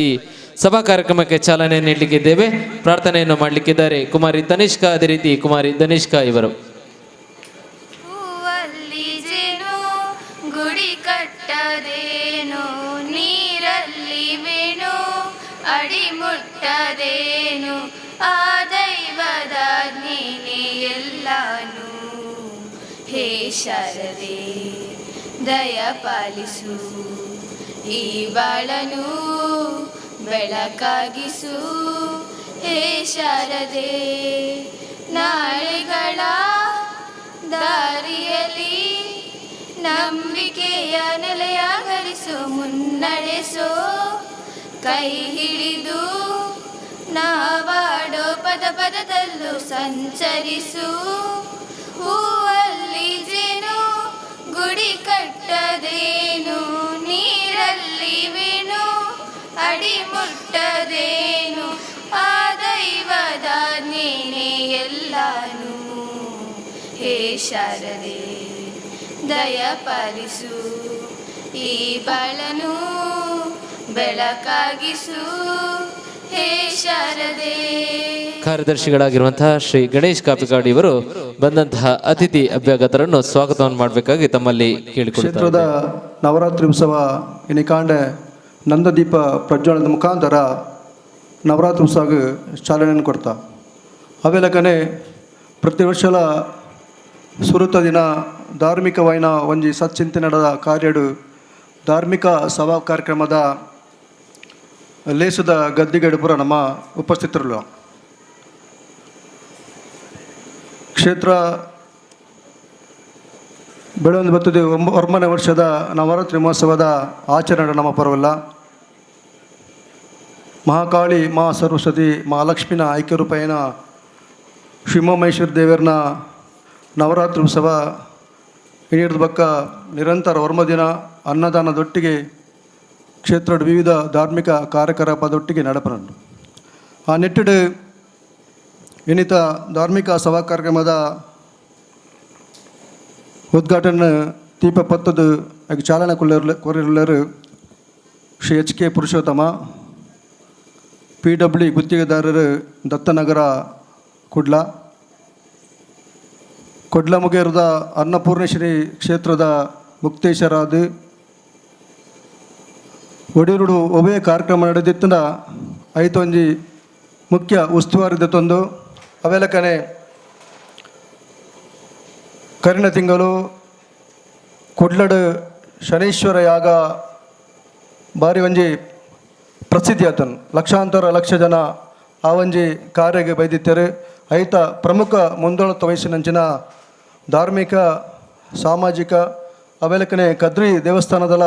ಈ ಸಭಾ ಕಾರ್ಯಕ್ರಮಕ್ಕೆ ಚಾಲನೆ ನೀಡಲಿಕ್ಕಿದ್ದೇವೆ. ಪ್ರಾರ್ಥನೆಯನ್ನು ಮಾಡಲಿಕ್ಕಿದ್ದಾರೆ ಕುಮಾರಿ ತನಿಷ್ಕಾ, ಅದೇ ರೀತಿ ಕುಮಾರಿ ಧನಿಷ್ಕಾ ಇವರು. ಗುಡಿ ಕಟ್ಟದೇನು, ನೀರಲ್ಲಿ ವೇಣು ಅಡಿ ಮುಟ್ಟದೇನು, ಆ ದೈವದ ನೀನೆ ಎಲ್ಲಾನು. ಹೇ ಶಾರದೆ ದಯ ಪಾಲಿಸು, ಈ ಬಾಳನು ಬೆಳಕಾಗಿಸು. ಹೇ ಶಾರದೆ ನಾಳೆಗಳ ದಾರಿಯಲ್ಲಿ ನಂಬಿಕೆಯ ನೆಲೆಯಾಗರಿಸು, ಮುನ್ನಡೆಸೋ ಕೈ ಹಿಡಿದು ನಾವಾಡೋ ಪದ ಪದದಲ್ಲೂ ಸಂಚರಿಸು. ಹೂವಲ್ಲಿ ಜೇನು ಗುಡಿ ಕಟ್ಟದೇನು, ನೀರಲ್ಲಿ ವೇಣು ಅಡಿ ಮುಟ್ಟದೇನು, ಆ ದೈವದ ನೀನೆ ಎಲ್ಲಾನು. ಹೇ ಶಾರದೆ ದಯ ಪಾಲಿಸು, ಈ ಬಾಳನು ಬೆಳಕಾಗಿಸು. ಹೇ ಶಾರದೆ. ಕಾರ್ಯದರ್ಶಿಗಳಾಗಿರುವಂತಹ ಶ್ರೀ ಗಣೇಶ್ ಕಾಪಿಕಾಡ್ ಇವರು ಬಂದಂತಹ ಅತಿಥಿ ಅಭ್ಯಾಗತರನ್ನು ಸ್ವಾಗತವನ್ನು ಮಾಡಬೇಕಾಗಿ ತಮ್ಮಲ್ಲಿ ಕೇಳಿಕೊಳ್ಳುತ್ತಾರೆ. ಕ್ಷೇತ್ರದ ನವರಾತ್ರಿ ಉತ್ಸವ ಇನಿಕಾಂಡೆ ನಂದದೀಪ ಪ್ರಜ್ವಲನದ ಮುಖಾಂತರ ನವರಾತ್ರಿ ಉತ್ಸವಕ್ಕೆ ಚಾಲನೆಯನ್ನು ಕೊಡ್ತಾ ಅವೆಲಕನೆ ಪ್ರತಿ ವರ್ಷಲ ಸುರುತ ದಿನ ಧಾರ್ಮಿಕವೈನ ಒಂಜಿ ಸಚ್ಚಿಂತೆ ನಡೆದ ಕಾರ್ಯಡು ಧಾರ್ಮಿಕ ಸಭಾ ಕಾರ್ಯಕ್ರಮದ ಲೇಸದ ಗದ್ದಿಗಡು ಪುರ ನಮ್ಮ ಉಪಸ್ಥಿತರು. ಕ್ಷೇತ್ರ ಬೆಳವೊಂದು ಬರ್ತದೆ 9ನೇ ವರ್ಷದ ನವರಾತ್ರಿ ಮಹೋತ್ಸವದ ಆಚರಣೆ ನಮ್ಮ ಪರವಲ್ಲ. ಮಹಾಕಾಳಿ, ಮಹಾ ಸರಸ್ವತಿ, ಮಹಾಲಕ್ಷ್ಮಿನ ಐಕ್ಯರೂಪೇಣ ಶ್ರೀಮಹೇಶ್ವರ ದೇವರನ ನವರಾತ್ರಿ ಉತ್ಸವ ಹಿಡಿದ ಬಕ್ಕ ನಿರಂತರ ದಿನ ಅನ್ನದಾನದೊಟ್ಟಿಗೆ ಕ್ಷೇತ್ರದ ವಿವಿಧ ಧಾರ್ಮಿಕ ಕಾರ್ಯಕ್ರಮದೊಟ್ಟಿಗೆ ನಡಪನಂಡು. ಆ ನಿಟ್ಟಿಡು ಇನ್ನಿತ ಧಾರ್ಮಿಕ ಸಭಾ ಕಾರ್ಯಕ್ರಮದ ಉದ್ಘಾಟನೆ ದೀಪ ಪತ್ತದು ಚಾಲನೆ ಕೋರಿರುಳ್ಳರು ಶ್ರೀ HK ಪುರುಷೋತ್ತಮ, PW ಗುತ್ತಿಗೆದಾರರು, ದತ್ತನಗರ ಕುಡ್ಲ. ಕೊಡ್ಲ ಮುಗೇರದ ಅನ್ನಪೂರ್ಣೇಶ್ವರಿ ಕ್ಷೇತ್ರದ ಮುಕ್ತೇಶ್ವರಾದು ಒಡಿರುಡು ಒಬ್ಬೇ ಕಾರ್ಯಕ್ರಮ ನಡೆದಿತ್ತಂದ ಐತೊಂಜಿ ಮುಖ್ಯ ಉಸ್ತುವಾರಿದತ್ತೊಂದು ಅವೆಲಕನೆ ಕರಿನ ತಿಂಗಳು ಕೊಡ್ಲಡು ಶನೀಶ್ವರ ಯಾಗ ಬಾರಿ ಒಂಜಿ ಪ್ರಸಿದ್ಧಿ ಆತನು. ಲಕ್ಷ ಜನ ಆ ಒಂಜಿ ಕಾರ್ಯಗೆ ಬೈದಿತ್ತಾರೆ. ಐತ ಪ್ರಮುಖ ಮುಂದಾಳತ್ವ ವಹಿಸಿನಂಚಿನ ಧಾರ್ಮಿಕ ಸಾಮಾಜಿಕ ಅವೆಲಕನೆ ಕದ್ರಿ ದೇವಸ್ಥಾನದ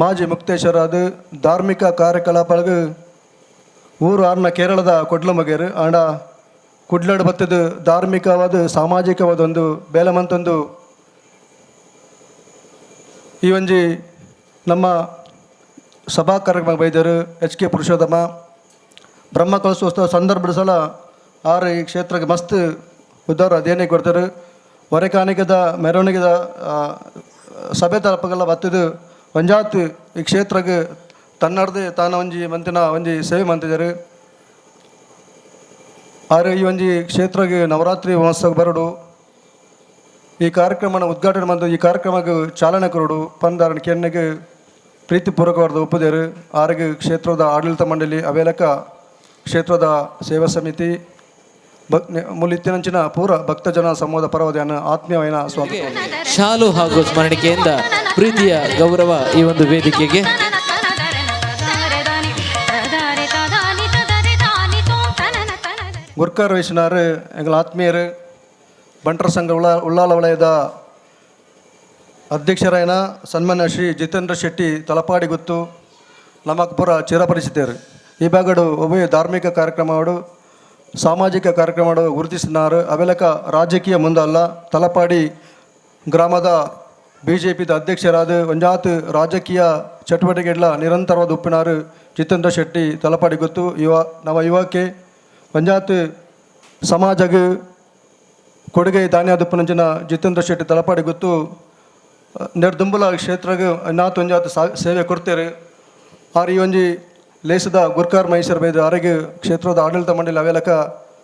ಮಾಜಿ ಮುಕ್ತೇಶ್ವರಾದ ಧಾರ್ಮಿಕ ಕಾರ್ಯಕಲಾಪಗಳಿಗೆ ಊರು ಆರ್ನ ಕೇರಳದ ಕೊಡ್ಲ ಮಗೇರು ಆಂಡ ಕುಡ್ಲಡ್ ಬತ್ತದ ಧಾರ್ಮಿಕವಾದ ಸಾಮಾಜಿಕವಾದ ಒಂದು ಬೇಲಮಂತೊಂದು ಈ ಒಂಜಿ ನಮ್ಮ ಸಭಾ ಕಾರ್ಯಕ್ರಮ ಬೈದರು HK ಪುರುಷೋತ್ತಮ. ಬ್ರಹ್ಮಕಲಶೋತ್ಸವ ಸಂದರ್ಭದ ಸಲ ಆರು ಈ ಕ್ಷೇತ್ರಕ್ಕೆ ಮಸ್ತ್ ಉದ್ದಾರ ಅದೇನೇ ಕೊಡ್ತಾರೆ. ಹೊರೆಕಾಣಿಕದ ಮೆರವಣಿಗೆದ ಸಭೆ ತಲಪಗೆಲ್ಲ ಬತ್ತದು ಒಂಜಾತ್ ಈ ಕ್ಷೇತ್ರಕ್ಕೆ ತನ್ನಡ್ದೆ ತಾನ ಒಂಜಿ ಮಂತಿನ ಒಂಜಿ ಸೇವೆ ಮಂತಿದ್ದಾರೆ. ಆರು ಈ ಒಂಜಿ ಕ್ಷೇತ್ರಕ್ಕೆ ನವರಾತ್ರಿ ಮಹೋತ್ಸವ ಬರಡು ಈ ಕಾರ್ಯಕ್ರಮನ ಉದ್ಘಾಟನೆ ಬಂದು ಈ ಕಾರ್ಯಕ್ರಮಕ್ಕೆ ಚಾಲನೆ ಕೊರಡು ಪಂದಾರಣ ಕೆನ್ನೆಗೆ ಪ್ರೀತಿಪೂರ್ವಕವಾದ ಒಪ್ಪದೇರು. ಆರೋಗ್ಯ ಕ್ಷೇತ್ರದ ಆಡಳಿತ ಮಂಡಳಿ ಅವೇಲಕ ಕ್ಷೇತ್ರದ ಸೇವಾ ಸಮಿತಿ ಮುಲಿತ್ತಿನಂಚಿನ ಪೂರ ಭಕ್ತಜನ ಸಮೂಹದ ಪರವದೆಯನ್ನು ಆತ್ಮೀಯವಾದ ಸ್ವಾಗತ. ಶಾಲು ಹಾಗೂ ಸ್ಮರಣಿಕೆಯಿಂದ ಪ್ರೀತಿಯ ಗೌರವ ಈ ಒಂದು ವೇದಿಕೆಗೆ. ಗುರ್ಕರ್ ವಯಸ್ಸಿನಾರು ಎಂಗಳ ಆತ್ಮೀಯರು ಬಂಟರ ಸಂಘ ಉಳ್ಳಾಲ ವಲಯದ ಅಧ್ಯಕ್ಷರಾಯನ ಸನ್ಮಾನ್ಯ ಶ್ರೀ ಜಿತೇಂದ್ರ ಶೆಟ್ಟಿ ತಲಪಾಡಿ ಗೊತ್ತು ನಮಕ್ ಪುರ ಚಿರಪರಿಚಿತರು. ಈ ಭಾಗಡು ಒಬ್ಬ ಧಾರ್ಮಿಕ ಕಾರ್ಯಕ್ರಮಗಳು ಸಾಮಾಜಿಕ ಕಾರ್ಯಕ್ರಮಗಳು ಗುರುತಿಸಿದ್ದಾರೆ. ಅವೆಲಕ ರಾಜಕೀಯ ಮುಂದಲ್ಲ ತಲಪಾಡಿ ಗ್ರಾಮದ BJPದ ಅಧ್ಯಕ್ಷರಾದ ಒಂಜಾತ್ ರಾಜಕೀಯ ಚಟುವಟಿಕೆಗಳ ನಿರಂತರವಾದ ಉಪ್ಪಿನಾರು ಜಿತೇಂದ್ರ ಶೆಟ್ಟಿ ತಲಪಾಡಿ ಗೊತ್ತು ನವ ಯುವಕ್ಕೆ ಒಂಜಾತ್ ಸಮಾಜಗೆ ಕೊಡುಗೆ ದಾನ್ಯಾದ ಉಪ್ಪನಂಚಿನ ಜಿತೇಂದ್ರ ಶೆಟ್ಟಿ ತಲಪಾಡಿ ಗೊತ್ತು ನೆಡ್ದುಂಬಲ ಕ್ಷೇತ್ರಗೆ ನಾತ್ ಒಂಜಾತ್ ಸೇವೆ ಕೊಡ್ತೇವೆ. ಆರು ಈ ಒಂಜಿ ಲೇಸದ ಗುರ್ಕಾರ್ ಮಹೇಶ್ವರ ಬೈದು ಆರೋಗ್ಯ ಕ್ಷೇತ್ರದ ಆಡಳಿತ ಮಂಡಳಿ ಅವೇಲಕ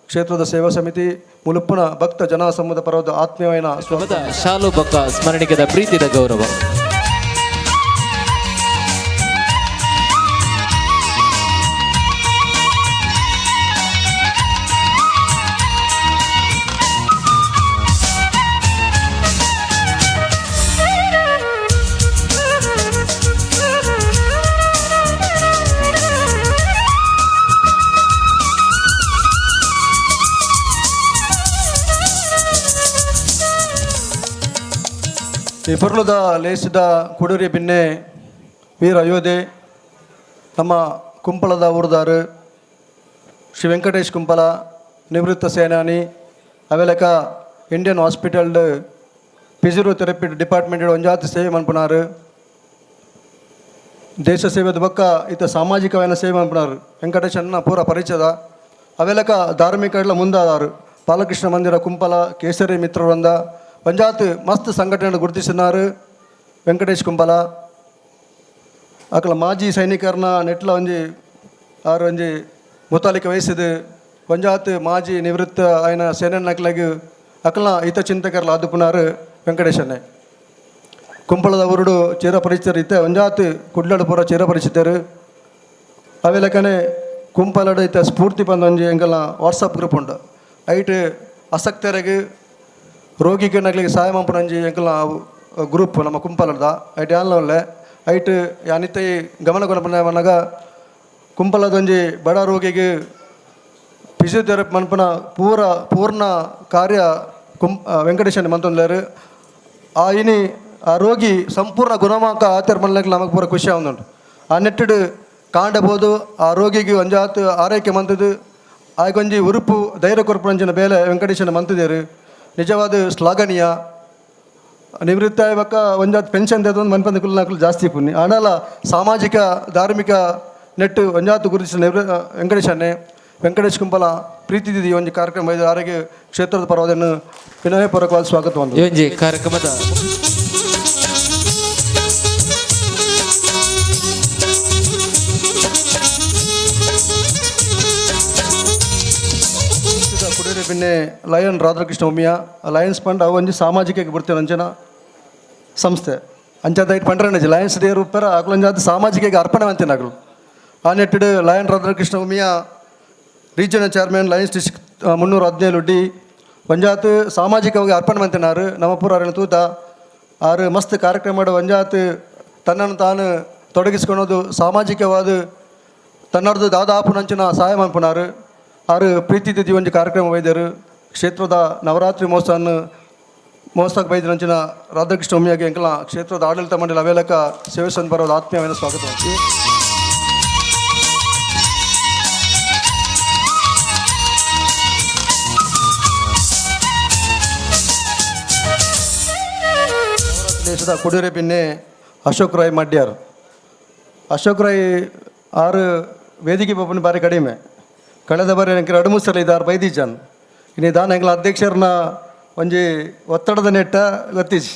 ಕ್ಷೇತ್ರದ ಸೇವಾ ಸಮಿತಿ ಮುಲುಪ್ಪುನ ಭಕ್ತ ಜನಸಮೂಹದ ಪರವಾದ ಆತ್ಮೀಯమైన ಶ್ರಮದ ಶಾಲು ಬೊಕ್ಕ ಸ್ಮರಣಿಕೆದ ಪ್ರೀತಿದ ಗೌರವ. ಈ ಪೊರ್ಲುದ ಲೇಸಿದ ಕುಡೂರಿ ಬಿನ್ನೆ ವೀರ ಯೋಧೆ ನಮ್ಮ ಕುಂಪಳದ ಊರುದಾರು ಶ್ರೀ ವೆಂಕಟೇಶ್ ಕುಂಪಲ ನಿವೃತ್ತ ಸೇನಾನಿ ಅವೆಲಕ ಇಂಡಿಯನ್ ಹಾಸ್ಪಿಟಲ್ ಫಿಸಿಯೋಥೆರಪಿ ಡಿಪಾರ್ಟ್ಮೆಂಟ್ ಒಂಜಾತಿ ಸೇವೆ ಮನ್ಪುನಾರು. ದೇಶ ಸೇವೆದ ಬೊಕ್ಕ ಇತ್ತ ಸಾಮಾಜಿಕವಾದ ಸೇವೆ ಮನ್ಪುನಾರು. ವೆಂಕಟೇಶ್ ಅನ್ನ ಪೂರ ಪರಿಚಯದ ಅವೆಲಕ ಧಾರ್ಮಿಕ ಮುಂದಾದಾರು. ಬಾಲಕೃಷ್ಣ ಮಂದಿರ ಕುಂಪಲ ಕೇಸರಿ ಮಿತ್ರ ವೃಂದ ಪಂಜಾತ್ ಮಸ್ತ್ ಸಂಘಟನೆ ಗುರುತಿಸಿನಾರು. ವೆಂಕಟೇಶ್ ಕುಂಪಲ ಅಕಲ ಮಾಜಿ ಸೈನಿಕರನ್ನ ನೆಟ್ಲ ಒಂಜಿ ಆರು ಒಂಜಿ ಮುತಾಲಿಕೆ ವಹಿಸಿದು ಪಂಜಾತ್ ಮಾಜಿ ನಿವೃತ್ತ ಆಯ್ನ ಸೇನೆನಕ್ಲಾಗಿ ಅಕಲ್ನ ಹಿತ ಚಿಂತಕರ್ಲ ಆದುಪುನಾರು ವೆಂಕಟೇಶನ್ನೇ. ಕುಂಪಳದ ಊರುಡು ಚಿರಪರಿಚಿತರು ಇತ್ತೆ ಒಂಜಾತ್ ಕುಡ್ಲಡು ಪೂರ ಚಿರಪರಿಚಿತರು. ಅವೆಲಕನೆ ಕುಂಪಲಡು ಇತ್ತ ಸ್ಫೂರ್ತಿ ಬಂದ ಒಂಜಿ ಎಂಕಲ್ನ ವಾಟ್ಸಪ್ ಗ್ರೂಪ್ ಉಂಡು. ಐಟ್ ಆಸಕ್ತರಿಗೆ ರೋಗಿಗೆ ನಗ್ಲಿಗೆ ಸಹಾಯ ಮಂಪುನಂಜಿ ಎಂಕಲ್ನ ಗ್ರೂಪ್ ನಮ್ಮ ಕುಂಪಲದ ಐಟ್ ಯಾನ್ಲೇ ಐಟ್ ಯಾನಿತ್ತ ಗಮನ ಕೊನಪನಾಗ ಕುಂಪಲದೊಂಜಿ ಬಡ ರೋಗಿಗೆ ಫಿಸಿಯೋಥೆರಪಿ ಮನ್ಪನ ಪೂರ್ಣ ಕಾರ್ಯ ವೆಂಕಟೇಶನ್ ಮಂತೊಂದ್ಲೇರು. ಆ ಇನಿ ಆ ರೋಗಿ ಸಂಪೂರ್ಣ ಗುಣಮುಖ ಆತರ ಮನ್ಲಕ್ಕೆ ನಮಗೆ ಪೂರ ಖುಷಿ ಆಗುಂಟು. ಆ ನೆಟ್ಟಡು ಕಾಂಡಬಹುದು ಆ ರೋಗಿಗೆ ಒಂಜಾತ್ ಆರೈಕೆ ಮಂತದ್ದು ಆಗೊಂಜಿ ಉರುಪು ಧೈರ್ಯ ಕೊರ್ಪುನಂಚಿನ ಬೇಲೆ ವೆಂಕಟೇಶನ ಮಂತದೇರು ನಿಜವಾದ ಶ್ಲಾಘನೀಯ. ನಿವೃತ್ತ ಆಯ್ಬಕ್ಕ ಒಂಜಾತ್ ಪೆನ್ಷನ್ ತೆಗೆದು ಮನ್ಪಂದ ಕುಲ್ನಾಕಲು ಜಾಸ್ತಿ ಪುಣ್ಯ ಆಡಲ್ಲ ಸಾಮಾಜಿಕ ಧಾರ್ಮಿಕ ನೆಟ್ಟು ಒಂಜಾತು ಗುರುತಿಸಿದ ವೆಂಕಟೇಶನ್ನೇ. ವೆಂಕಟೇಶ್ ಕುಂಪಲ ಪ್ರೀತಿದಿದೆ ಈ ಒಂದು ಕಾರ್ಯಕ್ರಮ ಇದು ಆರೋಗ್ಯ ಕ್ಷೇತ್ರದ ಪರವಾದನ್ನು ವಿನಯಪೂರ್ವಕವಾದ ಸ್ವಾಗತವನ್ನು ಈ ಒಂಜಿ ಕಾರ್ಯಕ್ರಮದ ಕುಡಿರೆ ಬಿನ್ನೆ ಲಯನ್ ರಾಧಾಕೃಷ್ಣ ಉಮಿಯ ಲಯನ್ಸ್ ಫಂಡ್ ಅವು ಒಂಜಿ ಸಾಮಾಜಿಕ ಬರ್ತೇವೆ ಅಂಚನ ಸಂಸ್ಥೆ ಅಂಚದ ಇಟ್ಟು ಪಂಡ್ರೆ ಲಯನ್ಸ್ ಡೇ ರೂಪರ ಅಕ್ಲೊಂಜಾದ ಸಾಮಾಜಿಕ ಅರ್ಪಣೆ ಅಂತೇನೆ ಆಗಲು ಆ ನೆಟ್ಟಿಡು lion Radhakrishna Umiya regional chairman lions district 317 D ಒಂಜಾತ್ ಸಾಮಾಜಿಕವಾಗಿ ಅರ್ಪಣೆ ಮಂತೇನಾರು ನಮ್ಮ ಪೂರ ಅರಣ ತೂತ ಆರು ಮಸ್ತ್ ಕಾರ್ಯಕ್ರಮ ಮಾಡೋ ಒಂಜಾತ್ ತನ್ನನ್ನು ತಾನು ತೊಡಗಿಸ್ಕೊಳೋದು ಸಾಮಾಜಿಕವಾದ ತನ್ನರ್ದು ದಾದಾಪು ನಂಚಿನ ಸಹಾಯ ಮನ್ಪುನಾರು. ಆರು ಪ್ರೀತಿ ತಿಥಿ ಒಂಜಿ ಕಾರ್ಯಕ್ರಮ ಬೈದರು ಕ್ಷೇತ್ರದ ನವರಾತ್ರಿ ಮಹೋತ್ಸವಕ್ಕೆ ಬೈದ ನಂಚಿನ ರಾಧಾಕೃಷ್ಣ ಉಮಿಯಾಗಿ ಎಂಕಲ ಕ್ಷೇತ್ರದ ಆಡಳಿತ ಮಂಡಳಿ ಅವೇಲಕ ಸೇವಿಸನ್ ಬರೋದು ಆತ್ಮೀಯమైన ಸ್ವಾಗತ. ದೇಶದ ಕುಡಿರೆ ಪಿನ್ನೆ ಅಶೋಕ್ ರಾಯ್ ಮಡ್ಯಾರ್. ಅಶೋಕ್ ರಾಯ್ ಆರು ವೇದಿಕೆ ಪಪ್ಪನ ಬಾರಿ ಕಡಿಮೆ ಕಳೆದ ಬಾರಿ ನನಗೆ 2-3 ಸಲ ಇದ್ದಾರು ಬೈದಿಜಾನ್ ಇನ್ನು ದಾನ ಎಂಗ್ಲ ಅಧ್ಯಕ್ಷರನ್ನ ಒಂಜಿ ಒತ್ತಡದ ನೆಟ್ಟ ಗೊತ್ತಿಜ್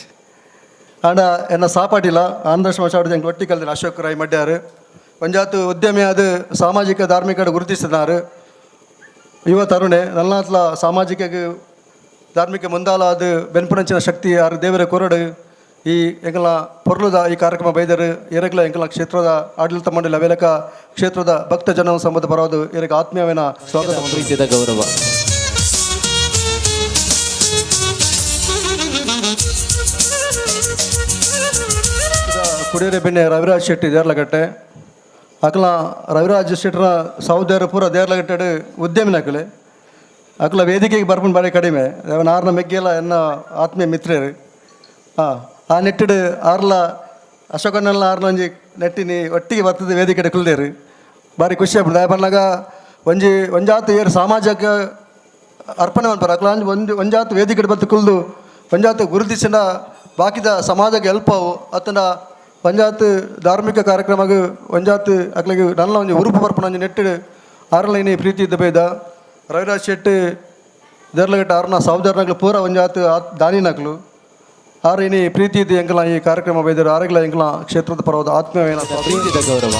ಆಂಡ ಎನ್ನ ಸಾಪಾಟಿಲ್ಲ ಆಂಧ್ರ ಮಾತಾಡಿದ ಎಂಗೆ ಒಟ್ಟಿ ಕಲ್ದಿಲ್ಲ. ಅಶೋಕ್ ರಾಯ್ ಮಡ್ಯಾರು ಒಂಜಾತು ಉದ್ಯಮಿ ಅದು ಸಾಮಾಜಿಕ ಧಾರ್ಮಿಕ ಗುರುತಿಸಿದಾರು. ಯುವ ತರುಣೆ ನಲ್ಲಾತ್ಲ ಸಾಮಾಜಿಕ ಧಾರ್ಮಿಕ ಮುಂದಾಲ ಅದು ಬೆನ್ಪುನಂಚಿನ ಶಕ್ತಿ ಆರು ದೇವರ ಕೊರಡು ಈ ಎಂಕಲ ಪೊರ್ಲುದ ಈ ಕಾರ್ಯಕ್ರಮ ಬೈದರು ಎರಗಲ ಎಂಕಲ ಕ್ಷೇತ್ರದ ಆಡಳಿತ ಮಂಡಳಿ ಅವೇಲಕ ಕ್ಷೇತ್ರದ ಭಕ್ತ ಜನ ಸಂಬಂಧ ಬರೋದು ಇವರಿಗೆ ಆತ್ಮೀಯమైన ಸ್ವಾಗತ ಪ್ರೀತಿದ ಗೌರವ. ಕುಡಿಯರೆ ಬೆಣ್ಣೆ ರವಿರಾಜ್ ಶೆಟ್ಟಿ ದೇರ್ಲಗಟ್ಟೆ ಅಕಲ ರವಿರಾಜ್ ಶೆಟ್ಟರ ಸಹೋದರ ಪೂರ ದೇರ್ಲಗಟ್ಟೆ ಉದ್ಯಮಿನಕಲೆ ಅಕಲ ವೇದಿಕೆಗೆ ಬರ್ಪನ್ ಬಾರಿ ಕಡಿಮೆ ನಾರ್ನ ಮೆಗ್ಗೆಲ್ಲ ಎನ್ನ ಆತ್ಮೀಯ ಮಿತ್ರರು ಆ ನೆಟ್ಟಿಡು ಆರ್ಲ ಅಶೋಕನೆಲ್ಲ ಆರ್ನೊಂಜಿ ನೆಟ್ಟಿನಿ ಒಟ್ಟಿಗೆ ಬರ್ತದೆ ವೇದಿಕೆ ಕುಲ್ದೇರು ಭಾರಿ ಖುಷಿ ಆಗ್ಬಿಡ್ದು ಬಂದಾಗ ಒಂಜಾತು ಏರು ಸಾಮಾಜಿಕ ಅರ್ಪಣೆ ಮಾಡ್ತಾರೆ ಅಕ್ಲ ಒಂಜಾತು ವೇದಿಕೆ ಬತ್ತು ಕುಲ್ದು ಒಂಜಾತು ಗುರುತಿಸಿನ ಬಾಕಿದ ಸಮಾಜಕ್ಕೆ ಹೆಲ್ಪ್ ಅವು ಅತ್ತನ ಒಂಜಾತು ಧಾರ್ಮಿಕ ಕಾರ್ಯಕ್ರಮಗೂ ಒಂಜಾತು ಅಕ್ಲಿಗೆ ನನ್ನ ಒಂಜಿ ಉರುಪು ಬರ್ಪಣ ಒಂಜಿ ನೆಟ್ಟಿಡು ಆರ್ಲ ಇನಿ ಪ್ರೀತಿ ಇದ್ದ ಬೇದ ರವಿರಾಜ್ ಶೆಟ್ಟಿ ದೇರ್ಲಗಟ್ಟ ಆರ್ನ ಸಹೋದರನಗಳು ಪೂರ ಒಂಜಾತು ದಾನಿನಕ್ಲು ಆರು ಇನಿ ಪ್ರೀತಿ ಇದ್ದು ಎಂಕಲ ಈ ಕಾರ್ಯಕ್ರಮ ಬೈದರು ಆರೆಗ್ಲ ಎಂಕಲ ಕ್ಷೇತ್ರದ ಪರವಾದ ಆತ್ಮೀಯమైన ಪ್ರೀತಿದ ಗೌರವ.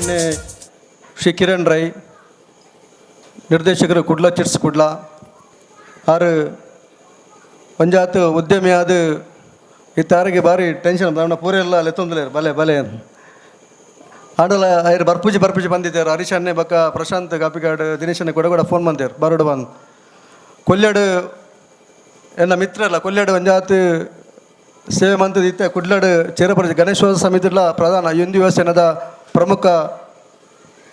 ಅನ್ನೆ ಶ್ರೀ ಕಿರಣ್ ರೈ ನಿರ್ದೇಶಕರು ಕುಡ್ಲ ಚಿಟ್ಸ್ ಕುಡ್ಲ ಆರು ಪಂಜಾತ್ ಉದ್ಯಮಿ ಆದ ಇತ್ತಾರಿಗೆ ಭಾರಿ ಟೆನ್ಷನ್ ಬಣ್ಣ ಪೂರ ಎಲ್ಲ ಲೆತ್ತೊಂದಿಲ್ಲ ಬಲೆ ಬಲೆ ಆಡಲ ಐರು ಬರ್ಪುಜಿ ಬಂದಿದ್ದಾರೆ ಹರೀಶ್ ಅನ್ನೆ ಬಕ್ಕ ಪ್ರಶಾಂತ್ ಕಾಪಿಕಾಡ್ ದಿನೇಶ್ ಅನ್ನೆ ಕೂಡ ಫೋನ್ ಬಂದೇರು ಬರೋಡು ಬಂದು ಕೊಲ್ಲಾಡು ಎನ್ನ ಮಿತ್ರ ಅಲ್ಲ ಕೊಲ್ಲಾಡು ಪಂಜಾತ್ ಸೇವೆ ಮಂತದ ಇತ್ತೆ ಕುಡ್ಲಾಡು ಚೇರಪರಿಚಯ ಗಣೇಶೋತ್ಸವ ಸಮಿತಿಲ ಪ್ರಧಾನ ಹಿಂದೂ ಯುವಸೇನದ ಪ್ರಮುಖ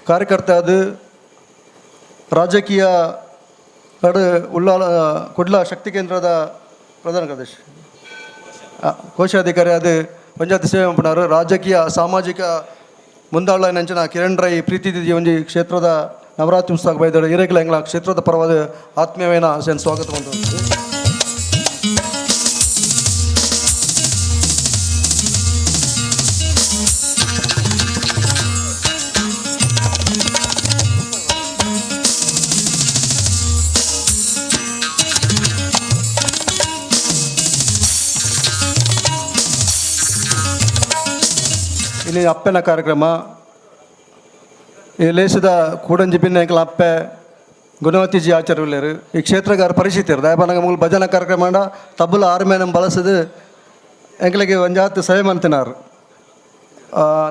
ಕಾರ್ಯಕರ್ತ ಅದು ರಾಜಕೀಯ ಉಳ್ಳಾಲ ಕುಡ್ಲ ಶಕ್ತಿ ಕೇಂದ್ರದ ಪ್ರಧಾನ ಕಾರ್ಯದರ್ಶಿ ಕೋಶಾಧಿಕಾರಿ ಅದು ಪಂಚಾಯತ್ ಸೇವೆ ಮಾಡ್ಯಾರು ರಾಜಕೀಯ ಸಾಮಾಜಿಕ ಮುಂದಾಳ ನಂಚಿನ ಕಿರಣ್ ರೈ ಪ್ರೀತಿ ದಿದಿ ಒಂಜಿ ಕ್ಷೇತ್ರದ ನವರಾತ್ರಿ ಉತ್ಸವ ಬೈದಾಡು ಹಿರೇಕಲ ಎಂಗ್ಲ ಕ್ಷೇತ್ರದ ಪರವಾದ ಆತ್ಮೀಯವೇನ ಸೇನ್ ಸ್ವಾಗತ ಬಂತು ಇಲ್ಲಿ ಅಪ್ಪನ ಕಾರ್ಯಕ್ರಮ ಈ ಲೇಸದ ಕೂಡಂಜಿ ಪಿನ್ನ ಎಂಕಲ ಅಪ್ಪೆ ಗುಣವತಿಜಿ ಆಚಾರ್ಯರು ಈ ಕ್ಷೇತ್ರಗಾರ ಪರಿಚಿತರು ದಯಪಾನಗ ಮುಗ್ಲು ಭಜನಾ ಕಾರ್ಯಕ್ರಮ ಮಾಡ ತಬ್ಬಲ ಆರ್ಮೇನ ಬಳಸದು ಎಂಕಲಿಗೆ ಒಂಜಾತ್ ಸೇವೆ ಮಂತಿನಾರು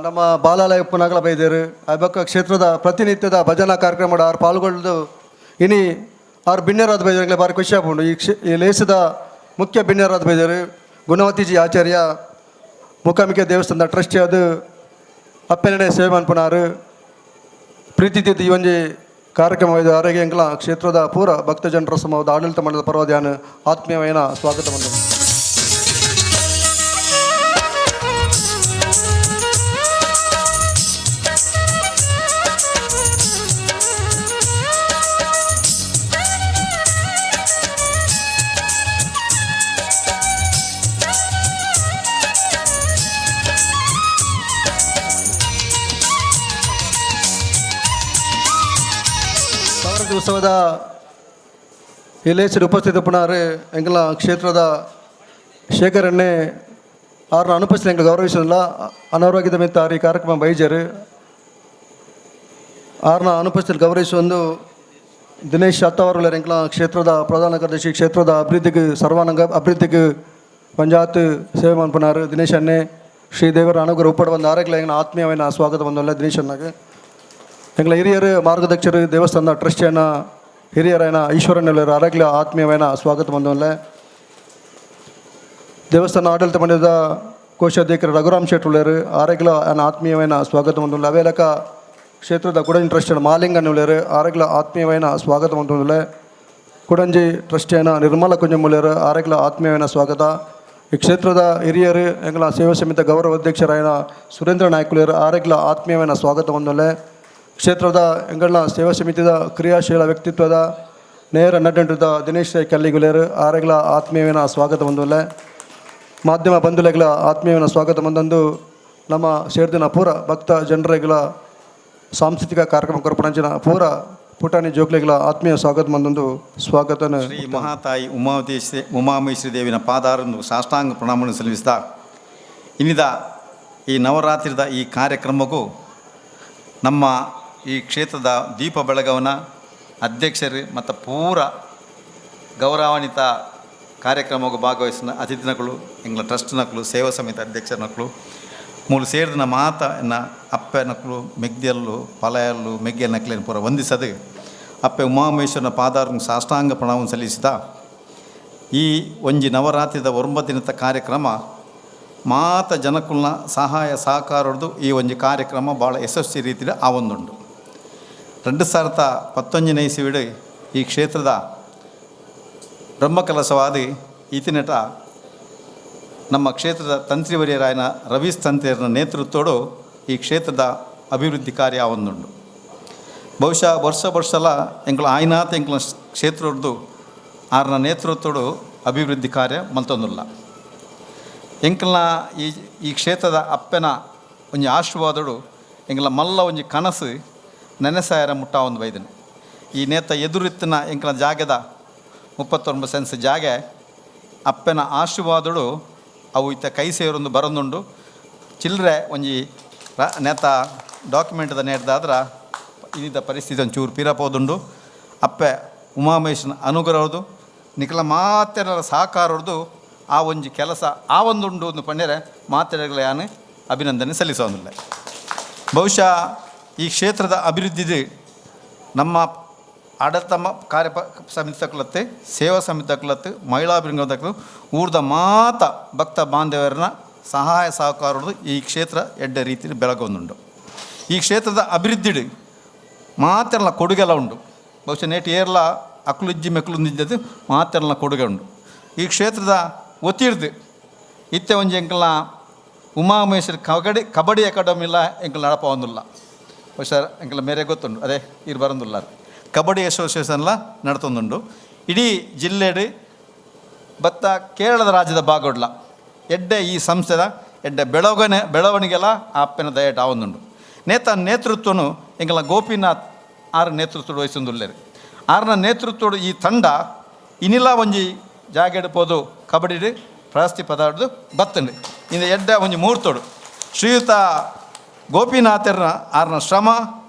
ನಮ್ಮ ಬಾಲಾಲಯ ಉಪ್ಪುನಾಗಲ ಬೈದೇರು ಆ ಬಕ್ಕ ಕ್ಷೇತ್ರದ ಪ್ರತಿನಿತ್ಯದ ಭಜನಾ ಕಾರ್ಯಕ್ರಮ ಮಾಡ ಅವ್ರು ಪಾಲ್ಗೊಳ್ದು ಇನಿ ಅವ್ರು ಬಿನ್ಯರಾದ ಬೈದರಿಗೆ ಭಾರಿ ಖುಷಿ ಆಗ್ಬೋದು ಈ ಲೇಸದ ಮುಖ್ಯ ಬಿನ್ಯರಾದ ಬೈದರು ಗುಣವತಿಜಿ ಆಚಾರ್ಯ ಮುಖಾಮಿಕೆ ದೇವಸ್ಥಾನದ ಟ್ರಸ್ಟಿ ಅದು ಅಪ್ಪೆನಡೆ ಸೇವೆ ಮನ್ಪುನಾರು ಪ್ರೀತಿ ಈ ಒಂಜಿ ಕಾರ್ಯಕ್ರಮ ಇದು ಆರೋಗ್ಯ ಎಂಕಲ ಕ್ಷೇತ್ರದ ಪೂರ ಭಕ್ತ ಜನರ ಸಮೂಹದ ಆಡಳಿತ ಮಂಡಲದ ಪರವಾದ್ಯಾನ ಆತ್ಮೀಯమైన ಸ್ವಾಗತ ಬಂದ ಉತ್ಸವದ ಇಲೇಸರು ಉಪಸ್ಥಿತ ಪುಣಾರು ಎಂಕಲ ಕ್ಷೇತ್ರದ ಶೇಖರಣ್ಣೆ ಅವ್ರನ್ನ ಅನುಪಸ್ಥಿತಿ ಎಂಗೆ ಗೌರವಿಸಲಿಲ್ಲ ಅನಾರೋಗ್ಯದ ಮಿತ್ತ ಈ ಕಾರ್ಯಕ್ರಮ ಬೈಜರು ಅವ್ರನ್ನ ಅನುಪಸ್ಥಿತಿ ಗೌರವಿಸುವಂದು ದಿನೇಶ್ ಅತ್ತವರುಲ ಎಂಕಲ ಕ್ಷೇತ್ರದ ಪ್ರಧಾನ ಕಾರ್ಯದರ್ಶಿ ಕ್ಷೇತ್ರದ ಅಭಿವೃದ್ಧಿಗೆ ಸರ್ವಾನಂಗ ಅಭಿವೃದ್ಧಿಗೆ ಪಂಚಾಯತ್ ಸೇವೆ ಮನ್ಪುನಾರು ದಿನೇಶ್ ಅನ್ನೆ ಶ್ರೀದೇವರ ಅನುಗ್ರಹ ಉಪ್ಪಡ ಬಂದ ಆರೋಗ್ಯ ಎಂಗಳ ಆತ್ಮೀಯమైన ಸ್ವಾಗತ ಬಂದಲ್ಲ ದಿನೇಶ್ ಅನ್ನಾಗ ಎಂಗ್ಲ ಹಿರಿಯರು ಮಾರ್ಗದರ್ಶಕರು ದೇವಸ್ಥಾನದ ಟ್ರಸ್ಟಿಯನ್ನ ಹಿರಿಯರೈನ ಈಶ್ವರನಲ್ಲರು ಆರೋಗ್ಯ ಆತ್ಮೀಯమైన ಸ್ವಾಗತ ಬಂದವಲ್ಲ ದೇವಸ್ಥಾನ ಆಡಳಿತ ಮಂಡಲದ ಕೋಶಾಧ್ಯಕ್ಷರು ರಘುರಾಮ್ ಶೆಟ್ಟುಳ್ಳರು ಆರೋಗ್ಯ ಆತ್ಮೀಯమైన ಸ್ವಾಗತ ಬಂದವಲ್ಲ ಅವೇಲಕ ಕ್ಷೇತ್ರದ ಕುಡಂಜಿ ಟ್ರಸ್ಟಿಯ ಮಾಲಿಂಗನ್ನುಳ್ಳರು ಆರೋಗ್ಯ ಆತ್ಮೀಯమైన ಸ್ವಾಗತ ಬಂದವಲ್ಲ ಕುಡಂಜಿ ಟ್ರಸ್ಟಿಯನ ನಿರ್ಮಲ ಕುಂಜಮುಳ್ಳರು ಆರೋಗ್ಯ ಆತ್ಮೀಯమైన ಸ್ವಾಗತ ಈ ಕ್ಷೇತ್ರದ ಹಿರಿಯರು ಎಂಗ್ಲ ಸೇವಾ ಸಮಿತಿ ಗೌರವ ಅಧ್ಯಕ್ಷರಾಯನ ಸುರೇಂದ್ರ ನಾಯ್ಕುಲರು ಆರೋಗ್ಯ ಆತ್ಮೀಯమైన ಸ್ವಾಗತ ಬಂದವಲ್ಲ ಕ್ಷೇತ್ರದ ಎಂಗಳ ಸೇವಾ ಸಮಿತಿಯ ಕ್ರಿಯಾಶೀಲ ವ್ಯಕ್ತಿತ್ವದ ನೇರ ನಟಂಟದ ದಿನೇಶ್ ಕಲ್ಲಿಗುಲೇರು ಆರೋಗ್ಯ ಆತ್ಮೀಯమైన ಸ್ವಾಗತ ಬಂದವಲ್ಲ ಮಾಧ್ಯಮ ಬಂಧುಲೆಗಳ ಆತ್ಮೀಯమైన ಸ್ವಾಗತ ಬಂದಂದು ನಮ್ಮ ಸೇರ್ದಿನ ಪೂರ ಭಕ್ತ ಜನರೆಗಳ ಸಾಂಸ್ಕೃತಿಕ ಕಾರ್ಯಕ್ರಮ ಕೊರಪಣಂಚಿನ ಪೂರ ಪುಟಾಣಿ ಜೋಕ್ಲೆಗಳ ಆತ್ಮೀಯ ಸ್ವಾಗತ ಬಂದೊಂದು ಸ್ವಾಗತನ ಶ್ರೀ ಮಹಾತಾಯಿ ಉಮಾಮೇಶ್ವರಿ ದೇವಿನ ಪಾದಾರನ್ನು ಸಾಷ್ಟಾಂಗ ಪ್ರಣಾಮವನ್ನು ಸಲ್ಲಿಸಿದ ಇನ್ನಿದ ಈ ನವರಾತ್ರಿದ ಈ ಕಾರ್ಯಕ್ರಮಕ್ಕೂ ನಮ್ಮ ಈ ಕ್ಷೇತ್ರದ ದೀಪ ಬೆಳಗವನ ಅಧ್ಯಕ್ಷರು ಮತ್ತು ಪೂರ ಗೌರವಾನ್ವಿತ ಕಾರ್ಯಕ್ರಮಕ್ಕೆ ಭಾಗವಹಿಸಿದ ಅತಿಥಿನಗಳು ಎಂಗ್ಲ ಟ್ರಸ್ಟ್ನಕಲು ಸೇವಾ ಸಮಿತಿ ಅಧ್ಯಕ್ಷನಕಲು ಮೂಲು ಸೇರಿದ ಮಾತನ ಅಪ್ಪೆನಕಲು ಮೆಗ್ದಿಯಲ್ಲು ಪಲಯಲ್ಲು ಮೆಗ್ಗಿಯ ನಕಲೇನು ಪೂರ ವಂದಿಸದು ಅಪ್ಪೆ ಉಮಾಮೇಶ್ವರನ ಪಾದಾರನ್ನು ಸಾಷ್ಟಾಂಗ ಪ್ರಣಾಮವನ್ನು ಸಲ್ಲಿಸಿದ ಈ ಒಂಜಿ ನವರಾತ್ರಿದ 9 ದಿನದ ಕಾರ್ಯಕ್ರಮ ಮಾತ ಜನಕುಲ್ನ ಸಹಾಯ ಸಹಕಾರದ್ದು ಈ ಒಂದು ಕಾರ್ಯಕ್ರಮ ಭಾಳ ಯಶಸ್ವಿ ರೀತಿಯಲ್ಲಿ ಆವೊಂದುಂಡು 2019 ಇಸವಿಡು ಈ ಕ್ಷೇತ್ರದ ಬ್ರಹ್ಮಕಲಶವಾದ ಈತಿನಟ ನಮ್ಮ ಕ್ಷೇತ್ರದ ತಂತ್ರಿವರ್ಯರಾಯನ ರವೀಶ್ ತಂತ್ರಿಯರ ನೇತೃತ್ವಡು ಈ ಕ್ಷೇತ್ರದ ಅಭಿವೃದ್ಧಿ ಕಾರ್ಯ ಆವೊಂದುಂಡು ಬಹುಶಃ ವರ್ಷಲ ಎಂಕಲ ಆಯ್ನಾಥ ಎಂಕಲ ಕ್ಷೇತ್ರದ್ದು ಆರ್ನ ನೇತೃತ್ವಡು ಅಭಿವೃದ್ಧಿ ಕಾರ್ಯ ಮಲ್ತೊಂದುಲ್ಲ ಎಂಕಲ್ನ ಈ ಕ್ಷೇತ್ರದ ಅಪ್ಪನ ಒಂಜಿ ಆಶೀರ್ವಾದಡು ಎಂಕಲ ಮಲ್ಲ ಒಂಜಿ ಕನಸು ನೆನೆಸಾಯರ ಮುಟ್ಟ ಒಂದು ಬೈದನು ಈ ನೇತ ಎದುರಿತ್ತಿನ ಎಂಕಲ ಜಾಗದ 39 ಸೆನ್ಸ್ ಜಾಗ ಅಪ್ಪನ ಆಶೀರ್ವಾದಡು ಅವು ಇತ್ತ ಕೈ ಸೇರೊಂದು ಬರೊಂದುಂಡು ಚಿಲ್ಲರೆ ಒಂಜಿ ನೇತ ಡಾಕ್ಯುಮೆಂಟ್ದ ನೇಡ್ದಾದ್ರೆ ಇನ್ನಿದ್ದ ಪರಿಸ್ಥಿತಿ ಒಂಚೂರು ಪಿರಪೋದುಂಡು ಅಪ್ಪೆ ಉಮಾಮೇಶ್ನ ಅನುಗ್ರಹದು ನಿಖಲ ಮಾತೆರ ಸಹಕಾರದ್ದು ಆ ಒಂಜಿ ಕೆಲಸ ಆ ಒಂದುಂಡು ಒಂದು ಪಂಡ್ಯರೆ ಮಾತೆರಗಳ ಯಾನು ಅಭಿನಂದನೆ ಸಲ್ಲಿಸೋದಿಲ್ಲ. ಬಹುಶಃ ಈ ಕ್ಷೇತ್ರದ ಅಭಿವೃದ್ಧಿದು ನಮ್ಮ ಆಡಳಿತ ಕಾರ್ಯ ಸಮಿತಿ ತಕ್ಕಲತ್ತೆ, ಸೇವಾ ಸಮಿತಿ ತಕ್ಕಲತ್ತು, ಮಹಿಳಾ ಅಭಿವೃದ್ಧಿ ತಕ್ಕಲು ಊರ್ದ ಮಾತ ಭಕ್ತ ಬಾಂಧವರನ್ನ ಸಹಾಯ ಸಹಕಾರದ್ದು ಈ ಕ್ಷೇತ್ರ ಎಡ್ಡ ರೀತಿಯಲ್ಲಿ ಬೆಳಗೊಂದುಂಡು. ಈ ಕ್ಷೇತ್ರದ ಅಭಿವೃದ್ಧಿ ಮಾತೆಲ್ಲ ಕೊಡುಗೆಲ್ಲ ಉಂಡು. ಬಹುಶಃ ನೇಟು ಏರ್ಲ ಅಕ್ಲುಜ್ಜಿ ಮೆಕ್ಲುಂದಿದ್ದದು ಮಾತೆಲ್ಲ ಕೊಡುಗೆ ಉಂಡು. ಈ ಕ್ಷೇತ್ರದ ಒತ್ತಿಡ್ದು ಇತ್ತೆ ಒಂಜಿ ಎಂಕಲ್ನ ಉಮಾಮಹೇಶ್ವರಿ ಕಬಡ್ಡಿ ಅಕಾಡೆಮಿಲ್ಲ ಎಂಕಲ್ ನಡಪ ಒಂದಿಲ್ಲ. ಬಹುಶಃ ಎಂಕಲ್ ಮೇರೆ ಗೊತ್ತುಂಡು, ಅದೇ ಇರು ಬರೋದಿಲ್ಲ. ಕಬಡ್ಡಿ ಅಸೋಸಿಯೇಷನ್ಲ ನಡ್ತೊಂದುಂಡು. ಇಡೀ ಜಿಲ್ಲೆಡು ಬತ್ತ ಕೇರಳದ ರಾಜ್ಯದ ಭಾಗಡ್ಲ ಎಡ್ಡೆ ಈ ಸಂಸ್ಥೆದ ಎಡ್ಡೆ ಬೆಳವಣಿಗೆಲ್ಲ ಆ ಅಪ್ಪನ ದಯಟ ಆವೊಂದುಂಡು. ನೇತೃತ್ವನು ಎಂಕಲ ಗೋಪಿನಾಥ್ ಆರು ನೇತೃತ್ವ ವಹಿಸೊಂದುಲ್ಲೇರು. ಆರನ ನೇತೃತ್ವಡು ಈ ತಂಡ ಇನ್ನಿಲ್ಲ ಒಂಜಿ ಜಾಗ ಎಡ್ಪೋದು ಕಬಡ್ಡಿ ಪ್ರಶಸ್ತಿ ಪದಾರ್ದು ಬತ್ತಂಡು. ಇಂದು ಎಡ್ಡ ಒಂಜಿ ಮೂರ್ತೋಡು ಶ್ರೀಯುತ ಗೋಪಿನಾಥರ ಆರನ ಶ್ರಮ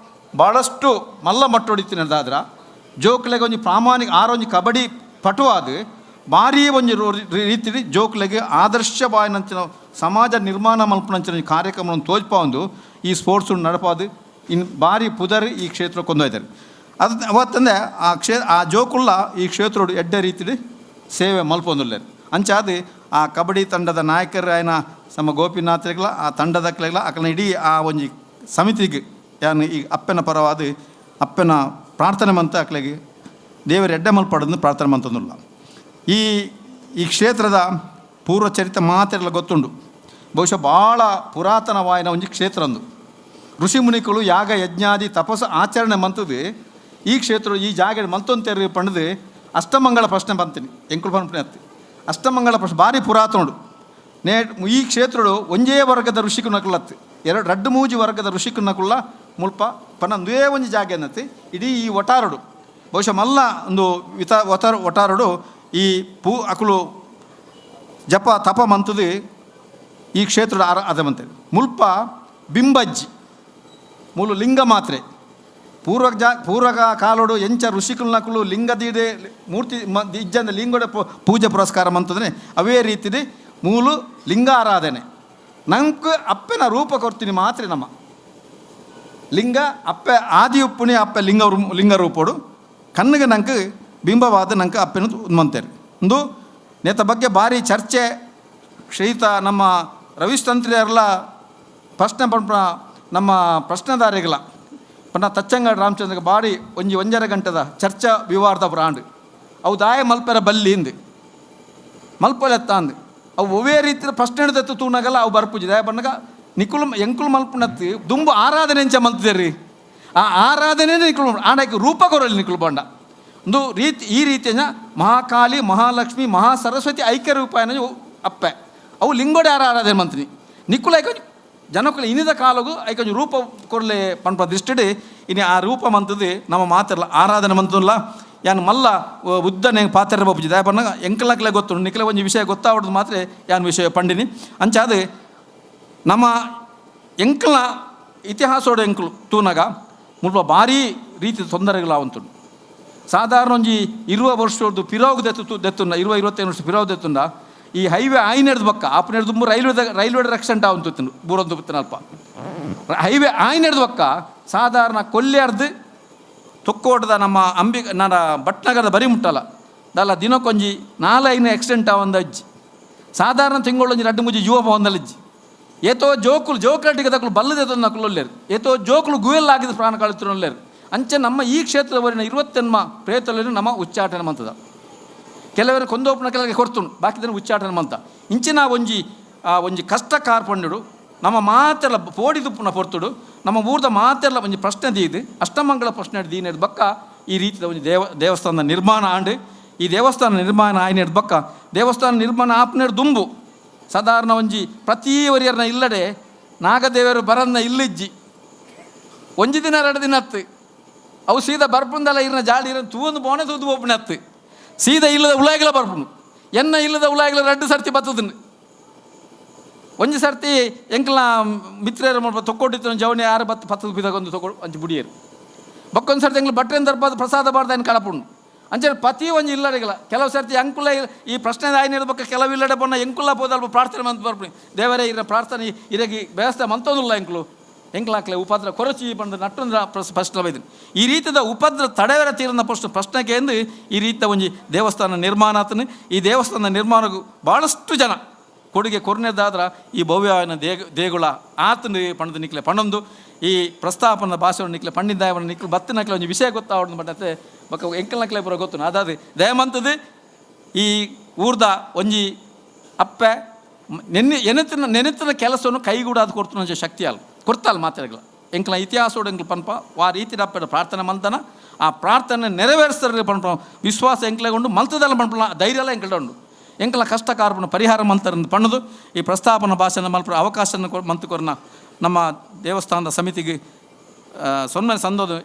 ಭಾಳಷ್ಟು ಮಲ್ಲ ಮಟ್ಟೊಡಿತಿನದಾದ್ರೆ ಜೋಕ್ಲೆಗೆ ಒಂಜಿ ಪ್ರಾಮಾಣಿಕ ಆರೊಂಜಿ ಕಬಡ್ಡಿ ಪಟುವಾದ ಭಾರೀ ಒಂಜಿ ರೀತಿ ಜೋಕ್ಲೆಗೆ ಆದರ್ಶವಾಯಿನಂಚಿನ ಸಮಾಜ ನಿರ್ಮಾಣ ಮಲ್ಪನಂಚಿನ ಕಾರ್ಯಕ್ರಮವನ್ನು ತೋಜ್ಪ ಒಂದು ಈ ಸ್ಪೋರ್ಟ್ಸ್ ನಡಪಾದು ಇನ್ನು ಭಾರಿ ಪುದರ್ ಈ ಕ್ಷೇತ್ರ ಕೊಂದೊಯ್ತಾರೆ. ಅದು ಅವತ್ತಂದೆ ಆ ಜೋಕುಲ್ಲ ಈ ಕ್ಷೇತ್ರ ಎಡ್ಡೆ ರೀತಿಲಿ ಸೇವೆ ಮಲ್ಪೊಂದುಲ್ಲೇರು. ಅಂಚಾದ ಆ ಕಬಡ್ಡಿ ತಂಡದ ನಾಯಕರು ಆಯ್ನ ನಮ್ಮ ಗೋಪಿನಾಥ್ರಿಗಳ ಆ ತಂಡದಕ್ಲೆಗಳ ಅಕಲ್ನ ಇಡೀ ಆ ಒಂಜಿ ಸಮಿತಿಗೆ ಯಾನು ಈ ಅಪ್ಪನ ಪರವಾದ ಅಪ್ಪನ ಪ್ರಾರ್ಥನೆ ಮಂತ ಅಕ್ಲೆಗೆ ದೇವರ ಎಡ್ಡೆ ಮಲ್ಪಡೋದು ಪ್ರಾರ್ಥನೆ ಮಂತಂದಿಲ್ಲ. ಈ ಕ್ಷೇತ್ರದ ಪೂರ್ವ ಚರಿತ್ರೆ ಮಾತೆಲ್ಲ ಗೊತ್ತುಂಡು. ಬಹುಶಃ ಭಾಳ ಪುರಾತನವಾಯಿನ ಒಂಜಿ ಕ್ಷೇತ್ರ ಅಂದು ಋಷಿ ಮುನಿಗಳು ಯಾಗ ಯಜ್ಞಾದಿ ತಪಸ್ಸು ಆಚರಣೆ ಮಂತದ್ದು ಈ ಕ್ಷೇತ್ರ ಈ ಜಾಗ ಮಂತೊಂತೇರಿ ಪಂಡದು ಅಷ್ಟಮಂಗಳ ಪ್ರಶ್ನೆ ಬಂತೀನಿ ಎಂಕುಳು ಪಂಪನೆ ಹತ್ತಿ ಅಷ್ಟಮಂಗಳ ಪ್ರಶ್ನೆ ಭಾರಿ ಪುರಾತನಡು. ಈ ಕ್ಷೇತ್ರಡು ಒಂಜೇ ವರ್ಗದ ಋಷಿಕು ನಕಲತ್ತು ಎರಡು ಮೂಜಿ ವರ್ಗದ ಋಷಿಕು ನಕುಲ್ಲ ಮುಲ್ಪ ಪನ್ನೊಂದೇ ಒಂಜಿ ಜಾಗ ಅನ್ನತ್ತೆ ಇಡೀ ಈ ಒಟಾರಡು ಬಹುಶಃ ಮಲ್ಲ ಒಂದು ಒಟಾರಡು ಈ ಅಕುಲು ಜಪ ತಪ ಮಂತದು ಈ ಕ್ಷೇತ್ರದ ಅದ ಮುಲ್ಪ ಬಿಂಬಜ್ಜಿ ಮೂಲು ಲಿಂಗ ಮಾತ್ರೆ ಪೂರ್ವಕ ಕಾಲೋಡು ಎಂಚ ಋಷಿಕುಲ್ ನಕಲು ಲಿಂಗದೀಡೆ ಮೂರ್ತಿ ಇಜ್ಜಂದ ಲಿಂಗೋಡ ಪೂಜೆ ಪುರಸ್ಕಾರ ಮಂತಂದರೆ ಅವೇ ರೀತಿದೆ ಮೂಲು ಲಿಂಗ ಆರಾಧನೆ ನಂಗೆ ಅಪ್ಪನ ರೂಪ ಕೊಡ್ತೀನಿ ಮಾತ್ರ ನಮ್ಮ ಲಿಂಗ ಅಪ್ಪೆ ಆದಿ ಉಪ್ಪುನಿ ಅಪ್ಪೆ ಲಿಂಗ ರೂಪೋಡು ಕಣ್ಣಿಗೆ ನಂಗೆ ಬಿಂಬವಾದ ನಂಗೆ ಅಪ್ಪನ ಮಂತೇರಿ ಒಂದು ನೇತ ಬಗ್ಗೆ ಭಾರಿ ಚರ್ಚೆ ಶ್ರೀಯುತ ನಮ್ಮ ರವಿಸ್ತಂತ್ರಿಯರ್ಲ ಪ್ರಶ್ನೆ ನಮ್ಮ ಪ್ರಶ್ನೆದಾರಿಗಳ ಪನ್ನ ತಚ್ಚಂಗಡ ರಾಮಚಂದ್ರಗೆ ಬಾಡಿ ಒಂಜರ ಗಂಟೆದ ಚರ್ಚಾ ವಿವಾರದ ಬ್ರಾಂಡ್ ಅವು ದಾಯ ಮಲ್ಪೆರ ಬಲ್ಲಿಂದು ಮಲ್ಪಲೆತ್ತ ಅಂದು ಅವು ಒವೇ ರೀತಿ ಪ್ರಶ್ನೆ ಹಿಡಿದತ್ತು ತೂನಾಗಲ್ಲ ಅವು ಬರ್ಪುಜಿ ದಾಯ ಬಣ್ಣಗ ನಿಕುಲು ಎಂಕುಲು ಮಲ್ಪನತ್ತಿ ದುಂಬು ಆರಾಧನೆ ಎಂಚ ಮಲ್ತಿದ್ದೀರಿ ಆ ಆರಾಧನೆ ನಿಕುಲು ಆಡಕ್ಕೆ ರೂಪ ಕೊರಲಿ ನಿಕುಲು ಬಂಡ ಒಂದು ರೀತಿ ಈ ರೀತಿಯ ಮಹಾಕಾಳಿ ಮಹಾಲಕ್ಷ್ಮಿ ಮಹಾಸರಸ್ವತಿ ಐಕ್ಯ ರೂಪಾಯನ ಅಪ್ಪೆ ಅವು ಲಿಂಗೋಡೆ ಆರಾಧನೆ ಮಂತ್ರಿ ನಿಕುಲ ಐಕೊಂಜು ಜನಕ್ಕಳು ಇನ್ನಿದ ಕಾಲಗೂ ಐಕೊಂಜು ರೂಪ ಕೊರಲೆ ಪಂಪ ದೃಷ್ಟಿಡಿ ಇನ್ನು ಆ ರೂಪ ಮಂತದ್ದು ನಮ್ಮ ಮಾತಿರಲ್ಲ ಆರಾಧನೆ ಮಂತಲ್ಲ ಯಾನು ಮಲ್ಲ ಉದ್ದನೆ ಪಾತ್ರ ಬಬ್ಬುಜಿ ದಾಯ ಬಣ್ಣಗ ಎಂಕಲಕ್ಲೆ ಗೊತ್ತು ನಿಖಲೆ ಒಂಜಿ ವಿಷಯ ಗೊತ್ತಾವಡ್ದು ಮಾತ್ರ ಯಾನು ವಿಷಯ ಪಂಡಿನಿ ಅಂಚಾದ ನಮ್ಮ ಎಂಕಲ್ನ ಇತಿಹಾಸೋಡು ಎಂಕಲು ತೂನಾಗ ಮುಲ್ಪ ಭಾರೀ ರೀತಿ ತೊಂದರೆಗಳಾವಂತು ಸಾಧಾರಣ ಒಂಜಿ 20 ವರ್ಷದ್ದು ಪಿರೋಗು ದೆತ್ತುಂಡ 20-25 ವರ್ಷ ಪಿರೋಗು ದೆತ್ತುಂಡ ಈ ಹೈವೇ ಆಯ್ನೆಡ್ದು ಬಕ್ಕ ಆಪನೆಡ್ದು ತುಂಬ ರೈಲ್ವೆ ಆಕ್ಸಿಡೆಂಟ್ ಆವಂತು ಬೂರೊಂದು ಅಲ್ಪ ಹೈವೇ ಆಯ್ನೆಡ್ದು ಬಕ್ಕ ಸಾಧಾರಣ ಕೊಲ್ಲೆರ್ದು ತೊಕ್ಕೋಟದ ನಮ್ಮ ನನ್ನ ಭಟ್ನಗರದ ಬರಿ ಮುಟ್ಟಲ್ಲ ದಲ್ಲ ದಿನಕ್ಕೊಂಜಿ 4-5 ಆಕ್ಸಿಡೆಂಟ್ ಆವಂದ ಅಜ್ಜಿ ಸಾಧಾರಣ ತಿಂಗಳೊಂಜಿ 2-3 ಜೀವ ಒಂದಲ್ಲಜ್ಜಿ ಏತೋ ಜೋಕುಲಟ್ಟಿಗೆ ತಕ್ಕಲು ಬಲ್ಲದೆ ನಕಲೊಲ್ಲೇರು ಏತೋ ಜೋಕುಲು ಗುವೆಲ್ಲಾಗಿದ್ದು ಪ್ರಾಣ ಕಳಿತಿರೊಲ್ಲೇರು ಅಂಚೆ ನಮ್ಮ ಈ ಕ್ಷೇತ್ರದವರಿನ 20 ಪ್ರೇತಲ್ಲಿ ನಮ್ಮ ಉಚ್ಚಾಟನೆ ಮಂತದ ಕೆಲವರು ಕೊಂದೋಪನ ಕೆಲವರಿಗೆ ಕೊಡ್ತುಂಡು ಬಾಕಿದನ್ನು ಉಚ್ಚಾಟನೆ ಮಂತ ಇಂಚಿನ ಒಂಜಿ ಕಷ್ಟ ಕಾರ್ಪಂಡು ನಮ್ಮ ಮಾತೆಲ್ಲ ಪೋಡಿದುಪ್ಪುನ ಪೊರ್ತುಡು ನಮ್ಮ ಊರ್ದ ಮಾತೆಲ್ಲ ಒಂಜಿ ಪ್ರಶ್ನೆ ದೀದು ಅಷ್ಟಮಂಗಳ ಪ್ರಶ್ನೆ ದೀನೇದು ಬಕ್ಕ ಈ ರೀತಿಯ ಒಂದು ದೇವಸ್ಥಾನದ ನಿರ್ಮಾಣ ಆಂಡು ಈ ದೇವಸ್ಥಾನ ನಿರ್ಮಾಣ ಆಯ್ನೆಡ್ ಬಕ್ಕ ದೇವಸ್ಥಾನ ನಿರ್ಮಾಣ ಆಪ್ನೇಡು ದುಂಬು ಸಾಧಾರಣ ಒಂಜಿ ಪ್ರತಿ ವರಿಯರ್ನ ಇಲ್ಲಡೆ ನಾಗದೇವರು ಬರನ್ನ ಇಲ್ಲಿಜ್ಜಿ ಒಂಜಿ ದಿನ 2 ದಿನ ಹತ್ತು ಅವು ಸೀದಾ ಬರ್ಪುಂದಲ್ಲ ಇರನ ಜಾಡಿ ಇರ ತೂವೊಂದು ಬೋಣೆ ತೂದು ಒಬ್ಬನ ಹತ್ತು ಸೀದಾ ಇಲ್ಲದ ಉಲಾಯಿಗಳ ಬರ್ಪುಂಡು ಎನ್ನ ಇಲ್ಲದ ಉಲಾಯಿಗಳ 2 ಸರ್ತಿ ಬರ್ತದನ್ನು ಒಂಜಿ ಸರ್ತಿ ಎಂಕ್ಲ ಮಿತ್ರರ ತೊಕ್ಕೊಟ್ಟಿತ್ತು ಜವಣಿ ಯಾರು ಪತ್ತು ಬಿದಗೊಂದು ತೊಗೊಂಡು ಅಂಚು ಬುಡಿಯರು ಬಕ್ಕೊಂದು ಸರ್ತಿ ಎಂಗ್ಲು ಬಟ್ಟೆ ತರ್ಬೋದು ಪ್ರಸಾದ ಬಾರ್ದು ಏನು ಕಳಪುಂಡು ಅಂಚೆ ಪ್ರತಿ ಒಂಜಿ ಇಲ್ಲಡೆಗಳ ಕೆಲವು ಸರ್ತಿ ಅಂಕುಲ ಈ ಪ್ರಶ್ನೆ ಆಯ್ನ ಬಕ್ಕ ಕೆಲವು ಇಲ್ಲಡೆ ಬಣ್ಣ ಎಂಕುಲ ಹೋದಲ್ಪ ಪ್ರಾರ್ಥನೆ ಮಂತ್ ಬರ್ಬಿಡಿ ದೇವರೇ ಇರ ಪ್ರಾರ್ಥನೆ ಇರಗಿ ವ್ಯವಸ್ಥೆ ಮಂತೊಂದಿಲ್ಲ ಎಂಕ್ಲಾಕ್ಲೆ ಉಪದ್ರ ಕೊರಚಿ ಬಂದು ನಟ್ಟೊಂದ್ರ ಪ್ರಶ್ನೆ ಬೈದು ಈ ರೀತಿಯ ಉಪದ್ರ ತಡೆವರ ತೀರನ ಪ್ರಶ್ನೆಗೆ ಎಂದು ಈ ರೀತಿಯ ಒಂಜಿ ದೇವಸ್ಥಾನ ನಿರ್ಮಾಣ ಆತನು ಈ ದೇವಸ್ಥಾನ ನಿರ್ಮಾಣಕ್ಕೂ ಭಾಳಷ್ಟು ಜನ ಕೊಡುಗೆ ಕೊರನೆದಾದ್ರ ಈ ಭವ್ಯನ ದೇಗುಲ ಆತನ ಪಣದು ನಿಕ್ಲೆ ಪಣೊಂದು ಈ ಪ್ರಸ್ತಾಪನ ಭಾಷೆಯನ್ನು ನಿಕ್ಲೆ ಪಂಡಿದ್ದಾಯವನ್ನ ನಿಕ್ಲೆ ಬತ್ತಿನಕ್ಲೆ ಒಂದು ವಿಷಯ ಗೊತ್ತಾವಡ್ದು ಬಟ್ಟತೆ ಬಕ್ಕ ಎಂಕಲ್ನಕ್ಲೆ ಪೂರ ಗೊತ್ತು ಅದಾದ ದಯಮಂತದು ಈ ಊರ್ದ ಒಂಜಿ ಅಪ್ಪೆ ನೆನೆತ್ತಿನ ಕೆಲಸವನ್ನು ಕೈಗೂಡಾದ ಕೊಡ್ತು ಶಕ್ತಿ ಅಲ್ಲ ಕೊಡ್ತಲ್ಲ ಮಾತಾಡಲ್ಲ ಎಂಕ್ಲ ಇತಿಹಾಸೋಡು ಎಂಕ್ಲು ಪನ್ಪ ಆ ರೀತಿ ಅಪ್ಪಡ ಪ್ರಾರ್ಥನೆ ಮಂತನ ಆ ಪ್ರಾರ್ಥನೆ ನೆರವೇರಿಸ್ತಾರೆ ಪನ್ಪ ವಿಶ್ವಾಸ ಎಂಕ್ಲೆಗೊಂಡು ಮಲ್ತದಲ್ಲ ಪನ್ಪಲ ಧೈರ್ಯ ಎಲ್ಲ ಎಂಕ್ಲ ಉಂಡು ಎಂಕಲ ಕಷ್ಟ ಕಾರ್ಪಣ ಪರಿಹಾರ ಮಂತರನ್ನು ಪಣ್ಣದು ಈ ಪ್ರಸ್ತಾಪನ ಭಾಷೆನ ಮಲ್ಪ ಅವಕಾಶ ಮಂತು ಕೊರನ ನಮ್ಮ ದೇವಸ್ಥಾನದ ಸಮಿತಿಗೆ ಸೊನ್ನೆ ಸಂದೋದು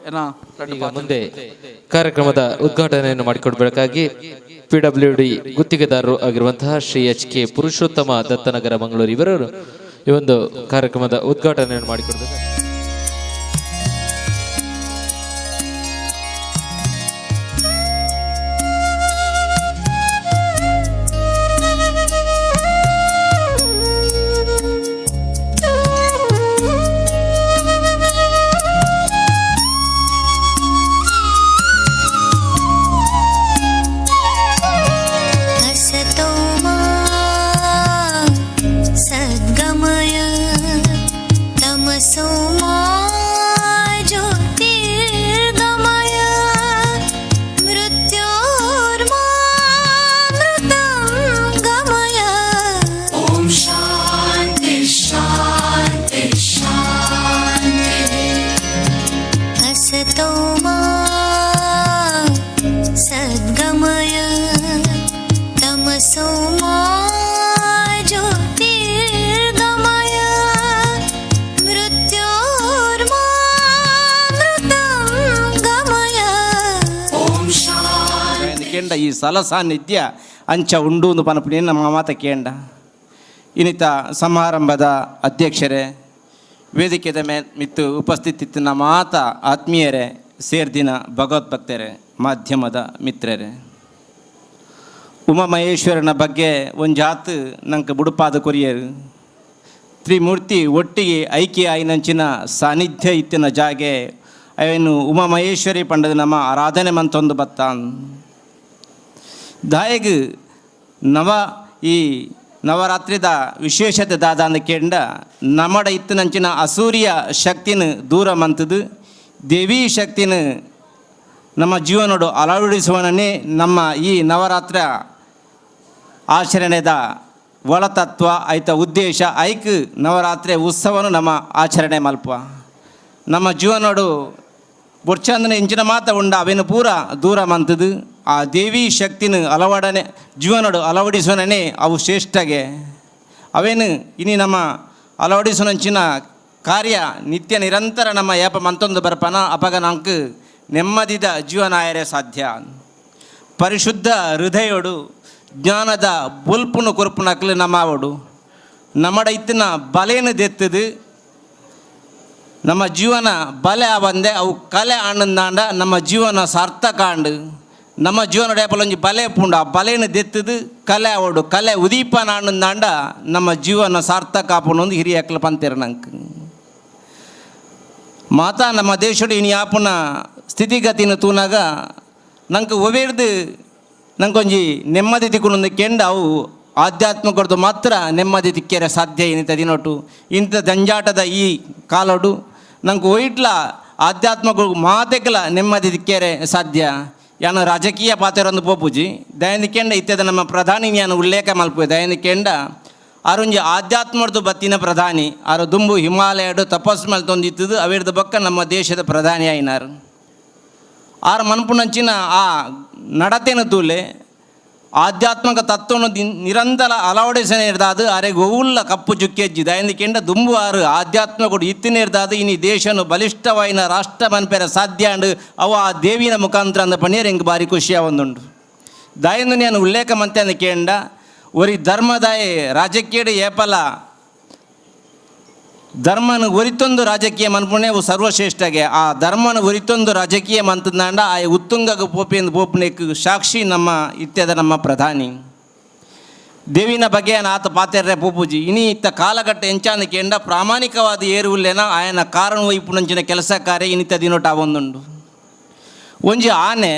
ಈಗ ಮುಂದೆ ಕಾರ್ಯಕ್ರಮದ ಉದ್ಘಾಟನೆಯನ್ನು ಮಾಡಿಕೊಡ್ಬೇಕಾಗಿ PWD ಗುತ್ತಿಗೆದಾರರು ಆಗಿರುವಂತಹ ಶ್ರೀ HK ಪುರುಷೋತ್ತಮ ದತ್ತನಗರ ಮಂಗಳೂರು ಇವರು ಈ ಒಂದು ಕಾರ್ಯಕ್ರಮದ ಉದ್ಘಾಟನೆಯನ್ನು ಮಾಡಿಕೊಡ್ಬೇಕು. ಈ ಸಲ ಸಾನ್ನಿಧ್ಯ ಅಂಚ ಉಂಡು ಪನಪುನಿ ನಮ್ಮ ಮಾತ ಕೇಂಡ ಇನ್ನಿತ ಸಮಾರಂಭದ ಅಧ್ಯಕ್ಷರೇ ವೇದಿಕೆದ ಮಿತ್ತು ಉಪಸ್ಥಿತಿನ ಮಾತ ಆತ್ಮೀಯರೇ ಸೇರ್ದಿನ ಭಗವದ್ಭಕ್ತರೇ ಮಾಧ್ಯಮದ ಮಿತ್ರರೇ ಉಮಾಮಹೇಶ್ವರನ ಬಗ್ಗೆ ಒಂಜಾತು ನಂಗೆ ಬುಡುಪಾದ ಕೊರಿಯರು ತ್ರಿಮೂರ್ತಿ ಒಟ್ಟಿಗೆ ಐಕ್ಯ ಆಯ್ನಂಚಿನ ಸಾನ್ನಿಧ್ಯ ಇತ್ತಿನ ಜಾಗೆ ಅವೇನು ಉಮಾಮಹೇಶ್ವರಿ ಪಂಡದ ನಮ್ಮ ಆರಾಧನೆ ಮಂತೊಂದು ಬತ್ತಾನ್ ದಾಯಗ್ ಈ ನವರಾತ್ರಿದ ವಿಶೇಷತೆ ದಾದಾಂದ ಕೇಂಡ ನಮ್ಮಡ ಇತ್ತಿನಂಚಿನ ಅಸೂರ್ಯ ಶಕ್ತಿನ ದೂರ ಮಂತದು ದೇವಿ ಶಕ್ತಿನ ನಮ್ಮ ಜೀವನೋಡು ಅಳವಡಿಸುವನೇ ನಮ್ಮ ಈ ನವರಾತ್ರ ಆಚರಣೆದ ಒಳತತ್ವ ಐತ ಉದ್ದೇಶ ಐಕ್ ನವರಾತ್ರಿ ಉತ್ಸವನು ನಮ್ಮ ಆಚರಣೆ ಮಲ್ಪ ನಮ್ಮ ಜೀವನೋಡು ಬೊಡ್ಚಂದನ ಇಂಚಿನ ಮಾತ ಉಂಡ ಅವೇನು ಪೂರ ದೂರ ಮಂತದು ಆ ದೇವಿ ಶಕ್ತಿನ ಅಳವಡನೆ ಜೀವನೋಡು ಅಳವಡಿಸುವನೇ ಅವು ಶ್ರೇಷ್ಠಗೆ ಅವೇನು ಇನಿ ನಮ್ಮ ಅಳವಡಿಸುವಂಚಿನ ಕಾರ್ಯ ನಿತ್ಯ ನಿರಂತರ ನಮ್ಮ ಏಪ ಮಂತೊಂದು ಬರ್ಪನ ಅಪಗ ನಂಗೆ ನೆಮ್ಮದಿದ ಜೀವನ ಆಯರೇ ಸಾಧ್ಯ ಪರಿಶುದ್ಧ ಹೃದಯೋಡು ಜ್ಞಾನದ ಬುಲ್ಪುನು ಕುರುಪುನಕ್ಲು ನಮ್ಮವಡು ನಮ್ಮಡ ಇತ್ತಿನ ಬಲೇನು ದೆತ್ತದು ನಮ್ಮ ಜೀವನ ಬಲೆ ಬಂದೆ ಅವು ಕಲೆ ಆನಂದಾಂಡ ನಮ್ಮ ಜೀವನ ಸಾರ್ಥಕ ಆಂಡು ನಮ್ಮ ಜೀವನ ಡೇಪಲೊಂಜಿ ಬಲೆ ಪುಂಡ ಆ ಬಲೆಯನ್ನು ದೆತ್ತದು ಕಲೆ ಅವಡು ಕಲೆ ಉದೀಪನ ಆನಂದಾಂಡ ನಮ್ಮ ಜೀವನ ಸಾರ್ಥಕ ಆಪುನೊಂದು ಹಿರಿಯಕ್ಲ ಪಂತೇರ ನಂಗೆ ಮಾತಾ ನಮ್ಮ ದೇಶಡು ಇನಿ ಆಪುನ ಸ್ಥಿತಿಗತಿನ ತೂನಾಗ ನಂಗೆ ಒವೇರ್ದು ನಂಗೊಂಜಿ ನೆಮ್ಮದಿ ತಿಕ್ಕೊಂಡು ಕೆಂಡ ಅವು ಆಧ್ಯಾತ್ಮಿಕದ್ದು ಮಾತ್ರ ನೆಮ್ಮದಿ ತಿಕ್ಕೇರೆ ಸಾಧ್ಯ ಏನಿತ ದಿನೊಟ್ಟು ಇಂಥ ಜಂಜಾಟದ ಈ ಕಾಲೋಡು ನಂಗೆ ಒಯ್ಟ್ಲ ಆಧ್ಯಾತ್ಮಿಕ ಮಾತೆಗ್ಲ ನೆಮ್ಮದಿ ತಿಕ್ಕೇರೆ ಸಾಧ್ಯ ಯಾನು ರಾಜಕೀಯ ಪಾತ್ರರೊಂದು ಪೋಪುಜಿ ದಯನಿಕೆಂಡ ಇತ್ಯದ ನಮ್ಮ ಪ್ರಧಾನಿ ನಾನು ಉಲ್ಲೇಖ ಮಲ್ಪು ದಯನಿಕೆಂಡ ಆರೊಂಜಿ ಆಧ್ಯಾತ್ಮದ್ದು ಬತ್ತಿನ ಪ್ರಧಾನಿ ಆರು ದುಂಬು ಹಿಮಾಲಯಡು ತಪಸ್ಸು ಮಲ್ತೊಂದು ಇತ್ತದು ಅವಿರ್ದ ಬಕ್ಕ ನಮ್ಮ ದೇಶದ ಪ್ರಧಾನಿ ಆಯ್ನಾರು ಆರು ಮನ್ಪುನಂಚಿನ ಆ ನಡತೆನ ತೂಲೆ ಆಧ್ಯಾತ್ಮಿಕ ತತ್ವವನ್ನು ನಿರಂತರ ಅಳವಡಿಸನೆ ಇರ್ದಾದು ಅರೆ ಗೋವುಲ್ಲ ಕಪ್ಪು ಜುಕ್ಕೆಜ್ಜಿ ದಯಂದಿಕೆಂಡ ದುಂಬು ಆರು ಆಧ್ಯಾತ್ಮಿಕ ಇತ್ತಿನ ಇರ್ದಾದು ಇನಿ ದೇಶನು ಬಲಿಷ್ಠವಾಯಿನ ರಾಷ್ಟ್ರ ಮನ್ಪೆರ ಸಾಧ್ಯ ಅಂಡು ಅವು ಆ ದೇವಿನ ಮುಖಾಂತರ ಅಂದ ಪಣಿಯರ್ ಹೆಂಗೆ ಭಾರಿ ಖುಷಿಯ ಒಂದುಂಡು ದಾಯಂದು ನಾನು ಉಲ್ಲೇಖ ಮಂತೆ ಅಂದ ಕೇಂಡ ಒರಿ ಧರ್ಮದಾಯ ರಾಜಕೀಯ ಏಪಲ ಧರ್ಮನ ಒರಿತೊಂದು ರಾಜಕೀಯ ಮನ್ಪುಣೆ ಅವು ಸರ್ವಶ್ರೇಷ್ಠಗೆ ಆ ಧರ್ಮನ ಒರಿತೊಂದು ರಾಜಕೀಯ ಮಂತಂದಾಂಡ ಆ ಉತ್ತುಂಗಗ ಪೋಪಿಂದ ಪೋಪನೆಕ್ ಸಾಕ್ಷಿ ನಮ್ಮ ಇತ್ಯದ ನಮ್ಮ ಪ್ರಧಾನಿ ದೇವಿನ ಬಗ್ಗೆ ಆತ ಪಾತೆರ್ರೆ ಪೋಪುಜಿ ಇನಿ ಇತ್ತ ಕಾಲಘಟ್ಟ ಎಂಚಾಂದಕ್ಕೆ ಎಂಡ ಪ್ರಾಮಾಣಿಕವಾದ ಏರುವುಲ್ಲೇನ ಆಯನ ಕಾರಣ ವೈಪುನಂಚಿನ ಕೆಲಸ ಕಾರ್ಯ ಇನಿತ ದಿನೋಟ ಒಂದುಂಡು ಒಂಜಿ ಆನೆ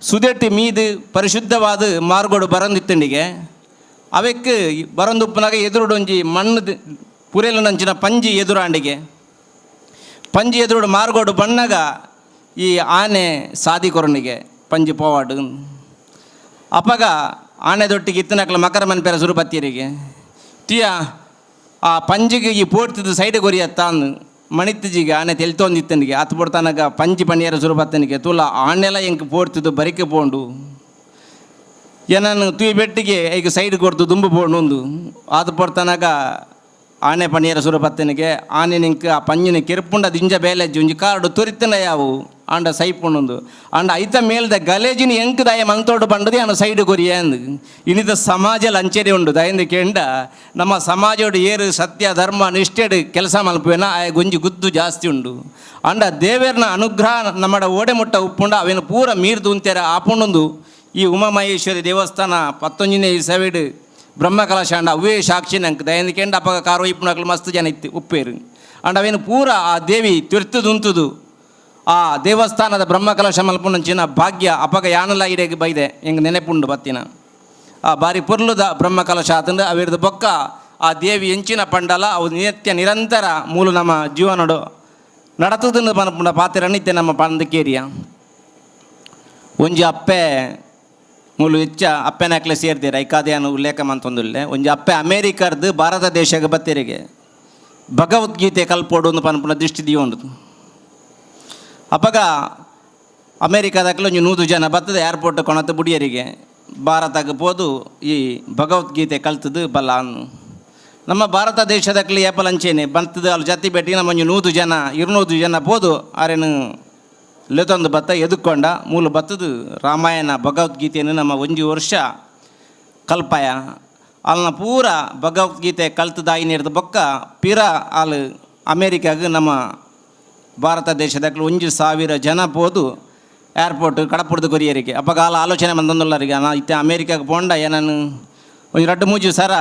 ಸುದೆಟ್ಟಿ ಮೀದು ಪರಿಶುದ್ಧವಾದ ಮಾರ್ಗೋಡು ಬರಂದಿತ್ತಂಡಿಗೆ ಅವಕ್ಕೆ ಬರಂದುಪ್ಪನಾಗ ಎದುರುಡೊಂಜಿ ಮಣ್ಣು ಪುರೇಲು ನಂಚಿನ ಪಂಜಿ ಎದುರಾಂಡಿಗೆ ಪಂಜಿ ಎದುರುಡು ಮಾರ್ಗೋಡು ಬಣ್ಣಗ ಈ ಆನೆ ಸಾದಿ ಕೊರನಿಗೆ ಪಂಜಿ ಪೋವಾಡು ಅಪಗ ಆನೆ ದೊಟ್ಟಿಗೆ ಇತ್ತನಕ್ಲ ಮಕರ ಮನ್ಪೆರ ಸುರುಪತ್ತಿಯರಿಗೆ ತಿಯ ಆ ಪಂಜಿಗೆ ಈ ಪೋಡ್ತಿದ್ದು ಸೈಡ್ ಕೊರಿಯತ್ತ ಅಂದು ಮಣಿತ್ತಿಜಿಗೆ ಆನೆ ತೆಲ್ತೊಂದಿತ್ತನಿಗೆ ಹತ್ತು ಬಿಡ್ತಾನಾಗ ಪಂಜಿ ಪಣಿಯರ ಸುರುಪತ್ತನಿಗೆ ತುಲ ಆನೆಲ್ಲ ಹೆಂಗೆ ಪೋಡ್ತಿದ್ದು ಬರಿಕೆ ಪೋಂಡು ಏನನ್ನು ತುಯಿ ಬೆಟ್ಟಿಗೆ ಈಗ ಸೈಡ್ ಕೊಡ್ದು ದುಂಬು ಪೋಂಡು ಅದು ಪಡ್ತಾನಾಗ ಆನೆ ಪಣಿಯರ ಸುರಪತ್ತನಿಗೆ ಆನೆ ನಿಂಕ ಆ ಪಂಜಿನ ಕೆರ್ಪುಂಡ ದಿಂಜ ಬೇಲೆಜ್ಜಿ ಒಂಜಿ ಕಾರ್ಡು ತುರಿತನ ಯಾವು ಆಂಡ ಸೈಪುಂಡು ಆಂಡ ಐತ ಮೇಲ್ದ ಗಲೇಜಿನ ಎಂಕ್ ದಯ ಮಂತೋಡು ಬಂಡದೆ ಆನ ಸೈಡ್ ಕೊರಿಯ ಅಂದು ಇನ್ನಿದ ಸಮಾಜ ಲಂಚೆಡೆ ಉಂಡು ದಯಂದು ಕೆಂಡ ನಮ್ಮ ಸಮಾಜೋಡು ಏರು ಸತ್ಯ ಧರ್ಮ ನಿಷ್ಠೆಡು ಕೆಲಸ ಮಲ್ಪುವೆನ ಆ ಗೊಂಜಿ ಗುದ್ದು ಜಾಸ್ತಿ ಉಂಡು ಆಂಡ ದೇವೇರ್ನ ಅನುಗ್ರಹ ನಮ್ಮಡ ಓಡೆ ಮುಟ್ಟ ಉಪ್ಪುಂಡ ಅವೇನು ಪೂರ ಮೀರ್ದು ಅಂತ್ಯಾರ ಆಪುಂಡು ಈ ಉಮಾಮಹೇಶ್ವರಿ ದೇವಸ್ಥಾನ 11ನೇ ಸೈಡ್ ಬ್ರಹ್ಮಕಲಶಾಂಡ ಅವೇ ಸಾಕ್ಷಿ ನಂಗೆ ದಯಂದಿಕೆಂಡ ಅಪಗ ಕಾರು ಇಪ್ಪುನಕ್ಲು ಮಸ್ತ್ ಜನ ಇತ್ತು ಉಪ್ಪೇರು ಅಂಡ್ ಅವೇನು ಪೂರ ಆ ದೇವಿ ತಿರ್ತುದುಂತುದು ಆ ದೇವಸ್ಥಾನದ ಬ್ರಹ್ಮಕಲಶ ಮಲ್ಪುನಂಚಿನ ಭಾಗ್ಯ ಅಪಗ ಯಾನಲ ಇಡೆಗೆ ಬೈದೆ ಹೆಂಗೆ ನೆನೆಪುಂಡು ಬತ್ತಿನ ಆ ಬಾರಿ ಪೊರ್ಲುದ ಬ್ರಹ್ಮಕಲಶ ಆತಂದು ಅವಿರ್ದು ಬೊಕ್ಕ ಆ ದೇವಿ ಎಂಚಿನ ಪಂಡಲ ಅವು ನಿತ್ಯ ನಿರಂತರ ಮೂಲ ನಮ್ಮ ಜೀವನಡು ನಡತುದನ್ನು ಪನ್ಪುಂಡ ಪಾತ್ರ ನಿತ್ಯ ನಮ್ಮ ಪಂದಕೇರಿಯ ಒಂಜಿ ಅಪ್ಪೆ ಮೂಲು ಹೆಚ್ಚ ಅಪ್ಪೆನಾಕ್ಲೆ ಸೇರ್ತೀರ ಐಕಾದೇನು ಉಲ್ಲೇಖ ಮಂತೊಂದುಲ್ಲೆ ಒಂಜಿ ಅಪ್ಪೆ ಅಮೇರಿಕರ್ದು ಭಾರತ ದೇಶಕ್ಕೆ ಬತ್ತೆರಿಗೆ ಭಗವದ್ಗೀತೆ ಕಲ್ಪೋಡು ಒಂದು ಪನ್ಪುನ ದೃಷ್ಟಿ ದಿಯೋಂಡು ಅಪಗ ಅಮೇರಿಕಾದಾಗಲೂ ಒಂಜಿ 100 ಜನ ಬರ್ತದೆ ಏರ್ಪೋರ್ಟ್ ಕೊಣತ್ತು ಬುಡಿಯರಿಗೆ ಭಾರತಕ್ಕೆ ಹೋದು ಈ ಭಗವದ್ಗೀತೆ ಕಲ್ತದು ಬಲ್ಲ ಅನ್ನು ನಮ್ಮ ಭಾರತ ದೇಶದಾಗಲಿ ಏಪಲಂಚೇನೆ ಬಂತದ್ದು ಅಲ್ಲಿ ಜತಿ ಬೆಟ್ಟಿ ನಮ್ಮ ಒಂಜಿ 100 ಜನ 200 ಜನ ಹೋದು ಆರೇನು ಲೆತೊಂದು ಬತ್ತ ಎದುಕೊಂಡ ಮೂಲ ಬತ್ತದು ರಾಮಾಯಣ ಭಗವದ್ಗೀತೆಯನ್ನು ನಮ್ಮ ಒಂಜಿ ವರ್ಷ ಕಲ್ಪಾಯ ಅಲ್ನ ಪೂರ ಭಗವದ್ಗೀತೆ ಕಲ್ತದಾಯಿನಿರ್ದ ಬೊಕ್ಕ ಪಿರ ಅಲ್ಲಿ ಅಮೇರಿಕಾಗ ನಮ್ಮ ಭಾರತ ದೇಶದಾಗಲೂ 1,000 ಜನ ಹೋದು ಏರ್ಪೋರ್ಟ್ ಕಡಪುರದ ಕೊರಿಯರಿಗೆ ಅಪಗ ಅಲ್ಲಿ ಆಲೋಚನೆ ಬಂದೊಂದುಲ್ಲರಿಗೆ ನಾ ಇತ್ತೆ ಅಮೇರಿಕಾಗೆ ಪೋಂಡ ಏನನ್ನು ಒಂದು 2-3 ಸರ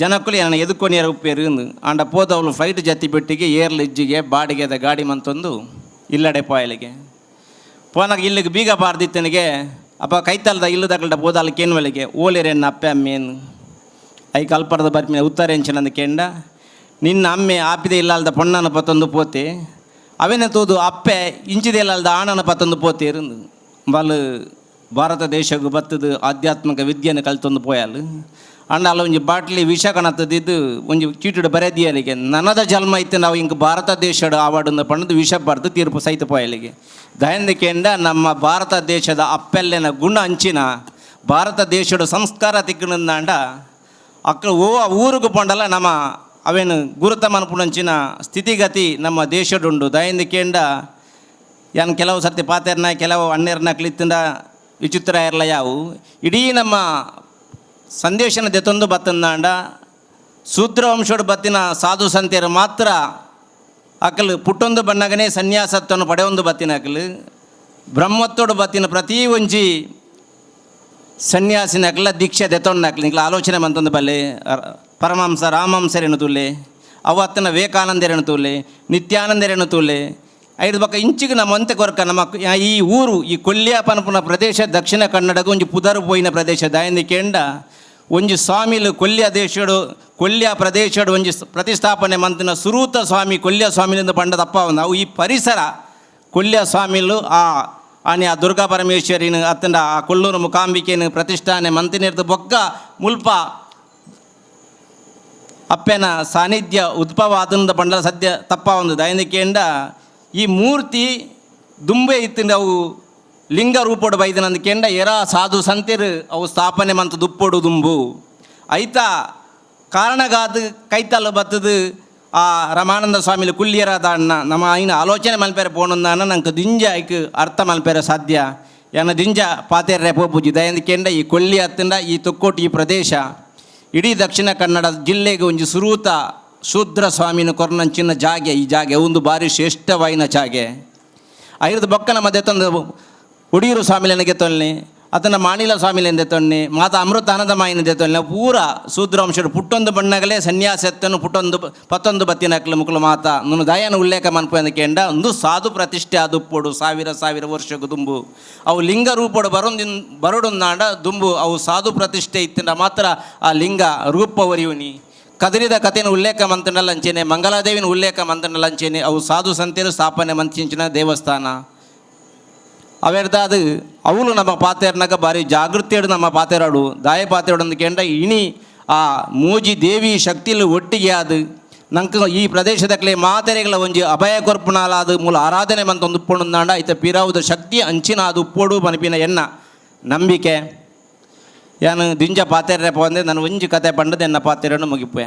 ಜನಕ್ಕೂ ಏನನ್ನು ಎದುಕೊನಿಯರ ಉಪ್ಪೇರು ಆಂಡ ಪೋದವಳು ಫ್ಲೈಟ್ ಜತಿ ಬೆಟ್ಟಿಗೆ ಏರ್ಲಿಜ್ಜಿಗೆ ಬಾಡಿಗೆದ ಗಾಡಿ ಮಂತೊಂದು ಇಲ್ಲಡೆ ಪಾಯಲಿಗೆ ಪೋನಾಗ ಇಲ್ಲಿಗೆ ಬೀಗ ಬಾರ್ದಿತ್ತನಿಗೆ ಅಪ್ಪ ಕೈತಲ್ದ ಇಲ್ಲದಗಲ್ದ ಪೋದಾಲ ಕೇನ್ವಳಿಗೆ ಓಲಿರೆನ್ನ ಅಪ್ಪೆ ಅಮ್ಮೇನು ಐ ಕಲ್ಪರದ ಬರ್ಮಿ ಉತ್ತರೆಂಚಿನಂದು ಕೆಂಡ ನಿನ್ನ ಅಮ್ಮೆ ಆಪಿದೆ ಇಲ್ಲಲ್ದ ಪೊಣ್ಣನ ಪತ್ತೊಂದು ಪೋತೆ ಅವೇನೆ ತೋದು ಅಪ್ಪೆ ಇಂಚಿದೆ ಇಲ್ಲಲ್ದ ಆಣನ ಪತ್ತೊಂದು ಪೋತೆ ಇருந்து ಬಲು ಭಾರತ ದೇಶಕ್ಕೆ ಬತ್ತದು ಆಧ್ಯಾತ್ಮಿಕ ವಿದ್ಯೆಯನ್ನು ಕಲ್ತೊಂದು ಪೋಯಲು ಅಂಡ ಅಲ್ಲ ಒಂಜಿ ಬಾಟ್ಲಿ ವಿಷ ಕಣತದಿದ್ದು ಒಂಜಿ ಚೀಟುಡು ಬರೆದಿಯಲಿಗೆ ನನದ ಜನ್ಮ ಇತ್ತು ನಾವು ಹಿಂಗೆ ಭಾರತ ದೇಶದ ಅವಾರ್ಡ್ ಪಣ್ಣದು ವಿಷ ಬರ್ದು ತೀರ್ಪು ಸಹಿತ ಪೋಯಲಿಗೆ ದಯಂದಿಕೆಂಡ ನಮ್ಮ ಭಾರತ ದೇಶದ ಅಪ್ಪೆಲ್ಲೆನ ಗುಣ ಹಂಚಿನ ಭಾರತ ದೇಶದ ಸಂಸ್ಕಾರ ತಿಕ್ಕಣಂದಾಂಡ ಅಕ್ಕ ಊರಿಗೆ ಪೊಂಡಲ್ಲ ನಮ್ಮ ಅವೇನು ಗುರುತ ಮನ್ಪುಣಂಚಿನ ಸ್ಥಿತಿಗತಿ ನಮ್ಮ ದೇಶಡುಂಡು ದಯಂದಿಕೆಂಡ ಏನು ಕೆಲವು ಸರ್ತಿ ಪಾತೆರ್ನ ಕೆಲವು ಅಣ್ಣೆರ್ನ ಕ್ಲಿತ್ತಿಂದ ವಿಚಿತ್ರ ಇರಲ್ಲ ಯಾವು ಇಡೀ ನಮ್ಮ ಸಂದೇಶನ ದೆತೊಂದು ಬತ್ತಂದಾಂಡ ಶೂದ್ರವಂಶೋಡು ಬತ್ತಿನ ಸಾಧು ಸಂತೆಯರು ಮಾತ್ರ ಅಕಲು ಪುಟ್ಟೊಂದು ಬಣ್ಣಗನೇ ಸನ್ಯಾಸತ್ವವನ್ನು ಪಡೆಯೊಂದು ಬತ್ತಿನ ಅಕಲು ಬ್ರಹ್ಮತ್ತೋಡು ಬತ್ತಿನ ಪ್ರತಿ ಒಂಜಿ ಸನ್ಯಾಸಿನ ಅಕಲ ದೀಕ್ಷೆ ದೆತೊಂಡು ಅಕಲು ನಿಕ್ಲ ಆಲೋಚನೆ ಮಂತೊಂದು ಬಲ್ಲೆ ಪರಮಹಂಸ ರಾಮಹಂಸರೇನು ತೂಲೆ ಅವತ್ತನ ವಿವೇಕಾನಂದರೇನು ತೂಲೆ ನಿತ್ಯಾನಂದರೇನು ತೂಲೆ ಐದು ಪಕ್ಕ ಇಂಚಿಗೆ ನಮ್ಮ ಅಂತೆ ಕೊರಕ ನಮ್ಮ ಈ ಊರು ಈ ಕೊಲ್ಯ ಪನಪುನ ಪ್ರದೇಶ ದಕ್ಷಿಣ ಕನ್ನಡಗೂ ಒಂಜಿ ಪುದರು ಪೋಯಿನ ಪ್ರದೇಶ ದಯಂದಿಕೆಂಡ ಒಂಜಿ ಸ್ವಾಮಿಲು ಕೊಲ್ಯ ಪ್ರದೇಶಡು ಒಂಜಿ ಪ್ರತಿಷ್ಠಾಪನೆ ಮಂತಿನ ಸುರೂತ ಸ್ವಾಮಿ ಕೊಲ್ಯ ಸ್ವಾಮಿಲಿಂದ ಪಂಡದಪ್ಪ ನಾವು ಈ ಪರಿಸರ ಕೊಲ್ಯ ಸ್ವಾಮಿಲು ಆನೆ ಆ ದುರ್ಗಾ ಪರಮೇಶ್ವರಿನ ಅತ್ತಂಡ ಆ ಕೊಲ್ಲೂರು ಮುಕಾಂಬಿಕೆಯನ್ನು ಪ್ರತಿಷ್ಠಾನೆ ಮಂತಿನಿರ್ದು ಬೊಕ್ಕ ಮುಲ್ಪ ಅಪ್ಪೆನ ಸಾನ್ನಿಧ್ಯ ಉದ್ಭವ ಆತಂದ ಪಂಡ ಸದ್ಯ ತಪ್ಪ ಒಂದು ದಯಂದಿಕೆಂಡ ಈ ಮೂರ್ತಿ ದುಂಬೆ ಇತ್ತಿಂದ ಅವು ಲಿಂಗ ರೂಪೋಡು ಬೈದನಂದು ಕೆಂಡ ಸಾಧು ಸಂತಿರು ಅವು ಸ್ಥಾಪನೆ ಮಂತು ದುಪ್ಪೋಡು ದುಂಬು ಐತ ಕಾರಣಗಾದ ಕೈತಲ್ಲ ಬತ್ತದು ಆ ರಮಾನಂದ ಸ್ವಾಮಿಲು ಕುಲ್ಲಿಯರಾದ ಅಣ್ಣ ನಮ್ಮ ಐನ ಆಲೋಚನೆ ಮಲ್ಪೇರೆ ಪೋಣಂದಾನ ನಂಗೆ ದಿಂಜ ಐಕ್ ಅರ್ಥ ಮಲ್ಪೇರೆ ಸಾಧ್ಯ ಏನ ದಿಂಜ ಪಾತೆರ್ರೆ ಪೋಪುಜಿ ದಯಂದಿಕೆಂಡ ಈ ಕೊಲ್ಲಿ ಹತ್ತಿಂದ ಈ ತೊಕ್ಕೋಟು ಈ ಪ್ರದೇಶ ಇಡೀ ದಕ್ಷಿಣ ಕನ್ನಡ ಜಿಲ್ಲೆಗೆ ಒಂಜಿ ಸುರೂತ ಶೂದ್ರ ಸ್ವಾಮಿನ ಕೊರ್ನಂಚಿನ ಜಾಗೆ ಈ ಜಾಗೆ ಒಂದು ಬಾರಿ ಶ್ರೇಷ್ಠವಾಯಿನ ಜಾಗೆ ಐದು ಬೊಕ್ಕನ ಮಧ್ಯೆ ತಂದು ಉಡಿಯೂರು ಸ್ವಾಮಿಲೆನಗೆ ತೊಲ್ಲಿ ಅತನ ಮಾಣಿಲ ಸ್ವಾಮಿಲೆಂದೆ ತೊನ್ನಿ ಮಾತಾ ಅಮೃತ ಆನಂದಮಾಯಿನದೆ ತೊಲ್ಲಿ ಪೂರ ಶೂದ್ರಾಂಶರು ಪುಟ್ಟೊಂದು ಬಣ್ಣಗಲೇ ಸನ್ಯಾಸತ್ತನು ಪತ್ತೊಂದು ಬತ್ತಿನಕ್ಲು ಮುಕ್ಲು ಮಾತ ನಾನು ದಯನ ಉಲ್ಲೇಖ ಮನ್ಪಂದಕೆಂಡ ಒಂದು ಸಾಧು ಪ್ರತಿಷ್ಠೆ ಆದುಪ್ಪೋಡು ಸಾವಿರ ವರ್ಷಕ್ಕೂ ದುಂಬು ಅವು ಲಿಂಗ ರೂಪೋಡು ಬರೋಡುನ್ನಾಡ ದುಂಬು ಅವು ಸಾಧು ಪ್ರತಿಷ್ಠೆ ಇತ್ತಿನ ಮಾತ್ರ ಆ ಲಿಂಗ ರೂಪ ಒರಿಯುನಿ ಕದರಿದ ಕಥೆನ ಉಲ್ಲೇಖ ಮಂತನಲ್ಲಂಚೇನೆ ಮಂಗಲಾದೇವಿನ ಉಲ್ಲೇಖ ಮಂತನಲ್ಲಂಚೇನೆ ಅವು ಸಾಧು ಸಂತೆರು ಸ್ಥಾಪನೆ ಮಂತಿಂಚಿನ ದೇವಸ್ಥಾನ ಅವೆರ್ದ ಅದು ಅವಳು ನಮ್ಮ ಪಾತೆರ್ನಾಗ ಭಾರಿ ಜಾಗೃತಿಯಡು ನಮ್ಮ ಪಾತೆರಾಡು ದಾಯ ಪಾತೆರಾಡು ಅಂದ್ಕೊಂಡ ಇಣಿ ಆ ಮೂಜಿ ದೇವಿ ಶಕ್ತಿಲು ಒಟ್ಟಿಗೆ ಅದು ನಂಗೆ ಈ ಪ್ರದೇಶದಕ್ಲೆ ಮಾತೆರೆಗಳ ಒಂಜಿ ಅಭಯ ಕೊರ್ಪುನಾಲಾದ ಮೂಲ ಆರಾಧನೆ ಮಂತ ಒಂದು ಉಪ್ಪೊಂಡು ನಾಂಡ ಐತ ಪಿರಾವುದ ಶಕ್ತಿ ಅಂಚಿನ ಅದು ಉಪ್ಪೋಡು ಮನಪಿನ ಎನ್ನ ನಂಬಿಕೆ ಯಾನು ದಿಂಜ ಪಾತೆರಪ್ಪ ಅಂದೆ ನಾನು ಒಂಜಿ ಕತೆ ಪಂಡದ ಎನ್ನ ಪಾತೆರನ್ನು ಮುಗಿಪೆ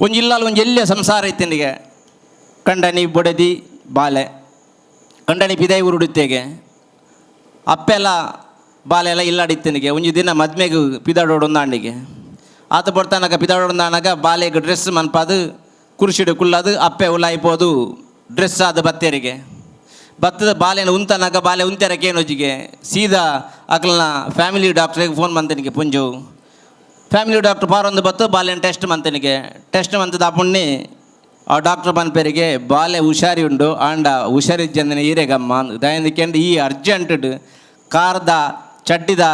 ಒಂಜಿ ಇಲ್ಲಾಲ್ ಒಂಜಿ ಎಲ್ಲಿಯ ಸಂಸಾರ ಇತ್ತಿನಿಗೆ ಕಂಡನಿ ಬೊಡೆದಿ ಬಾಲೆ ಕಂಡನಿ ಪಿದೈ ಉರುಡುತ್ತೆಗೆ ಅಪ್ಪೆಲ್ಲ ಬಾಲೆ ಎಲ್ಲ ಇಲ್ಲಾಡಿತ್ತನಿಗೆ ಒಂಜಿ ದಿನ ಮದ್ಮೆಗೆ ಪಿದಾಡೋಡೊಂದಾಂಡಿಗೆ ಆತ ಬರ್ತಾನಾಗ ಪಿದಾಡೊಂದಾನಾಗ ಬಾಲೆಗೆ ಡ್ರೆಸ್ ಮನ್ಪಾದು ಕುರ್ಶಿಡು ಕುಳ್ಳದು ಅಪ್ಪೆ ಉಲಾಯ್ಪೋದು ಡ್ರೆಸ್ ಆದ ಬತ್ತೇರಿಗೆ ಭತ್ತದ ಬಾಲೆನ ಉಂತನಾಗ ಬಾಲೆ ಉಂತೆರಕೇನೊಜ್ಜಿಗೆ ಸೀದಾ ಅಕ್ಲನ ಫ್ಯಾಮಿಲಿ ಡಾಕ್ಟ್ರಿಗೆ ಫೋನ್ ಮಂತನಿಗೆ ಪುಂಜು ಫ್ಯಾಮಿಲಿ ಡಾಕ್ಟ್ರ್ ಪಾರೊಂದು ಬತ್ತು ಬಾಲೆನ ಟೆಸ್ಟ್ ಮಂತನಿಗೆ ಟೆಸ್ಟ್ ಮಂತದ ಅಪ್ಪಣ್ಣಿ ಆ ಡಾಕ್ಟ್ರ್ ಪನ್ಪೇರಿಗೆ ಬಾಲೆ ಹುಷಾರಿ ಉಂಡು ಆಂಡ ಹುಷಾರಿಜ್ಜಂದನೆ ಈರೆಗಮ್ಮ ದಯಂದಿಕೆಂಡು ಈ ಅರ್ಜೆಂಟ್ ಕಾರ್ದ ಚಡ್ಡಿದ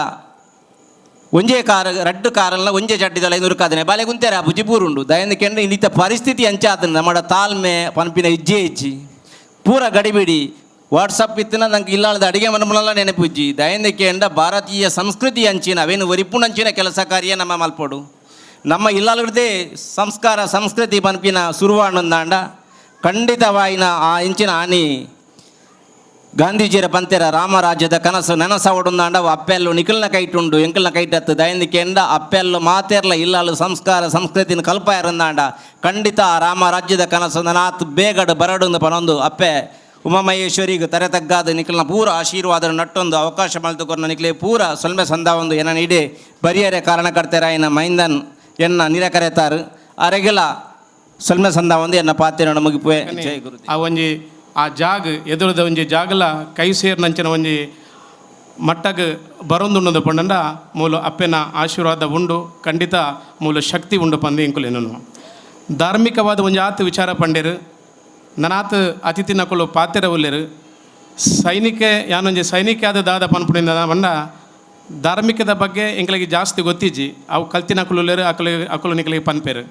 ಒಂಜೇ ಕಾರ್ ರಡ್ಡು ಕಾರಲ್ಲ ಒಂಜೇ ಚಡ್ಡಿದಲ್ಲ 500 ಕಾದನೆ ಬಾಲೆ ಗುಂತೇರ ಬುಜಿಪೂರುಂಡು ದಯಂದಿಕೆಂಡು ಇನ್ನಿತ ಪರಿಸ್ಥಿತಿ ಅಂಚಾತನ ನಮ್ಮಡ ತಾಳ್ಮೆ ಪನ್ಪಿನ ಇಜ್ಜೆ ಇಜ್ಜಿ ಪೂರ ಗಡಿಬಿಡಿ ವಾಟ್ಸಪ್ ಇತ್ತಿನ ನಂಗೆ ಇಲ್ಲಾಳದ ಅಡುಗೆ ಮನಮಲ್ಲ ನೆನಪುಜ್ಜಿ ದಯಂದಿಕೆಂಡ ಭಾರತೀಯ ಸಂಸ್ಕೃತಿ ಅಂಚಿನ ಅವೇನು ವರಿಪುಣಂಚಿನ ಕೆಲಸ ಕಾರ್ಯ ನಮ್ಮ ಮಲ್ಪೋಡು ನಮ್ಮ ಇಲ್ಲಾಳದೇ ಸಂಸ್ಕಾರ ಸಂಸ್ಕೃತಿ ಪನ್ಪಿನ ಸುರುವಾಣಂದಾಂಡ ಖಂಡಿತವಾಯಿನ ಆ ಇಂಚಿನ ಆನಿ ಗಾಂಧೀಜಿಯರ ಪಂತೆರ ರಾಮರಾಜ್ಯದ ಕನಸು ನೆನಸ ಒಡಂದಾಂಡ ಅಪ್ಪೆಲ್ಲು ನಿಖಲ್ನ ಕೈಟುಂಡು ಎಂಕಲ್ನ ಕೈಟತ್ತು ದಯಂದಿಕೆಂಡ ಅಪ್ಪೆಲ್ಲು ಮಾತೆರ್ಲ ಇಲ್ಲಾಳು ಸಂಸ್ಕಾರ ಸಂಸ್ಕೃತಿನ ಕಲ್ಪ ಇರಂದಾಂಡ ಖಂಡಿತ ರಾಮರಾಜ್ಯದ ಕನಸು ನನಾತ್ ಬೇಗಡು ಬರಡು ಪನೊಂದು ಅಪ್ಪೆ ಉಮಾಮಹೇಶ್ವರಿಗೆ ತರೆ ತಗ್ಗಾದ ನಿಖಲ್ನ ಪೂರ ಆಶೀರ್ವಾದ ನಟ್ಟೊಂದು ಅವಕಾಶ ಮಲ್ತುಕೊರ್ನ ನಿಖಲೆ ಪೂರ ಸೊಲ್ಮೆ ಸಂದ ಒಂದು ಎನ್ನ ನೀಡಿ ಬರಿಯರೆ ಕಾರಣಕರ್ತೆರ ಇನ್ನ ಮೈಂದನ್ ಎನ್ನ ನಿರಾಕರೆತಾರು ಅರೆಗೆಲ ಸೊಲ್ಮೆ ಸಂದ ಒಂದು ಎನ್ನ ಪಾತ್ರೆ ಮುಗಿಪುವೆ ಜೈ ಗುರು ಆ ಒಂಜಿ ಆ ಜಾಗ ಎದುರದ ಒಂಜಿ ಜಾಗಲ ಕೈ ಸೇರ್ನಂಚಿನ ಒಂಜಿ ಮಟ್ಟಗೆ ಬರೊಂದುಂಡು ಪಂಡ ಮೂಲ ಅಪ್ಪೆನ ಆಶೀರ್ವಾದ ಉಂಡು ಖಂಡಿತ ಮೂಲ ಶಕ್ತಿ ಉಂಡು ಪಂದು ಇಂಕುಲೇನು ಧಾರ್ಮಿಕವಾದ ಒಂಜಿ ಆತು ವಿಚಾರ ಪಂಡೇರು ನನಾತ್ ಅತಿಥಿ ನಕಲು ಪಾತೆರ ಉಲ್ಲೇರು ಸೈನಿಕ ಯಾನೊಂಜಿ ಸೈನಿಕ ಆದ ದಾದ ಪನ್ಪುಡಿಂದ ಬಂಡ ಧಾರ್ಮಿಕದ ಬಗ್ಗೆ ಎಂಕಲಿಗೆ ಜಾಸ್ತಿ ಗೊತ್ತಿಜ್ಜಿ ಅವು ಕಲ್ತಿನ ಅಕುಲುಲ್ಲೇರು ಅಕುಲು ನಿಕಲಿಗೆ ಪನ್ಪೇರು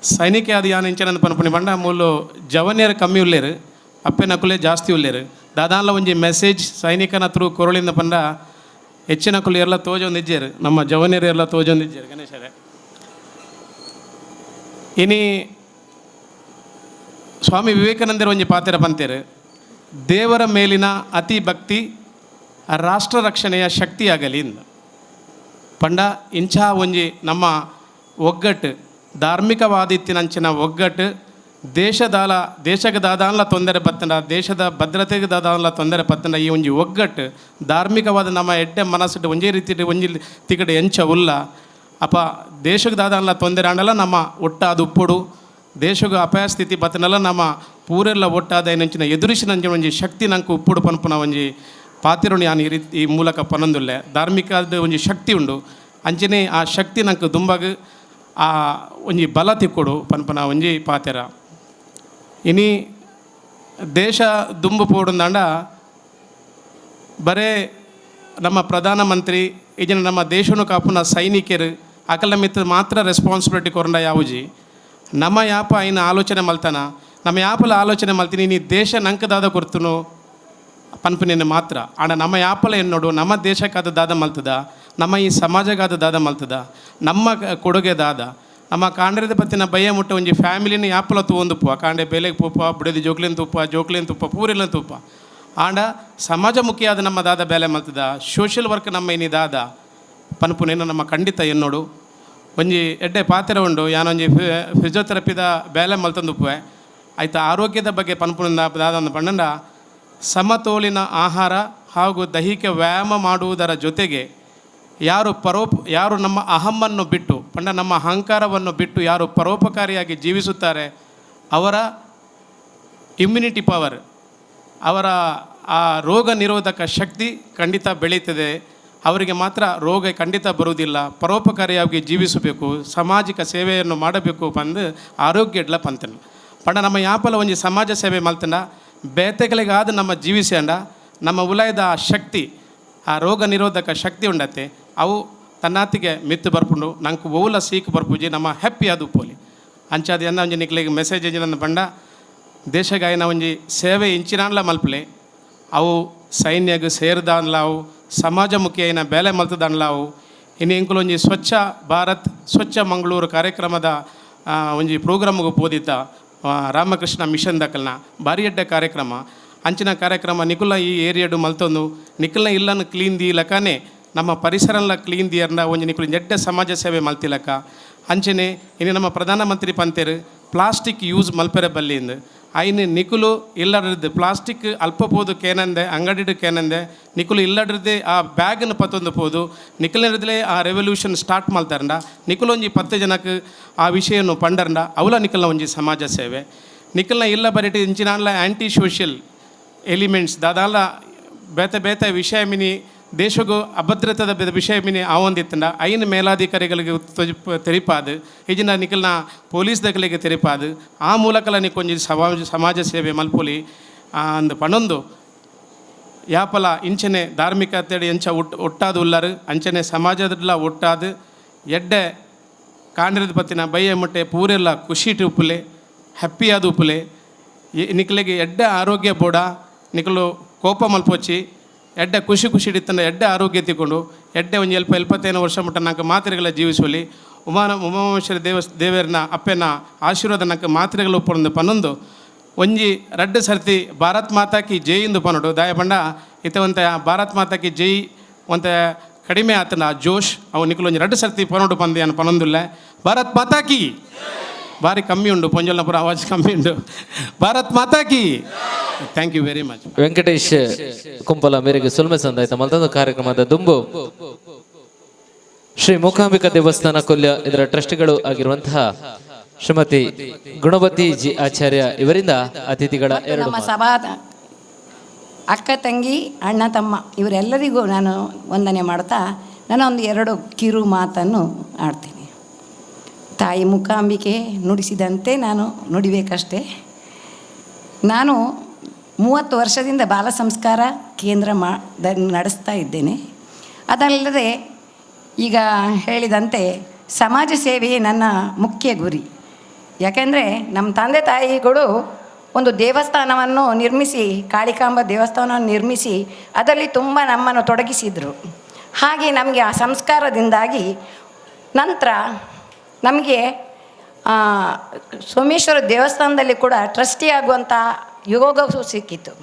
ಸೈನಿಕ ಆದ ಯಾನು ಇಂಚನ ಪನ್ಪುಣಿ ಬಂಡ ಮೂಲು ಜವನಿಯರು ಕಮ್ಮಿ ಉಲ್ಲೇರು ಅಪ್ಪೆನ ಅಕುಲೇ ಜಾಸ್ತಿ ಉಲ್ಲೇರು ದಾದಾನ್ಲ ಒಂಜಿ ಮೆಸೇಜ್ ಸೈನಿಕನ ಥ್ರೂ ಕೊರಳಿಂದ ಪಂಡ ಹೆಚ್ಚಿನ ಅಕುಲು ಎಲ್ಲ ತೋಜೊಂದಿಜ್ಜೇರು ನಮ್ಮ ಜವನಿಯರು ಎಲ್ಲ ತೋಜೊಂದಿಜ್ಜೇರು ಗಣೇಶರೇ ಇನಿ ಸ್ವಾಮಿ ವಿವೇಕಾನಂದರು ಒಂಜಿ ಪಾತೆರ ಪಂತೇರು ದೇವರ ಮೇಲಿನ ಅತಿ ಭಕ್ತಿ ರಾಷ್ಟ್ರ ರಕ್ಷಣೆಯ ಶಕ್ತಿಯಾಗಲಿ ಇಂದ ಪಂಡ ಇಂಚ ಒಂಜಿ ನಮ್ಮ ಒಗ್ಗಟ್ಟು ಧಾರ್ಮಿಕವಾದಿತ್ತಿನಂಚಿನ ಒಗ್ಗಟ್ಟು ದೇಶಕ್ಕೆ ದಾದಾನ್ಲ ತೊಂದರೆ ಬತ್ತಂಡ ದೇಶದ ಭದ್ರತೆಗೆ ದಾದಾನ್ಲ ತೊಂದರೆ ಬತ್ತಂಡ ಈ ಒಂಜಿ ಒಗ್ಗಟ್ಟು ಧಾರ್ಮಿಕವಾದ ನಮ್ಮ ಎಡ್ಡೆ ಮನಸ್ಸಿಟ್ಟು ಒಂಜೇ ರೀತಿ ಒಂಜಿ ತಿಕಡೆ ಎಂಚ ಉಲ್ಲ ಅಪ್ಪ ದೇಶಕ್ಕೆ ದಾದಾನ್ಲ ತೊಂದರೆ ಆಂಡಲ್ಲ ನಮ್ಮ ಒಟ್ಟಾದ ಉಪ್ಪುಡು ದೇಶಗ ಅಪಾಯ ಸ್ಥಿತಿ ಬತ್ತನಲ್ಲ ನಮ್ಮ ಪೂರೆಲ್ಲ ಒಟ್ಟಾದ ಏನಂಚಿನ ಎದುರಿಸಿನ ಒಂಜಿ ಶಕ್ತಿ ನಂಗೆ ಉಪ್ಪುಡು ಪನ್ಪುನ ಒಂಜಿ ಪಾತಿರುಣಿ ಯಾನು ಈ ಮೂಲಕ ಪನೊಂದುಲ್ಲೆ ಧಾರ್ಮಿಕದ ಒಂಜಿ ಶಕ್ತಿ ಉಂಡು ಅಂಚನೆ ಆ ಶಕ್ತಿ ನಂಗೆ ದುಂಬಾಗ ಆ ಒಂಜಿ ಬಲ ತಿಕ್ಕೊಡು ಪನ್ಪನ ಒಂಜಿ ಪಾತೆರ ಇನಿ ದೇಶ ದುಂಬು ಪೋಡುಂದಾಂಡ ಬರೇ ನಮ್ಮ ಪ್ರಧಾನಮಂತ್ರಿ ಈಜಿನ ನಮ್ಮ ದೇಶನು ಕಾಪುನ ಸೈನಿಕರು ಅಕಲ ಮಿತ್ರ ಮಾತ್ರ ರೆಸ್ಪಾನ್ಸಿಬಿಲಿಟಿ ಕೊರಂಡ ಯಾವುಜಿ ನಮ್ಮ ಯಾಪ ಐನ ಆಲೋಚನೆ ಮಲ್ತಾನ ನಮ್ಮ ಯಾಪಲ ಆಲೋಚನೆ ಮಲ್ತೀನಿ ನೀ ದೇಶ ನಂಕದಾದ ಕೊರ್ತನು ಪನ್ಪನೇನು ಮಾತ್ರ ಆಡ ನಮ್ಮ ಯಾಪಲ ಏನು ನೋಡು ನಮ್ಮ ದೇಶಕ್ಕಾದ ದಾದ ಮಲ್ತದ ನಮ್ಮ ಈ ಸಮಾಜಗಾದ ದಾದ ಮಲ್ತದ ನಮ್ಮ ಕೊಡುಗೆ ದಾದ ನಮ್ಮ ಕಾಂಡ್ರದ ಪತ್ತಿನ ಭಯ ಮುಟ್ಟ ಒಂಜಿ ಫ್ಯಾಮಿಲಿನ ಯಾಪಲ ತೂಂದುಪ್ಪ ಕಾಂಡೆ ಬೇಲೆಗೆ ಪೂಪ ಬುಡದಿ ಜೋಕ್ಲಿನ ತುಪ್ಪ ಪೂರಿನ ತುಪ್ಪ ಆಂಡ ಸಮಾಜಮುಖಿಯಾದ ನಮ್ಮ ದಾದ ಬೇಲೆ ಮಲ್ತದ ಸೋಷಿಯಲ್ ವರ್ಕ್ ನಮ್ಮ ಇನಿ ದಾದ ಪನ್ಪುನೇನು ನಮ್ಮ ಖಂಡಿತ ಎನ್ನೋಡು ಒಂಜಿ ಎಡ್ಡೆ ಪಾತ್ರ ಉಂಡು ಯಾನೊಂಜಿ ಫಿಸಿಯೋಥೆರಪಿದ ಬೇಲೆ ಮಲ್ತಂದುಪ್ಪುವೆ ಆಯ್ತು ಆರೋಗ್ಯದ ಬಗ್ಗೆ ಪನ್ಪುನಿಂದ ದಾದ ಪಂಡ ಸಮತೋಲಿನ ಆಹಾರ ಹಾಗೂ ದೈಹಿಕ ವ್ಯಾಯಾಮ ಮಾಡುವುದರ ಜೊತೆಗೆ ಯಾರು ನಮ್ಮ ಅಹಮ್ಮನ್ನು ಬಿಟ್ಟು ಪಂಡ ನಮ್ಮ ಅಹಂಕಾರವನ್ನು ಬಿಟ್ಟು ಯಾರು ಪರೋಪಕಾರಿಯಾಗಿ ಜೀವಿಸುತ್ತಾರೆ ಅವರ ಇಮ್ಯುನಿಟಿ ಪವರ್, ಅವರ ಆ ರೋಗ ನಿರೋಧಕ ಶಕ್ತಿ ಖಂಡಿತ ಬೆಳೀತದೆ. ಅವರಿಗೆ ಮಾತ್ರ ರೋಗ ಖಂಡಿತ ಬರುವುದಿಲ್ಲ. ಪರೋಪಕಾರಿಯಾಗಿ ಜೀವಿಸಬೇಕು, ಸಾಮಾಜಿಕ ಸೇವೆಯನ್ನು ಮಾಡಬೇಕು ಬಂದು ಆರೋಗ್ಯ ಪಂತನ ಪಂಡ ನಮ್ಮ ಯಾಪಲ ಒಂಜಿ ಸಮಾಜ ಸೇವೆ ಮಲ್ತಂಡ ಬೇತೆಗಳಿಗಾದ ನಮ್ಮ ಜೀವಿಸಂಡ ನಮ್ಮ ಉಲಯದ ಶಕ್ತಿ, ಆ ರೋಗ ನಿರೋಧಕ ಶಕ್ತಿ ಉಂಡತ್ತೆ ಅವು ತನ್ನಾತಿಗೆ ಮಿತ್ತು ಬರ್ಪುಂಡು ನಂಗೆ ಓಲ ಸೀಕ್ ಬರ್ಪುಜಿ ನಮ್ಮ ಹ್ಯಾಪಿ ಅದು ಪೋಲಿ ಅಂಚಾದ ಎನ್ನ ಒಂಜಿ ನಿಕ್ಲಿಗೆ ಮೆಸೇಜ್ ನನ್ನ ಬಂಡ ದೇಶಗಾಯನ ಒಂಜಿ ಸೇವೆ ಇಂಚಿನಾನ್ಲ ಮಲ್ಪಲೆ ಅವು ಸೈನ್ಯಗೆ ಸೇರಿದಾನ್ಲಾವು ಸಮಾಜಮುಖಿ అయిన ಬೇಲೆ ಮಲ್ತದಾನ್ಲಾವು ಇನ್ನು ಇಂಕುಲೊಂಜಿ ಸ್ವಚ್ಛ ಭಾರತ್ ಸ್ವಚ್ಛ ಮಂಗಳೂರು ಕಾರ್ಯಕ್ರಮದ ಒಂಜಿ ಪ್ರೋಗ್ರಾಮ್ಗೆ ಪೋದಿತ್ತ ರಾಮಕೃಷ್ಣ ಮಿಷನ್ ದಕಲ್ನ ಭಾರಿ ಎಡ್ಡೆ ಕಾರ್ಯಕ್ರಮ. ಅಂಚಿನ ಕಾರ್ಯಕ್ರಮ ನಿಕುಲ ಈ ಏರಿಯಾಡು ಮಲ್ತೊಂದು ನಿಕಲ್ನ ಇಲ್ಲನ್ನು ಕ್ಲೀನ್ ದಿ ಲಕ್ಕನೆ ನಮ್ಮ ಪರಿಸರಲ್ಲ ಕ್ಲೀನ್ ದಿಯರ್ನ ಒಂಜಿ ನಿಕುಲು ಎಡ್ಡೆ ಸಮಾಜ ಸೇವೆ ಮಲ್ತಿಲಕ್ಕ. ಅಂಚನೆ ಇನ್ನು ನಮ್ಮ ಪ್ರಧಾನಮಂತ್ರಿ ಪಂತೇರು ಪ್ಲಾಸ್ಟಿಕ್ ಯೂಸ್ ಮಲ್ಪೆರೆ ಬಲ್ಲಿಂದು ಐನು ನಿಕುಲು ಇಲ್ಲಡ್ರದ್ದು ಪ್ಲಾಸ್ಟಿಕ್ ಅಲ್ಪ ಪೋದು ಕೇನಂದೆ ಅಂಗಡಿಡು ಕೇನಂದೆ ನಿಕುಲು ಇಲ್ಲಡ್ರದ್ದೇ ಆ ಬ್ಯಾಗನ್ನು ಪತ್ತೊಂದು ಪೋದು ನಿಕಲ್ನದ್ರೇ ಆ ರೆವಲ್ಯೂಷನ್ ಸ್ಟಾರ್ಟ್ ಮಲ್ತಾರಂಡ ನಿಕುಲು ಒಂಜಿ 10 ಜನಕ್ಕೆ ಆ ವಿಷಯವನ್ನು ಪಂಡರಂಡ ಅವಲ ನಿಕಲ್ನ ಒಂಜಿ ಸಮಾಜ ಸೇವೆ ನಿಕಲ್ನ ಇಲ್ಲ ಬರೀಟಿ ಇಂಚಿನಾನ್ಲ ಆ್ಯಂಟಿ ಸೋಷಿಯಲ್ ಎಲಿಮೆಂಟ್ಸ್ ದಾದಾಲ ಬೇತೆ ಬೇತೆ ವಿಷಯ ಮಿನಿ ದೇಶಗೂ ಅಭದ್ರತದ ವಿಷಯ ಮಿನಿ ಆವೊಂದಿತ್ತಂಡ ಐನು ಮೇಲಾಧಿಕಾರಿಗಳಿಗೆ ತೆರಿಪಾದು ಈಜಿನ ನಿಕಲ್ನ ಪೊಲೀಸ್ ದಕಲಿಗೆ ತೆರಿಪಾದು ಆ ಮೂಲಕಲ ನಿಕ್ಕೊಂಜಿ ಸಮಾಜ ಸೇವೆ ಮಲ್ಪೊಲಿ ಅಂದು ಪಣೊಂದು ಯಾಪಲ ಇಂಚನೆ ಧಾರ್ಮಿಕತೆಡು ಎಂಚ ಒಟ್ಟಾದು ಉಳ್ಳರು ಅಂಚನೆ ಸಮಾಜದಲ್ಲ ಒಟ್ಟಾದು ಎಡ್ಡೆ ಕಾಂಡ್ರದ ಪತ್ತಿನ ಬಯ್ಯ ಮುಟ್ಟೆ ಪೂರೆಲ್ಲ ಖುಷಿಟ್ಟು ಉಪ್ಪುಲೆ ಹ್ಯಾಪಿ ಆದ ಉಪ್ಪುಲೆ ನಿಕಲಿಗೆ ಎಡ್ಡೆ ಆರೋಗ್ಯ ಬೋಡ ನಿಕಲು ಕೋಪ ಮಲ್ಪೊಚ್ಚಿ ಎಡ್ಡೆ ಖುಷಿ ಇಡಿತಂಡ ಎಡ್ಡೆ ಆರೋಗ್ಯ ತಿಕೊಂಡು ಎಡ್ಡೆ ಒಂದು 25 ವರ್ಷ ಮುಟ್ಟ ನಂಗೆ ಮಾತ್ರೆಗಳ ಜೀವಿಸುವಲ್ಲಿ ಉಮಾಮೇಶ್ವರ ದೇವರನ ಅಪ್ಪನ ಆಶೀರ್ವಾದ ನಂಗೆ ಮಾತ್ರೆಗಳು ಉಪ್ಪೊಂದು ಪನ್ನೊಂದು ಒಂಜಿ 2 ಸರ್ತಿ ಭಾರತ್ ಮಾತಾ ಕಿ ಜೈ ಇಂದು ಪನ್ನೋಡು ದಾಯ ಬಂಡ ಇತವಂತ ಭಾರತ್ ಮಾತಾ ಕಿ ಜೈ ಒಂತ ಕಡಿಮೆ ಆತನ ಜೋಶ್ ಅವು ನಿಕಲು ಒಂಜಿ 2 ಸರ್ತಿ ಪನ್ನೋಡು ಪಂದು ಅನ್ನು ಪನ್ನೊಂದುಲ್ಲ ಭಾರತ್ ಮಾತಾ ಕಿ ಭಾರಿ ಕಮ್ಮಿ ಉಂಡು ಪೊಂಜಲ್ನಪುರ ಆವಾಜ್ ಕಮ್ಮಿ ಉಂಡು ಭಾರತ್ ಮಾತಾ ಕಿ. Thank you very much. Venkatesh Kumpala ಮೇರೆಗೆ ಸುಲ್ಮೆ ಸಂದಾಯ್ತ ಮಲ್ತೊಂದು ಕಾರ್ಯಕ್ರಮದ ದುಂಬು ಶ್ರೀ ಮೂಕಾಂಬಿಕಾ ದೇವಸ್ಥಾನ ಕೊಲ್ಯ ಇದರ ಟ್ರಸ್ಟಿಗಳು ಆಗಿರುವಂತಹ ಶ್ರೀಮತಿ ಗುಣವತಿ ಜಿ ಆಚಾರ್ಯ ಇವರಿಂದ ಅತಿಥಿಗಳ ನಮ್ಮ ಸಭಾದ ಅಕ್ಕ ತಂಗಿ ಅಣ್ಣ ತಮ್ಮ ಇವರೆಲ್ಲರಿಗೂ ನಾನು ವಂದನೆ ಮಾಡ್ತಾ ನಾನು ಒಂದು 2 ಕಿರು ಮಾತನ್ನು ಆಡ್ತೀನಿ. ತಾಯಿ ಮೂಕಾಂಬಿಕೆ ನುಡಿಸಿದಂತೆ ನಾನು ನುಡಿಬೇಕಷ್ಟೇ. ನಾನು 30 ವರ್ಷದಿಂದ ಬಾಲ ಸಂಸ್ಕಾರ ಕೇಂದ್ರ ನಡೆಸ್ತಾ ಇದ್ದೇನೆ. ಅದಲ್ಲದೆ ಈಗ ಹೇಳಿದಂತೆ ಸಮಾಜ ಸೇವೆಯೇ ನನ್ನ ಮುಖ್ಯ ಗುರಿ. ಯಾಕೆಂದರೆ ನಮ್ಮ ತಂದೆ ತಾಯಿಗಳು ಒಂದು ದೇವಸ್ಥಾನವನ್ನು ನಿರ್ಮಿಸಿ, ಕಾಳಿಕಾಂಬ ದೇವಸ್ಥಾನವನ್ನು ನಿರ್ಮಿಸಿ ಅದರಲ್ಲಿ ತುಂಬ ನಮ್ಮನ್ನು ತೊಡಗಿಸಿದರು. ಹಾಗೆ ನಮಗೆ ಆ ಸಂಸ್ಕಾರದಿಂದಾಗಿ ನಂತರ ನಮಗೆ ಸೋಮೇಶ್ವರ ದೇವಸ್ಥಾನದಲ್ಲಿ ಕೂಡ ಟ್ರಸ್ಟಿ ಆಗುವಂಥ ಯೋಗವು ಸಿಕ್ಕಿತ್ತು.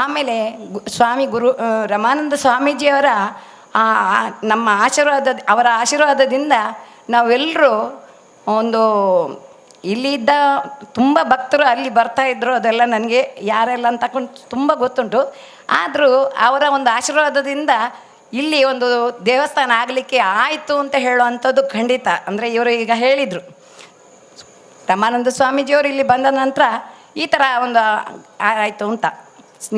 ಆಮೇಲೆ ಸ್ವಾಮಿ ರಮಾನಂದ ಸ್ವಾಮೀಜಿಯವರ ನಮ್ಮ ಅವರ ಆಶೀರ್ವಾದದಿಂದ ನಾವೆಲ್ಲರೂ ಒಂದು ಇಲ್ಲಿದ್ದ ತುಂಬ ಭಕ್ತರು ಅಲ್ಲಿ ಬರ್ತಾಯಿದ್ರು. ಅದೆಲ್ಲ ನನಗೆ ಯಾರೆಲ್ಲ ಅಂತ ತುಂಬ ಗೊತ್ತುಂಟು. ಆದರೂ ಅವರ ಒಂದು ಆಶೀರ್ವಾದದಿಂದ ಇಲ್ಲಿ ಒಂದು ದೇವಸ್ಥಾನ ಆಗಲಿಕ್ಕೆ ಆಯಿತು ಅಂತ ಹೇಳುವಂಥದ್ದು ಖಂಡಿತ. ಅಂದರೆ ಇವರು ಈಗ ಹೇಳಿದರು, ರಮಾನಂದ ಸ್ವಾಮೀಜಿಯವರು ಇಲ್ಲಿ ಬಂದ ನಂತರ ಈ ಥರ ಒಂದು ಆಯಿತು ಅಂತ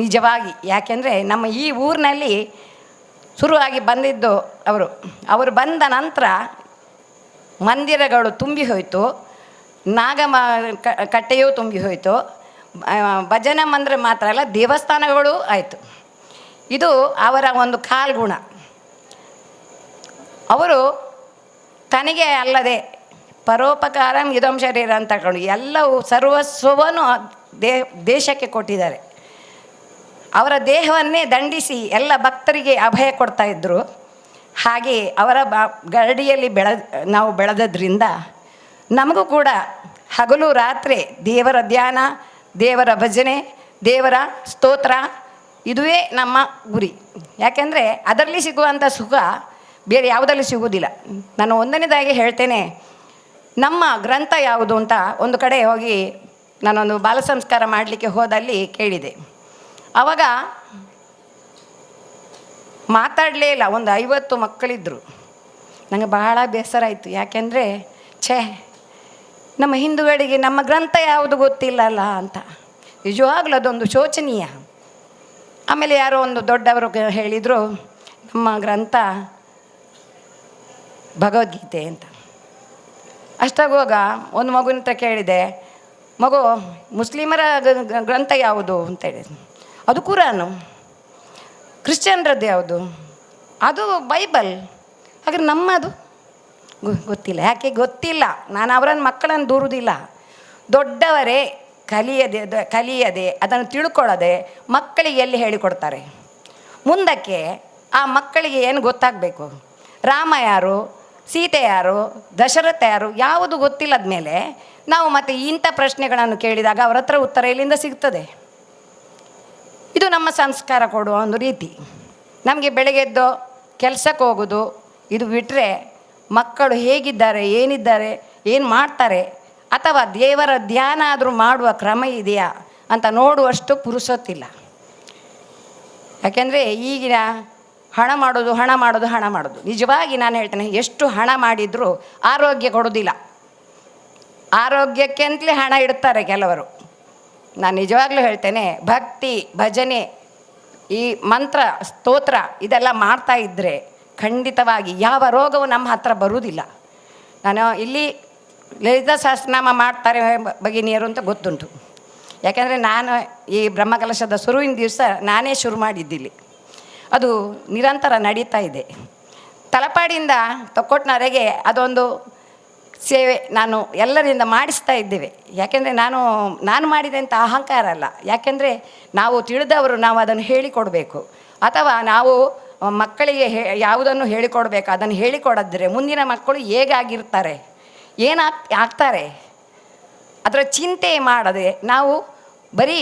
ನಿಜವಾಗಿ. ಯಾಕೆಂದರೆ ನಮ್ಮ ಈ ಊರಿನಲ್ಲಿ ಶುರುವಾಗಿ ಬಂದಿದ್ದು ಅವರು ಬಂದ ನಂತರ ಮಂದಿರಗಳು ತುಂಬಿ ಹೋಯಿತು, ಕಟ್ಟೆಯೂ ತುಂಬಿ ಹೋಯಿತು. ಭಜನಾ ಮಂದಿರ ಮಾತ್ರ ಅಲ್ಲ, ದೇವಸ್ಥಾನಗಳು ಆಯಿತು. ಇದು ಅವರ ಒಂದು ಕಾಲ್ಗುಣ. ಅವರು ತನಗೆ ಅಲ್ಲದೆ ಪರೋಪಕಾರಂ ಇದಂ ಶರೀರ ಅಂತ ತಗೊಂಡು ಎಲ್ಲವೂ ಸರ್ವಸ್ವವನ್ನು ದೇಶಕ್ಕೆ ಕೊಟ್ಟಿದ್ದಾರೆ. ಅವರ ದೇಹವನ್ನೇ ದಂಡಿಸಿ ಎಲ್ಲ ಭಕ್ತರಿಗೆ ಅಭಯ ಕೊಡ್ತಾ ಇದ್ದರು. ಹಾಗೆ ಅವರ ಗರಡಿಯಲ್ಲಿ ನಾವು ಬೆಳೆದದ್ರಿಂದ ನಮಗೂ ಕೂಡ ಹಗಲು ರಾತ್ರಿ ದೇವರ ಧ್ಯಾನ, ದೇವರ ಭಜನೆ, ದೇವರ ಸ್ತೋತ್ರ ಇದುವೇ ನಮ್ಮ ಗುರಿ. ಯಾಕೆಂದರೆ ಅದರಲ್ಲಿ ಸಿಗುವಂಥ ಸುಖ ಬೇರೆ ಯಾವುದರಲ್ಲಿ ಸಿಗುವುದಿಲ್ಲ. ನಾನು ಒಂದನೇದಾಗಿ ಹೇಳ್ತೇನೆ, ನಮ್ಮ ಗ್ರಂಥ ಯಾವುದು ಅಂತ ಒಂದು ಕಡೆ ಹೋಗಿ ನಾನೊಂದು ಬಾಲ ಸಂಸ್ಕಾರ ಮಾಡಲಿಕ್ಕೆ ಹೋದಲ್ಲಿ ಕೇಳಿದೆ. ಆವಾಗ ಮಾತಾಡಲೇ ಇಲ್ಲ. ಒಂದು 50 ಮಕ್ಕಳಿದ್ದರು. ನನಗೆ ಬಹಳ ಬೇಸರ ಆಯಿತು. ಯಾಕೆಂದರೆ ನಮ್ಮ ಹಿಂದೂಗಳಿಗೆ ನಮ್ಮ ಗ್ರಂಥ ಯಾವುದು ಗೊತ್ತಿಲ್ಲಲ್ಲ ಅಂತ. ನಿಜವಾಗ್ಲೂ ಅದೊಂದು ಶೋಚನೀಯ. ಆಮೇಲೆ ಯಾರೋ ಒಂದು ದೊಡ್ಡವರು ಹೇಳಿದರು, ನಮ್ಮ ಗ್ರಂಥ ಭಗವದ್ಗೀತೆ ಅಂತ. ಅಷ್ಟಾಗುವಾಗ ಒಂದು ಮಗುವಿನ ಹತ್ರ ಕೇಳಿದೆ, ಮಗು ಮುಸ್ಲಿಮರ ಗ್ರಂಥ ಯಾವುದು ಅಂತ ಹೇಳಿದ್ರು. ಅದು ಕುರಾನು. ಕ್ರಿಶ್ಚಿಯನ್ರದ್ದು ಯಾವುದು? ಅದು ಬೈಬಲ್. ಹಾಗೆ ನಮ್ಮದು ಗೊತ್ತಿಲ್ಲ. ಯಾಕೆ ಗೊತ್ತಿಲ್ಲ? ನಾನು ಅವರನ್ನು ಮಕ್ಕಳನ್ನು ದೂರುವುದಿಲ್ಲ. ದೊಡ್ಡವರೇ ಕಲಿಯದೆ ಅದನ್ನು ತಿಳ್ಕೊಳ್ಳದೆ ಮಕ್ಕಳಿಗೆ ಎಲ್ಲಿ ಹೇಳಿಕೊಡ್ತಾರೆ? ಮುಂದಕ್ಕೆ ಆ ಮಕ್ಕಳಿಗೆ ಏನು ಗೊತ್ತಾಗಬೇಕು? ರಾಮ ಯಾರು, ಸೀತೆ ಯಾರು, ದಶರಥ ಯಾರು, ಯಾವುದು ಗೊತ್ತಿಲ್ಲದ ಮೇಲೆ ನಾವು ಮತ್ತೆ ಇಂಥ ಪ್ರಶ್ನೆಗಳನ್ನು ಕೇಳಿದಾಗ ಅವರ ಹತ್ರ ಉತ್ತರ ಎಲ್ಲಿಂದ ಸಿಗ್ತದೆ? ಇದು ನಮ್ಮ ಸಂಸ್ಕಾರ ಕೊಡುವ ಒಂದು ರೀತಿ. ನಮಗೆ ಬೆಳಗ್ಗೆದ್ದು ಕೆಲಸಕ್ಕೆ ಹೋಗೋದು ಇದು ಬಿಟ್ಟರೆ ಮಕ್ಕಳು ಹೇಗಿದ್ದಾರೆ, ಏನಿದ್ದಾರೆ, ಏನು ಮಾಡ್ತಾರೆ, ಅಥವಾ ದೇವರ ಧ್ಯಾನ ಆದರೂ ಮಾಡುವ ಕ್ರಮ ಇದೆಯಾ ಅಂತ ನೋಡುವಷ್ಟು ಪುರುಸೊತ್ತಿಲ್ಲ. ಯಾಕೆಂದರೆ ಈಗಿನ ಹಣ ಮಾಡೋದು. ನಿಜವಾಗಿ ನಾನು ಹೇಳ್ತೇನೆ, ಎಷ್ಟು ಹಣ ಮಾಡಿದರೂ ಆರೋಗ್ಯ ಕೊಡೋದಿಲ್ಲ. ಆರೋಗ್ಯಕ್ಕೆ ಅಂತಲೇ ಹಣ ಇಡ್ತಾರೆ ಕೆಲವರು. ನಾನು ನಿಜವಾಗ್ಲೂ ಹೇಳ್ತೇನೆ, ಭಕ್ತಿ, ಭಜನೆ, ಈ ಮಂತ್ರ, ಸ್ತೋತ್ರ ಇದೆಲ್ಲ ಮಾಡ್ತಾ ಇದ್ದರೆ ಖಂಡಿತವಾಗಿ ಯಾವ ರೋಗವು ನಮ್ಮ ಹತ್ರ ಬರುವುದಿಲ್ಲ. ನಾನು ಇಲ್ಲಿ ಲಲಿತಾ ಸಹಸ್ರನಾಮ ಮಾಡ್ತಾರೆ ಭಗಿನಿಯರು ಅಂತ ಗೊತ್ತುಂಟು. ಯಾಕೆಂದರೆ ನಾನು ಈ ಬ್ರಹ್ಮಕಲಶದ ಶುರುವಿನ ದಿವಸ ನಾನೇ ಶುರು ಮಾಡಿದ್ದಿಲ್ಲಿ. ಅದು ನಿರಂತರ ನಡೀತಾ ಇದೆ. ತಲಪಾಡಿಯಿಂದ ತೊಕ್ಕೊಟ್ನವರೆಗೆ ಅದೊಂದು ಸೇವೆ ನಾನು ಎಲ್ಲರಿಂದ ಮಾಡಿಸ್ತಾ ಇದ್ದೇವೆ. ಯಾಕೆಂದರೆ ನಾನು ಮಾಡಿದೆ ಅಂತ ಅಹಂಕಾರ ಅಲ್ಲ. ಯಾಕೆಂದರೆ ನಾವು ತಿಳಿದವರು ನಾವು ಅದನ್ನು ಹೇಳಿಕೊಡಬೇಕು. ಅಥವಾ ನಾವು ಮಕ್ಕಳಿಗೆ ಯಾವುದನ್ನು ಹೇಳಿಕೊಡ್ಬೇಕು ಅದನ್ನು ಹೇಳಿಕೊಡದ್ರೆ ಮುಂದಿನ ಮಕ್ಕಳು ಹೇಗಾಗಿರ್ತಾರೆ, ಆಗ್ತಾರೆ ಅದರ ಚಿಂತೆ ಮಾಡದೆ ನಾವು ಬರೀ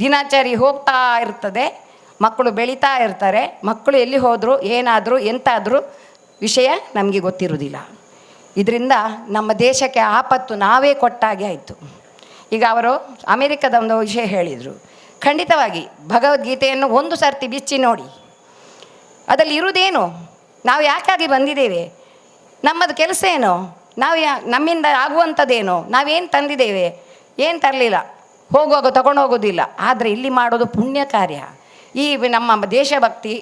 ದಿನಾಚರಿ ಹೋಗ್ತಾ ಇರ್ತದೆ, ಮಕ್ಕಳು ಬೆಳೀತಾ ಇರ್ತಾರೆ. ಮಕ್ಕಳು ಎಲ್ಲಿ ಹೋದರೂ ಏನಾದರೂ ಎಂತಾದರೂ ವಿಷಯ ನಮಗೆ ಗೊತ್ತಿರುವುದಿಲ್ಲ. ಇದರಿಂದ ನಮ್ಮ ದೇಶಕ್ಕೆ ಆಪತ್ತು ನಾವೇ ಕೊಟ್ಟಾಗೆ ಆಯಿತು. ಈಗ ಅವರು ಅಮೆರಿಕದ ಒಂದು ವಿಷಯ ಹೇಳಿದರು. ಖಂಡಿತವಾಗಿ ಭಗವದ್ಗೀತೆಯನ್ನು ಒಂದು ಸರ್ತಿ ಬಿಚ್ಚಿ ನೋಡಿ, ಅದರಲ್ಲಿ ಇರುವುದೇನು, ನಾವು ಯಾಕಾಗಿ ಬಂದಿದ್ದೇವೆ, ನಮ್ಮದು ಕೆಲಸ ಏನು, ನಮ್ಮಿಂದ ಆಗುವಂಥದ್ದೇನು, ನಾವೇನು ತಂದಿದ್ದೇವೆ, ಏನು ತರಲಿಲ್ಲ, ಹೋಗುವಾಗ ತಗೊಂಡು ಹೋಗೋದಿಲ್ಲ. ಆದರೆ ಇಲ್ಲಿ ಮಾಡೋದು ಪುಣ್ಯ ಕಾರ್ಯ. ಈ ನಮ್ಮ ದೇಶಭಕ್ತಿ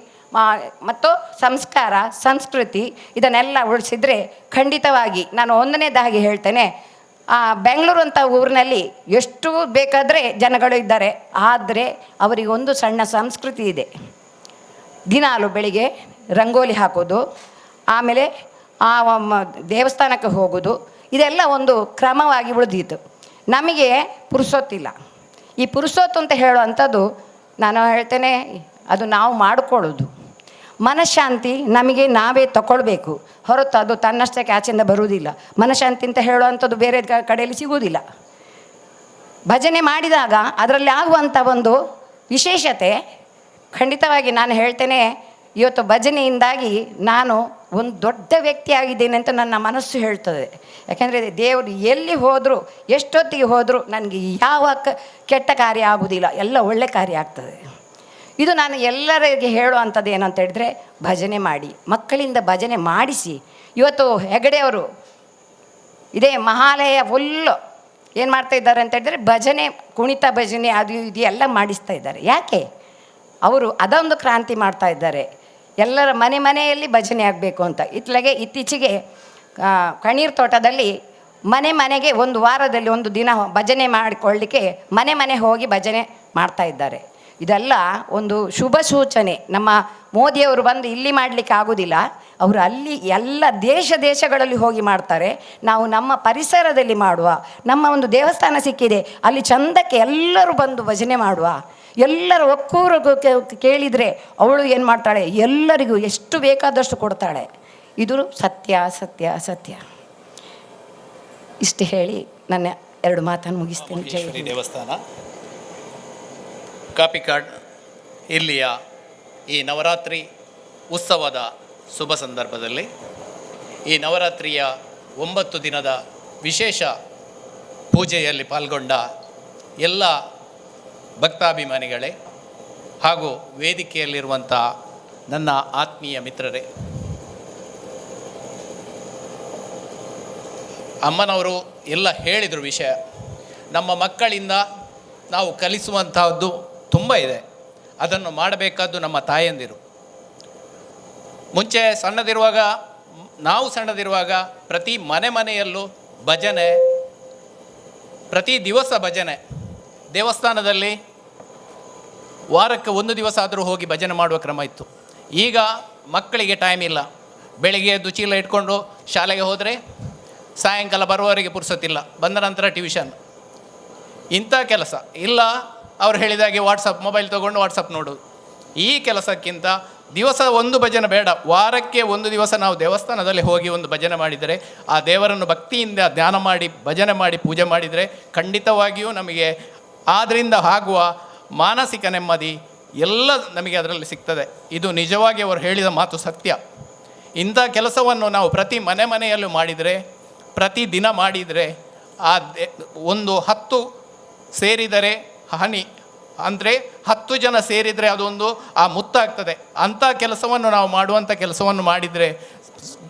ಮತ್ತು ಸಂಸ್ಕಾರ, ಸಂಸ್ಕೃತಿ ಇದನ್ನೆಲ್ಲ ಉಳಿಸಿದರೆ ಖಂಡಿತವಾಗಿ ನಾನು ಒಂದನೇದಾಗಿ ಹೇಳ್ತೇನೆ, ಬೆಂಗಳೂರು ಅಂತ ಊರಿನಲ್ಲಿ ಎಷ್ಟು ಬೇಕಾದರೆ ಜನಗಳು ಇದ್ದಾರೆ. ಆದರೆ ಅವರಿಗೊಂದು ಸಣ್ಣ ಸಂಸ್ಕೃತಿ ಇದೆ. ದಿನಾಲು ಬೆಳಿಗ್ಗೆ ರಂಗೋಲಿ ಹಾಕೋದು, ಆಮೇಲೆ ದೇವಸ್ಥಾನಕ್ಕೆ ಹೋಗೋದು, ಇದೆಲ್ಲ ಒಂದು ಕ್ರಮವಾಗಿ ಉಳಿದಿತ್ತು. ನಮಗೆ ಪುರುಸೊತ್ತಿಲ್ಲ. ಈ ಪುರುಸೊತ್ತು ಅಂತ ಹೇಳುವಂಥದ್ದು ನಾನು ಹೇಳ್ತೇನೆ, ಅದು ನಾವು ಮಾಡಿಕೊಳ್ಳೋದು. ಮನಃಶಾಂತಿ ನಮಗೆ ನಾವೇ ತಗೊಳ್ಬೇಕು ಹೊರತು ಅದು ತನ್ನಷ್ಟಕ್ಕೆ ಆಚೆಯಿಂದ ಬರುವುದಿಲ್ಲ. ಮನಃಶಾಂತಿ ಅಂತ ಹೇಳುವಂಥದ್ದು ಬೇರೆ ಕಡೆಯಲ್ಲಿ ಸಿಗುವುದಿಲ್ಲ. ಭಜನೆ ಮಾಡಿದಾಗ ಅದರಲ್ಲಿ ಆಗುವಂಥ ಒಂದು ವಿಶೇಷತೆ ಖಂಡಿತವಾಗಿ ನಾನು ಹೇಳ್ತೇನೆ, ಇವತ್ತು ಭಜನೆಯಿಂದಾಗಿ ನಾನು ಒಂದು ದೊಡ್ಡ ವ್ಯಕ್ತಿ ಆಗಿದ್ದೇನೆ ಅಂತ ನನ್ನ ಮನಸ್ಸು ಹೇಳ್ತದೆ. ಯಾಕೆಂದರೆ ದೇವರು ಎಲ್ಲಿ ಹೋದರೂ ಎಷ್ಟೊತ್ತಿಗೆ ಹೋದರೂ ನನಗೆ ಯಾವ ಕೆಟ್ಟ ಕಾರ್ಯ ಆಗುವುದಿಲ್ಲ, ಎಲ್ಲ ಒಳ್ಳೆ ಕಾರ್ಯ ಆಗ್ತದೆ. ಇದು ನಾನು ಎಲ್ಲರಿಗೆ ಹೇಳುವಂಥದ್ದು ಏನು ಅಂತ ಹೇಳಿದ್ರೆ, ಭಜನೆ ಮಾಡಿ, ಮಕ್ಕಳಿಂದ ಭಜನೆ ಮಾಡಿಸಿ. ಇವತ್ತು ಹೆಗಡೆಯವರು ಇದೇ ಮಹಾಲಯ ಫುಲ್ಲು ಏನು ಮಾಡ್ತಾ ಇದ್ದಾರೆ ಅಂತ ಹೇಳಿದ್ರೆ, ಭಜನೆ, ಕುಣಿತ ಭಜನೆ ಅದು ಇದು ಎಲ್ಲ ಮಾಡಿಸ್ತಾ ಇದ್ದಾರೆ. ಯಾಕೆ? ಅವರು ಅದೊಂದು ಕ್ರಾಂತಿ ಮಾಡ್ತಾ ಇದ್ದಾರೆ. ಎಲ್ಲರ ಮನೆಯಲ್ಲಿ ಭಜನೆ ಆಗಬೇಕು ಅಂತ. ಇತ್ತೀಚೆಗೆ ಕಣ್ಣೀರು ತೋಟದಲ್ಲಿ ಮನೆಗೆ ಒಂದು ವಾರದಲ್ಲಿ ಒಂದು ದಿನ ಭಜನೆ ಮಾಡಿಕೊಳ್ಳಲಿಕ್ಕೆ ಮನೆ ಹೋಗಿ ಭಜನೆ ಮಾಡ್ತಾ ಇದ್ದಾರೆ. ಇದೆಲ್ಲ ಒಂದು ಶುಭ ಸೂಚನೆ. ನಮ್ಮ ಮೋದಿಯವರು ಬಂದು ಇಲ್ಲಿ ಮಾಡಲಿಕ್ಕೆ ಆಗೋದಿಲ್ಲ, ಅವರು ಅಲ್ಲಿ ಎಲ್ಲ ದೇಶಗಳಲ್ಲಿ ಹೋಗಿ ಮಾಡ್ತಾರೆ. ನಾವು ನಮ್ಮ ಪರಿಸರದಲ್ಲಿ ಮಾಡುವ, ನಮ್ಮ ಒಂದು ದೇವಸ್ಥಾನ ಸಿಕ್ಕಿದೆ ಅಲ್ಲಿ ಚಂದಕ್ಕೆ ಎಲ್ಲರೂ ಬಂದು ಭಜನೆ ಮಾಡುವ. ಎಲ್ಲರ ಒಕ್ಕೂರು ಕೇಳಿದರೆ ಅವಳು ಏನು ಮಾಡ್ತಾಳೆ, ಎಲ್ಲರಿಗೂ ಎಷ್ಟು ಬೇಕಾದಷ್ಟು ಕೊಡ್ತಾಳೆ. ಇದು ಸತ್ಯ. ಇಷ್ಟು ಹೇಳಿ ನನ್ನ 2 ಮಾತನ್ನು ಮುಗಿಸ್ತೇನೆ. ಮಹೇಶ್ವರಿ ದೇವಸ್ಥಾನ ಕಾಪಿಕಾಡ್ ಇಲ್ಲಿಯ ಈ ನವರಾತ್ರಿ ಉತ್ಸವದ ಶುಭ ಸಂದರ್ಭದಲ್ಲಿ ಈ ನವರಾತ್ರಿಯ 9 ದಿನದ ವಿಶೇಷ ಪೂಜೆಯಲ್ಲಿ ಪಾಲ್ಗೊಂಡ ಎಲ್ಲ ಭಕ್ತಾಭಿಮಾನಿಗಳೇ ಹಾಗೂ ವೇದಿಕೆಯಲ್ಲಿರುವಂಥ ನನ್ನ ಆತ್ಮೀಯ ಮಿತ್ರರೇ, ಅಮ್ಮನವರು ಎಲ್ಲ ಹೇಳಿದರು ವಿಷಯ. ನಮ್ಮ ಮಕ್ಕಳಿಂದ ನಾವು ಕಲಿಸುವಂತಹದ್ದು ತುಂಬ ಇದೆ. ಅದನ್ನು ಮಾಡಬೇಕಾದ್ದು ನಮ್ಮ ತಾಯಂದಿರು. ಮುಂಚೆ ನಾವು ಸಣ್ಣದಿರುವಾಗ ಪ್ರತಿ ಮನೆಯಲ್ಲೂ ಭಜನೆ, ಪ್ರತಿ ದಿವಸ ಭಜನೆ. ದೇವಸ್ಥಾನದಲ್ಲಿ ವಾರಕ್ಕೆ 1 ದಿವಸ ಆದರೂ ಹೋಗಿ ಭಜನೆ ಮಾಡುವ ಕ್ರಮ ಇತ್ತು. ಈಗ ಮಕ್ಕಳಿಗೆ ಟೈಮ್ ಇಲ್ಲ. ಬೆಳಿಗ್ಗೆ ಎದ್ದು ಚೀಲ ಇಟ್ಕೊಂಡು ಶಾಲೆಗೆ ಹೋದರೆ ಸಾಯಂಕಾಲ ಬರುವವರೆಗೆ ಪುರ್ಸೊತ್ತಿಲ್ಲ. ಬಂದ ನಂತರ ಟ್ಯೂಷನ್, ಇಂಥ ಕೆಲಸ ಇಲ್ಲ. ಅವ್ರು ಹೇಳಿದಾಗೆ ಮೊಬೈಲ್ ತೊಗೊಂಡು ವಾಟ್ಸಪ್ ನೋಡೋದು. ಈ ಕೆಲಸಕ್ಕಿಂತ ದಿವಸ 1 ಭಜನೆ ಬೇಡ, ವಾರಕ್ಕೆ 1 ದಿವಸ ನಾವು ದೇವಸ್ಥಾನದಲ್ಲಿ ಹೋಗಿ ಒಂದು ಭಜನೆ ಮಾಡಿದರೆ, ಆ ದೇವರನ್ನು ಭಕ್ತಿಯಿಂದ ಧ್ಯಾನ ಮಾಡಿ ಭಜನೆ ಮಾಡಿ ಪೂಜೆ ಮಾಡಿದರೆ ಖಂಡಿತವಾಗಿಯೂ ನಮಗೆ ಅದರಿಂದ ಆಗುವ ಮಾನಸಿಕ ನೆಮ್ಮದಿ ಎಲ್ಲ ನಮಗೆ ಅದರಲ್ಲಿ ಸಿಗ್ತದೆ. ಇದು ನಿಜವಾಗಿ ಅವರು ಹೇಳಿದ ಮಾತು ಸತ್ಯ. ಇಂಥ ಕೆಲಸವನ್ನು ನಾವು ಪ್ರತಿ ಮನೆಯಲ್ಲೂ ಮಾಡಿದರೆ, ಪ್ರತಿ ದಿನ ಮಾಡಿದರೆ, ಒಂದು 10 ಸೇರಿದರೆ ಹಾನಿ, ಅಂದರೆ 10 ಜನ ಸೇರಿದರೆ ಅದೊಂದು ಮುತ್ತಾಗ್ತದೆ. ಅಂಥ ಕೆಲಸವನ್ನು ನಾವು ಮಾಡುವಂಥ ಕೆಲಸವನ್ನು ಮಾಡಿದರೆ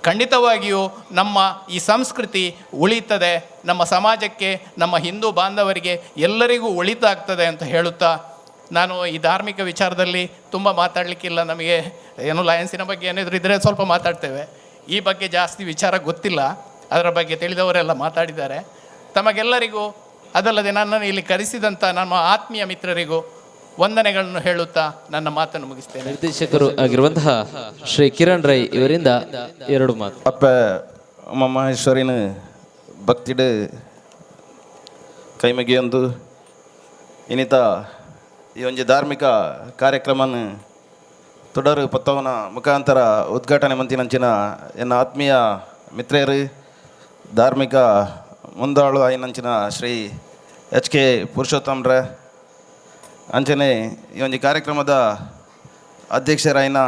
ಖಂಡಿತವಾಗಿಯೂ ನಮ್ಮ ಈ ಸಂಸ್ಕೃತಿ ಉಳಿತದೆ, ನಮ್ಮ ಸಮಾಜಕ್ಕೆ, ನಮ್ಮ ಹಿಂದೂ ಬಾಂಧವರಿಗೆ ಎಲ್ಲರಿಗೂ ಒಳಿತಾಗ್ತದೆ ಅಂತ ಹೇಳುತ್ತಾ, ನಾನು ಈ ಧಾರ್ಮಿಕ ವಿಚಾರದಲ್ಲಿ ತುಂಬ ಮಾತಾಡಲಿಕ್ಕಿಲ್ಲ. ನಮಗೆ ಏನು ಲಯನ್ಸಿನ ಬಗ್ಗೆ ಏನಾದರೂ ಇದ್ದರೆ ಸ್ವಲ್ಪ ಮಾತಾಡ್ತೇವೆ. ಈ ಬಗ್ಗೆ ಜಾಸ್ತಿ ವಿಚಾರ ಗೊತ್ತಿಲ್ಲ, ಅದರ ಬಗ್ಗೆ ತಿಳಿದವರೆಲ್ಲ ಮಾತಾಡಿದ್ದಾರೆ. ತಮಗೆಲ್ಲರಿಗೂ, ಅದಲ್ಲದೆ ನನ್ನನ್ನು ಇಲ್ಲಿ ಕರೆಸಿದಂಥ ನಮ್ಮ ಆತ್ಮೀಯ ಮಿತ್ರರಿಗೂ ವಂದನೆಗಳನ್ನು ಹೇಳುತ್ತಾ ನನ್ನ ಮಾತನ್ನು ಮುಗಿಸ್ತೇನೆ. ನಿರ್ದೇಶಕರು ಆಗಿರುವಂತಹ ಶ್ರೀ ಕಿರಣ್ ರೈ ಇವರಿಂದ 2 ಮಾತು. ಅಪ್ಪ ಮಹೇಶ್ವರಿನ ಭಕ್ತಿಡು ಕೈಮಗಿಯೊಂದು ಇನ್ನಿತ ಈ ಒಂದು ಧಾರ್ಮಿಕ ಕಾರ್ಯಕ್ರಮನ ತೊಡರು ಪತ್ತವನ ಮುಖಾಂತರ ಉದ್ಘಾಟನೆ ಮಂತಿನಂಚಿನ ಎನ್ನ ಆತ್ಮೀಯ ಮಿತ್ರರು, ಧಾರ್ಮಿಕ ಮುಂದಾಳು ಆಯ್ನಂಚಿನ ಶ್ರೀ HK ಪುರುಷೋತ್ತಮ್ರ ಅಂಚನೆ ಈ ಒಂದು ಕಾರ್ಯಕ್ರಮದ ಅಧ್ಯಕ್ಷರಾಯಿನ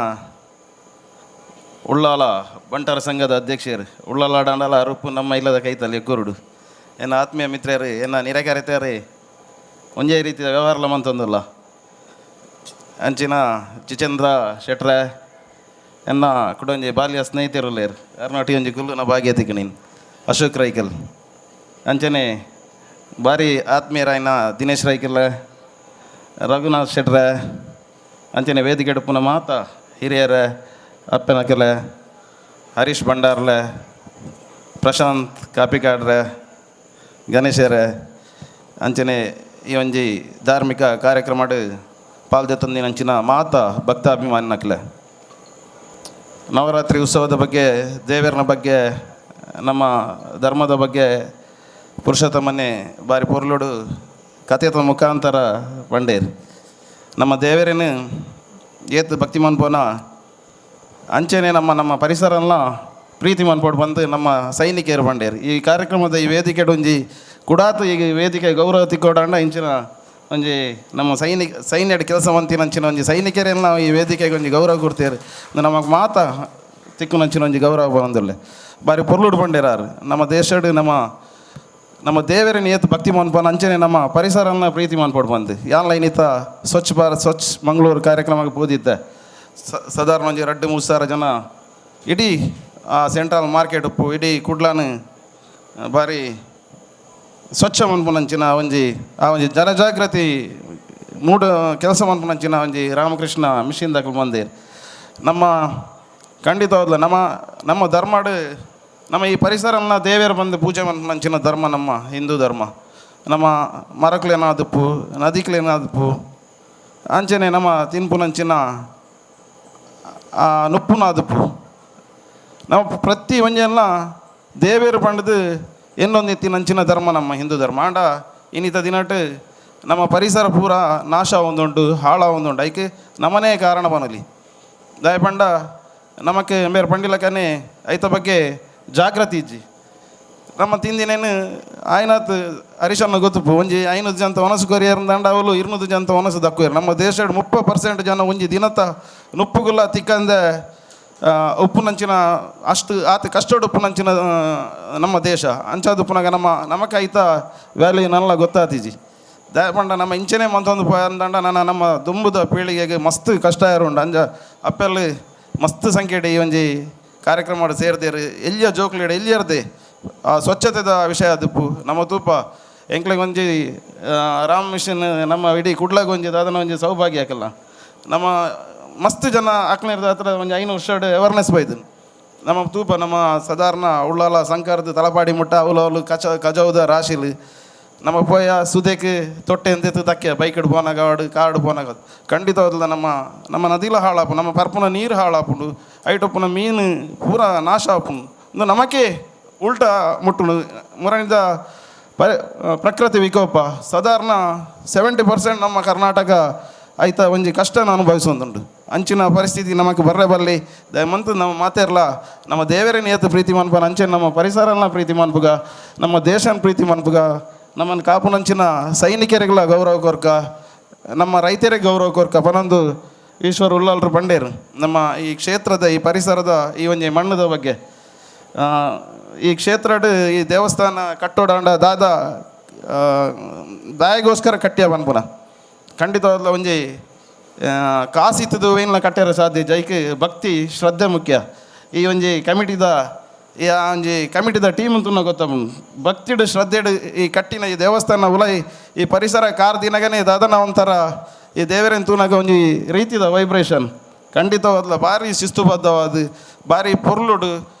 ಉಳ್ಳಾಲ ಬಂಟರ ಸಂಘದ ಅಧ್ಯಕ್ಷರು ಉಳ್ಳಾಲ ಡಾಂಡಲ ಅರುಪು ನಮ್ಮ ಇಲ್ಲದ ಕೈತಲ್ಲಿ ಕುರುಡು ಎನ್ನ ಆತ್ಮೀಯ ಮಿತ್ರರು, ಎನ್ನ ನಿರಾಕಾರಿತರೇ ಒಂದೇ ರೀತಿಯ ವ್ಯವಹಾರ ಮಂತಂದಲ್ಲ ಅಂಚಿನ ಚಿಚೇಂದ್ರ ಶೆಟ್ರ ಎನ್ನ ಕುಡೊಂಜಿ ಬಾಲ್ಯ ಸ್ನೇಹಿತರುಲ್ಲೇರು ಅರ್ನಾಟಿ ಒಂಜಿ ಕುಲ್ಲುನ ಭಾಗ್ಯತಿಗೆ ನೀನು ಅಶೋಕ್ ರೈಕಲ್ ಅಂಚನೆ ಭಾರಿ ಆತ್ಮೀಯರಾಯಿನ ದಿನೇಶ್ ರೈಕಲ್, ರಘುನಾಥ್ ಶೆಟ್ರ ಅಂಚನೆ ವೇದಿಕೆ ಎಡುಪುನ ಮಾತ ಹಿರಿಯರ ಅಪ್ಪನಕೆಲ ಹರೀಶ್ ಭಂಡಾರ್ಲ, ಪ್ರಶಾಂತ್ ಕಾಪಿಕಾಡ್ರ, ಗಣೇಶರ ಅಂಚನೆ ಈ ಒಂಜಿ ಧಾರ್ಮಿಕ ಕಾರ್ಯಕ್ರಮ ಪಾಲ್ದೆತ್ತಂದಿನಂಚಿನ ಮಾತ ಭಕ್ತಾಭಿಮಾನಿ ನಕ್ಲೆ ನವರಾತ್ರಿ ಉತ್ಸವದ ಬಗ್ಗೆ, ದೇವರನ ಬಗ್ಗೆ, ನಮ್ಮ ಧರ್ಮದ ಬಗ್ಗೆ ಪುರುಷೋತ್ತಮನ್ನೇ ಬಾರಿ ಪೊರ್ಲುಡು ಕಥೆಯ ಮುಖಾಂತರ ಬಂಡೇರು. ನಮ್ಮ ದೇವರೇನು ಏತ್ ಭಕ್ತಿ ಮನ್ಪೋನ ಅಂಚೆನೆ ನಮ್ಮ ಪರಿಸರಲ್ಲ ಪ್ರೀತಿ ಮನ್ಪೋಡು ಬಂದು ನಮ್ಮ ಸೈನಿಕರು ಬಂಡೇರು. ಈ ಕಾರ್ಯಕ್ರಮದ ಈ ವೇದಿಕೆ ಒಂಜಿ ಕುಡಾತು ಈಗ ವೇದಿಕೆ ಗೌರವ ತಿಕ್ಕೋಡಂಡ ಇಂಚಿನ ಒಂಜಿ ನಮ್ಮ ಸೈನ್ಯದ ಕೆಲಸ ಮಂತಿನಂಚಿನ ಒಂಜಿ ಸೈನಿಕರೆಲ್ಲ ನಾವು ಈ ವೇದಿಕೆಗೆ ಒಂಜಿ ಗೌರವ ಕೊಡ್ತೇವೆ. ನಮಗೆ ಮಾತ ತಿಕ್ಕುನಂಚಿನ ಒಂಜಿ ಗೌರವ ಬಂದಿಲ್ಲ ಬಾರಿ ಪೊರ್ಲುಡು ಬಂಡೇರಾರು. ನಮ್ಮ ದೇಶಡು ನಮ್ಮ ದೇವರನ್ನ ಏತ್ ಭಕ್ತಿ ಮನ್ಪನ ಅಂಚನೆ ನಮ್ಮ ಪರಿಸರನ ಪ್ರೀತಿ ಮನ್ಪೋಡು ಬಂದು ಯಾನ್ ಲೈನಿತ ಸ್ವಚ್ಛ ಭಾರತ್ ಸ್ವಚ್ಛ ಮಂಗಳೂರು ಕಾರ್ಯಕ್ರಮಕ್ಕೆ ಹೋದಿದ್ದೆ. ಸಾಧಾರಣ ಒಂಜಿ 2-3 ಸಾವಿರ ಜನ ಇಡೀ ಸೆಂಟ್ರಲ್ ಮಾರ್ಕೆಟ್ ಉಪ್ಪು ಇಡೀ ಕುಡ್ಲಾನು ಬಾರಿ ಸ್ವಚ್ಛ ಮನ್ಪುನಂಚಿನ ಒಂಜಿ ಜನಜಾಗೃತಿ ಮೂಡ ಕೆಲಸ ಮನ್ಪುನಂಚಿನ ಒಂಜಿ ರಾಮಕೃಷ್ಣ ಮಿಷನ್ ದಾಖಲು ಬಂದೇರು. ನಮ್ಮ ಖಂಡಿತವಾದ್ಲ ನಮ್ಮ ಧರ್ಮಡು ನಮ್ಮ ಈ ಪರಿಸರನ ದೇವರ ಬಂದು ಪೂಜೆ ಮನ್ಪುನಂಚಿನ ಧರ್ಮ ನಮ್ಮ ಹಿಂದೂ ಧರ್ಮ. ನಮ್ಮ ಮರಕ್ಲೇನಾದಪ್ಪು ನದಿಕ್ಲೇನಾದಪ್ಪು ಅಂಚನೆ ನಮ್ಮ ತಿನ್ಪುನಂಚಿನ ನುಪ್ಪುನಾದಪ್ಪು ನಾವು ಪ್ರತಿ ಒಂಜೆಲ್ಲ ದೇವೇರು ಪಂಡದು ಇನ್ನೊಂದು ಎತ್ತಿನಂಚಿನ ಧರ್ಮ ನಮ್ಮ ಹಿಂದೂ ಧರ್ಮ. ಆಂಡ ಇನ್ನಿತ ದಿನಟ್ಟು ನಮ್ಮ ಪರಿಸರ ಪೂರ ನಾಶ ಒಂದುಂಟು, ಹಾಳ ಒಂದುಂಟು. ಐಕೆ ನಮ್ಮನೇ ಕಾರಣ ಬನಲಿ ದಯಪಂಡ ನಮಕ್ಕೆ ಬೇರೆ ಪಂಡಿಲಕ್ಕನೇ ಐತ ಬಗ್ಗೆ ಜಾಗೃತಿ ಇಜ್ಜಿ. ನಮ್ಮ ತಿಂದಿನೇನು ಆಯ್ನಾತ್ ಹರೀಶನ್ನ ಗೊತ್ತುಪ್ಪು ಒಂಜಿ 500 ಜನ ಒನಸು ಕೊರಿಯರ್ದಂಡ ಅವಳು 200 ಜನ ಒನಸು ದಕ್ಕುಯರು. ನಮ್ಮ ದೇಶದ 30% ಜನ ಒಂಜಿ ದಿನತ ನುಪ್ಪುಗುಲ್ಲ ತಿಕ್ಕಂದ ಉಪ್ಪುನಂಚಿನ ಅಷ್ಟು ಕಷ್ಟದ ಉಪ್ಪುನಂಚಿನ ನಮ್ಮ ದೇಶ ಅಂಚಾದ ಉಪ್ಪುನಾಗ ನಮಕ್ಕೆ ಐತ ವ್ಯಾಲ್ಯೂ ನಲ್ಲ ಗೊತ್ತಾತೀಜಿ. ದಯಪಂಡ ನಮ್ಮ ಇಂಚನೆ ಮಂತೊಂದು ಅಂದಂಡ ನಮ್ಮ ದುಂಬುದ ಪೀಳಿಗೆಗೆ ಮಸ್ತ್ ಕಷ್ಟ ಇರುಂಡು ಅಂಜ ಅಪ್ಪಲ್ಲಿ ಮಸ್ತ್ ಸಂಖ್ಯೆಡೆ ಈ ಒಂಜಿ ಕಾರ್ಯಕ್ರಮ ಸೇರ್ದೇರು. ಎಲ್ಲಿಯ ಜೋಕ್ಲೇಡು ಎಲ್ಲಿಯರ್ದೆ ಆ ಸ್ವಚ್ಛತೆದ ವಿಷಯ ಅದಪ್ಪು ನಮ್ಮ ತೂಪ ಎಂಕ್ಲೆಗೆ ಒಂಜಿ ರಾಮ್ ಮಿಷನ್ ನಮ್ಮ ಇಡೀ ಕುಡ್ಲಾಗ ಒಂಜಿ ಅದನ್ನ ಒಂಜಿ ಸೌಭಾಗ್ಯ ಹಾಕಲ್ಲ ನಮ್ಮ ಮಸ್ತ್ ಜನ ಹಾಕ್ನಿರ್ದ ಹತ್ರ ಒಂದು 500 ವರ್ಷ ಅವೇರ್ನೆಸ್ ಬೈದು ನಮ್ಮ ತೂಪ ನಮ್ಮ ಸಾಧಾರಣ ಉಳ್ಳಾಲ ಸಂಕಾರದ ತಲಪಾಡಿ ಮುಟ್ಟ ಅವಲು ಕಜೌದ ರಾಶಿಲು ನಮ್ಮ ಪೋಯ ಸುದೇಕ್ ತೊಟ್ಟೆ ಅಂತಿತ್ತು ತಕ್ಕೆ ಬೈಕ್ ಪೋನಾಗ ಕಾಡು ಪೋನಾಗ ಖಂಡಿತವಾದ ನಮ್ಮ ನದಿಲ ಹಾಳಾಪು ನಮ್ಮ ಪರ್ಪುನ ನೀರು ಹಾಳಾಪುಂಡು ಐಟೊಪ್ಪುನ ಮೀನು ಪೂರ ನಾಶ ಆಪುಂಡು ಒಂದು ನಮಕೆ ಉಲ್ಟಾ ಮುಟ್ಟುಂಡು ಮುರಣಿದ ಪ್ರಕೃತಿ ವಿಕೋಪ ಸಾಧಾರಣ 70% ನಮ್ಮ ಕರ್ನಾಟಕ ಆಯ್ತಾ ಒಂಜಿ ಕಷ್ಟನ ಅನುಭವಿಸೊಂದುಂಡು ಅಂಚಿನ ಪರಿಸ್ಥಿತಿ ನಮಗೆ ಬರಲಿ ದಯಮಂತು ನಮ್ಮ ಮಾತೇರ್ಲ ನಮ್ಮ ದೇವರೇ ನಿಯತ್ತು ಪ್ರೀತಿ ಮನ್ಪನ ಅಂಚೆ ನಮ್ಮ ಪರಿಸರನ ಪ್ರೀತಿ ಮನ್ಪುಗ ನಮ್ಮ ದೇಶನ ಪ್ರೀತಿ ಮನ್ಪುಗ ನಮ್ಮನ್ನು ಕಾಪುನಂಚಿನ ಸೈನಿಕರಿಗಳ ಗೌರವ ಕೊರ್ಕ ನಮ್ಮ ರೈತರಿಗೆ ಗೌರವ ಕೊರ್ಕ ಪನೊಂದು ಈಶ್ವರ ಉಳ್ಳಾಲ್ರು ಬಂಡೇರು ನಮ್ಮ ಈ ಕ್ಷೇತ್ರದ ಈ ಪರಿಸರದ ಈ ಒಂಜಿ ಮಣ್ಣದ ಬಗ್ಗೆ ಈ ಕ್ಷೇತ್ರ ಈ ದೇವಸ್ಥಾನ ಕಟ್ಟೋಡಾಂಡ ದಾಯಗೋಸ್ಕರ ಕಟ್ಟ್ಯ ಬನ್ಪುನ ಖಂಡಿತವಾದ ಒಂಜಿ ಕಾಸಿತ್ತದು ಏನಿಲ್ಲ ಕಟ್ಟ್ಯಾರ ಸಾಧ್ಯ ಜೈಕ್ ಭಕ್ತಿ ಶ್ರದ್ಧೆ ಮುಖ್ಯ ಈ ಒಂಜಿ ಕಮಿಟಿದ ಟೀಮ್ ತುನ್ನ ಗೊತ್ತಮ್ಮ ಭಕ್ತಿಡು ಶ್ರದ್ಧೆಡು ಈ ಕಟ್ಟಿನ ಈ ದೇವಸ್ಥಾನ ಉಲೈ ಈ ಪರಿಸರ ಕಾರ್ ದಿನಗನೇ ದಾದನ ಒಂಥರ ಈ ದೇವರೇನು ತೂನಾಗ ಒಂಜಿ ರೀತಿದ ವೈಬ್ರೇಷನ್ ಖಂಡಿತವಾದ ಭಾರಿ ಶಿಸ್ತುಬದ್ಧವಾದ ಭಾರಿ ಪೊರ್ಲುಡು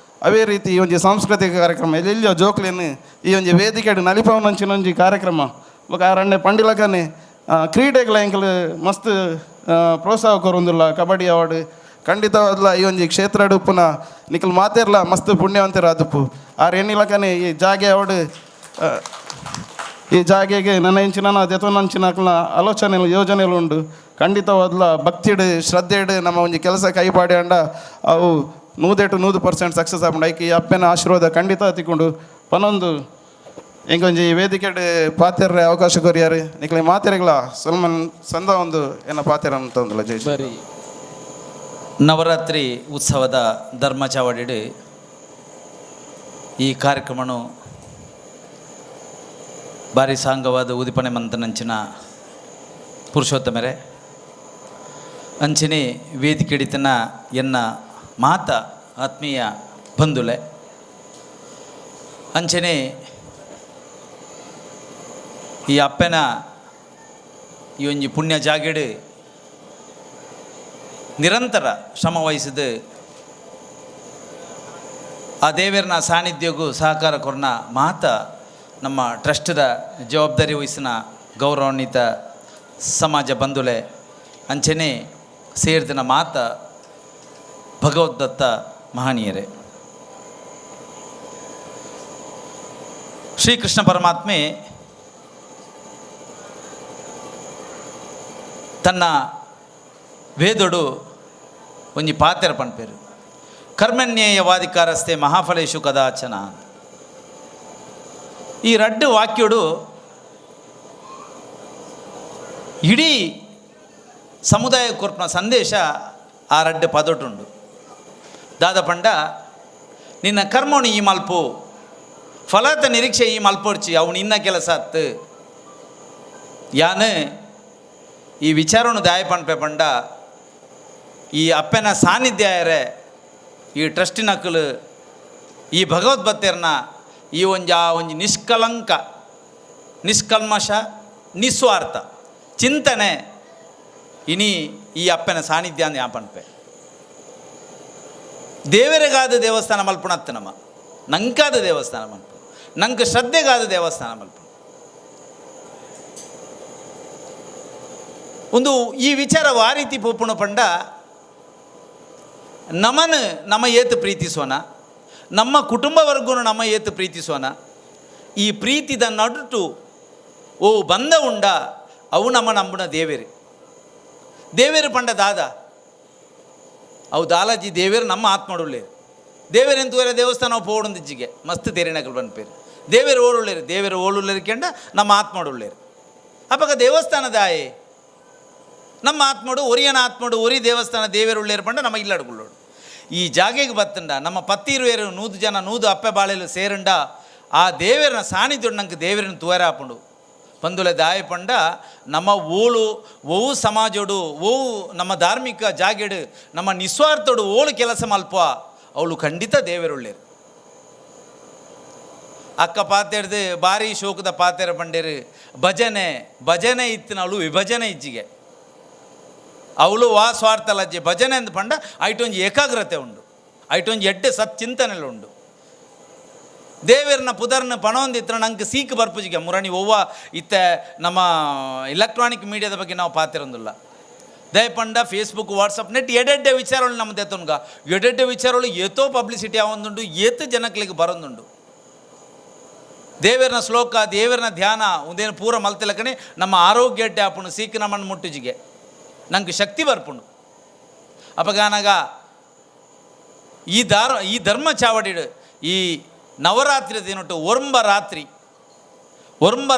ಅವೇ ರೀತಿ ಈ ಒಂಜಿ ಸಾಂಸ್ಕೃತಿಕ ಕಾರ್ಯಕ್ರಮ ಎಲ್ಲೆಲ್ಲೋ ಜೋಕ್ಲೇನು ಈ ಒಂಜಿ ವೇದಿಕೆಡು ನಲಿಪವನಂಚಿನ ಒಂಜಿ ಕಾರ್ಯಕ್ರಮ ఒక 2 పండుగలకనే ಕ್ರೀಡೆಗಳ ಎಂಕಲು ಮಸ್ತ್ ಪ್ರೋತ್ಸಾಹ ಕೊರೊಂದುಲ್ಲ ಕಬಡ್ಡಿ ಅವಾರ್ಡ್ ಖಂಡಿತವಾದ್ಲ ಈ ಒಂಜಿ ಕ್ಷೇತ್ರ ಉಪ್ಪುನ ನಿಖಲ್ ಮಾತೇರ್ಲ ಮಸ್ತ್ ಪುಣ್ಯವಂತರ ಆದುಪ್ಪು ಎಣ್ಣಿಲಕನೆ ಈ ಜಾಗೆ ಅವಾರ್ಡ್ ಈ ಜಾಗೆಗೆ ನನ್ನ ಇಂಚಿನ ದೆತೊನಂಚಿನ ಆಲೋಚನೆಗಳು ಯೋಜನೆಗಳು ಉಂಡು ಖಂಡಿತವಾದ್ಲ ಭಕ್ತಿಡು ಶ್ರದ್ಧೆಡು ನಮ್ಮ ಒಂಜಿ ಕೆಲಸ ಕೈಪಾಡಿ ಅಂಡ ಅವು 100% ಸಕ್ಸಸ್ ಆಪುಂಡು ಐಕೆ ಈ ಅಪ್ಪನ ಆಶೀರ್ವಾದ ಖಂಡಿತ ತಿಕ್ಕೊಂಡು ಪನೊಂದು ಇಂಕೊಂಜಿ ವೇದಿಕೆ ಪಾತೆರ್ರೆ ಅವಕಾಶ ಕೊರಿಯಾರು ನಿಕ್ಲೆ ಮಾತೆರೆಗಳ ಸಲ್ಮನ್ ಸಂದ ಒಂದು ಏನ ಪಾತೆರ ಅಂತ ಒಂದಲ್ಲ ಜೈ ಬರೀ ನವರಾತ್ರಿ ಉತ್ಸವದ ಧರ್ಮ ಚಾವಡಿಡು ಈ ಕಾರ್ಯಕ್ರಮನು ಭಾರಿ ಸಾಂಗವಾದ ಉದಿಪಣೆ ಮಂತನಂಚಿನ ಪುರುಷೋತ್ತಮರೇ ಅಂಚಿನಿ ವೇದಿಕೆ ಹಿಡಿತನ ಎನ್ನ ಮಾತ ಆತ್ಮೀಯ ಬಂಧುಲೆ ಅಂಚನೆ ಈ ಅಪ್ಪನ ಈ ಒಂಜಿ ಪುಣ್ಯ ಜಾಗೆಡು ನಿರಂತರ ಶ್ರಮ ವಹಿಸಿದ ಆ ದೇವರನ ಸಾನ್ನಿಧ್ಯಗೂ ಸಹಕಾರ ಕೊರನ ಮಾತ ನಮ್ಮ ಟ್ರಸ್ಟದ ಜವಾಬ್ದಾರಿ ವಹಿಸಿನ ಗೌರವಾನ್ವಿತ ಸಮಾಜ ಬಂಧುಲೆ ಅಂಚನೆ ಸೇರಿದ ಮಾತ ಭಗವದ್ದತ್ತ ಮಹನೀಯರೇ ಶ್ರೀಕೃಷ್ಣ ಪರಮಾತ್ಮೆ ತನ್ನ ವೇದೊಡು ಒಂಜಿ ಪಾತೆರ ಪನ್ಪೇರು ಕರ್ಮಣ್ಯೇಯವಾಧಿಕಾರಸ್ಥೆ ಮಹಾಫಲೇಶು ಕದಾಚನ. ಈ ರಡ್ಡು ವಾಕ್ಯೋಡು ಇಡೀ ಸಮುದಾಯ ಕೊರ್ಪನ ಸಂದೇಶ ಆ ರಡ್ಡು ಪದೊಟ್ಟುಂಡು. ದಾದ ಪಂಡ ನಿನ್ನ ಕರ್ಮೋಣಿ ಈ ಮಲ್ಪು ಫಲತ ನಿರೀಕ್ಷೆ ಈ ಮಲ್ಪೊಡ್ಚಿ ಅವನು ಇನ್ನ ಕೆಲಸ ಅತ್ತು ಯಾನು ಈ ವಿಚಾರವನ್ನು ದಾಯ ಪಂಪೆ ಪಂಡ ಈ ಅಪ್ಪನ ಸಾನ್ನಿಧ್ಯ ಆಯರೆ ಈ ಟ್ರಸ್ಟಿನಕ್ಕಲು ಈ ಭಗವದ್ಭಕ್ತರನ್ನ ಈ ಒಂಜಿ ನಿಷ್ಕಲಂಕ ನಿಷ್ಕಲ್ಮಶ ನಿಸ್ವಾರ್ಥ ಚಿಂತನೆ ಇನಿ ಈ ಅಪ್ಪನ ಸಾನ್ನಿಧ್ಯ ಅಂದು ಯಾ ಪಂಪೆ ದೇವರಿಗಾದ ದೇವಸ್ಥಾನ ಮಲ್ಪುಣತ್ತು ನಮ್ಮ ನಂಕಾದ ದೇವಸ್ಥಾನ ಮಲ್ಪು ನಂಗೆ ಶ್ರದ್ಧೆಗಾದ ದೇವಸ್ಥಾನ ಮಲ್ಪು ಒಂದು ಈ ವಿಚಾರ ಆ ರೀತಿ ಪೋಪುಣ ಪಂಡ ನಮ್ಮನ್ನು ನಮ್ಮ ಏತು ಪ್ರೀತಿಸೋಣ, ನಮ್ಮ ಕುಟುಂಬವರ್ಗೂ ನಮ್ಮ ಏತು ಪ್ರೀತಿಸೋಣ. ಈ ಪ್ರೀತಿದ ನಡುಟು ಓ ಬಂದ ಉಂಡ ಅವು ನಮ್ಮ ನಂಬುನ ದೇವೇರು ಪಂಡ ದಾದ ಅವು ದಾಲಾಜಿ ದೇವೇರು ನಮ್ಮ ಆತ್ಮಡುಳ್ಳೇರು ದೇವೇರೆಂತುವರೆ ದೇವಸ್ಥಾನ ನಾವು ಪೋಡೊಂದಿಜ್ಜಿಗೆ ಮಸ್ತ್ ತೆರೆನಕಲು ಬಂದ್ಪೇರು ದೇವೇರು ಓಳುಳ್ಳೇರು ಕೆಂಡ ನಮ್ಮ ಆತ್ಮಡುಳ್ಳೇರು ಅಪ್ಪಗ ದೇವಸ್ಥಾನದ ಆಯೆ ನಮ್ಮ ಆತ್ಮಡು ಒರಿಯನ ಆತ್ಮಡು ಒರಿ ದೇವಸ್ಥಾನ ದೇವೇರು ಉಳ್ಳೇರು ಪಂಡ ನಮ್ಮ ಇಲ್ಲಡ್ಗುಳ್ಳೋಡು ಈ ಜಾಗೆಗೆ ಬತ್ತಂಡ ನಮ್ಮ ಪತ್ತಿರುವೇರು 100 ಜನ 100 ಅಪ್ಪೆ ಬಾಳೆಲು ಸೇರಂಡ ಆ ದೇವೇರನ ಸಾನ್ನಿಧ್ಯ ನಂಗೆ ದೇವೇರನ ತೂರಾಪುಂಡು ಪಂದುಲೆ ದಾಯ ಪಂಡ ನಮ್ಮ ಓಳು ಓವು ಸಮಾಜೋಡು ಓವು ನಮ್ಮ ಧಾರ್ಮಿಕ ಜಾಗೆಡು ನಮ್ಮ ನಿಸ್ವಾರ್ಥೋಡು ಓಳು ಕೆಲಸ ಮಲ್ಪ ಅವಳು ಖಂಡಿತ ದೇವೇರುಳ್ಳೇರು ಅಕ್ಕ ಪಾತೆಡ್ದು ಭಾರಿ ಶೋಕದ ಪಾತೆರ ಬಂಡೇರು ಭಜನೆ ಇತ್ತಿನ ಅವಳು ವಿಭಜನೆ ಇಜ್ಜಿಗೆ ಅವಳು ಸ್ವಾರ್ಥ ಲಜ್ಜೆ ಭಜನೆ ಅಂತ ಪಂಡ ಐಟೊಂಜಿ ಏಕಾಗ್ರತೆ ಉಂಡು, ಐಟೊಂಜಿ ಎಡ್ಡೆ ಚಿಂತನೆಲ್ಲ ಉಂಡು. ದೇವೇರ್ನ ಪುದರ್ನ ಪಣೊಂದಿತ್ರ ನಂಗೆ ಸೀಕ್ ಬರ್ಪುಜಿಗೆ ಮುರಣಿ ಒವ್ವ ಇತ್ತ ನಮ್ಮ ಇಲೆಕ್ಟ್ರಾನಿಕ್ ಮೀಡಿಯಾದ ಬಗ್ಗೆ ನಾವು ಪಾತಿರೊಂದಿಲ್ಲ. ದಯಪಂಡ ಫೇಸ್ಬುಕ್ ವಾಟ್ಸಪ್ ನೆಟ್ ಎಡೆಡ್ಡೆ ವಿಚಾರಗಳು ನಮ್ಮ ದೆತ್ತೊನ್ಗ ಎಡೆಡ್ಡೆ ವಿಚಾರಗಳು ಏತೋ ಪಬ್ಲಿಸಿಟಿ ಆವೊಂದುಂಡು ಏತು ಜನಕ್ಲಿಗೆ ಬರೊಂದುಂಡು. ದೇವೇರ್ನ ಶ್ಲೋಕ ದೇವೇರ್ನ ಧ್ಯಾನ ಒಂದೇನು ಪೂರ ಮಲ್ತಿಲಕನೆ ನಮ್ಮ ಆರೋಗ್ಯ ಎಡ್ಡೆ ಆಪುಂಡು ಸೀಕ್ ನಮ್ಮನ್ನು ಮುಟ್ಟುಜಿಗೆ ನಂಗೆ ಶಕ್ತಿ ಬರ್ಪುಂಡು. ಅಪಗಾನಾಗ ಈ ಧರ್ಮ ಚಾವಡಿಡು ಈ ನವರಾತ್ರಿ ದಿನೊಟ್ಟು ಒರ್ಂಬ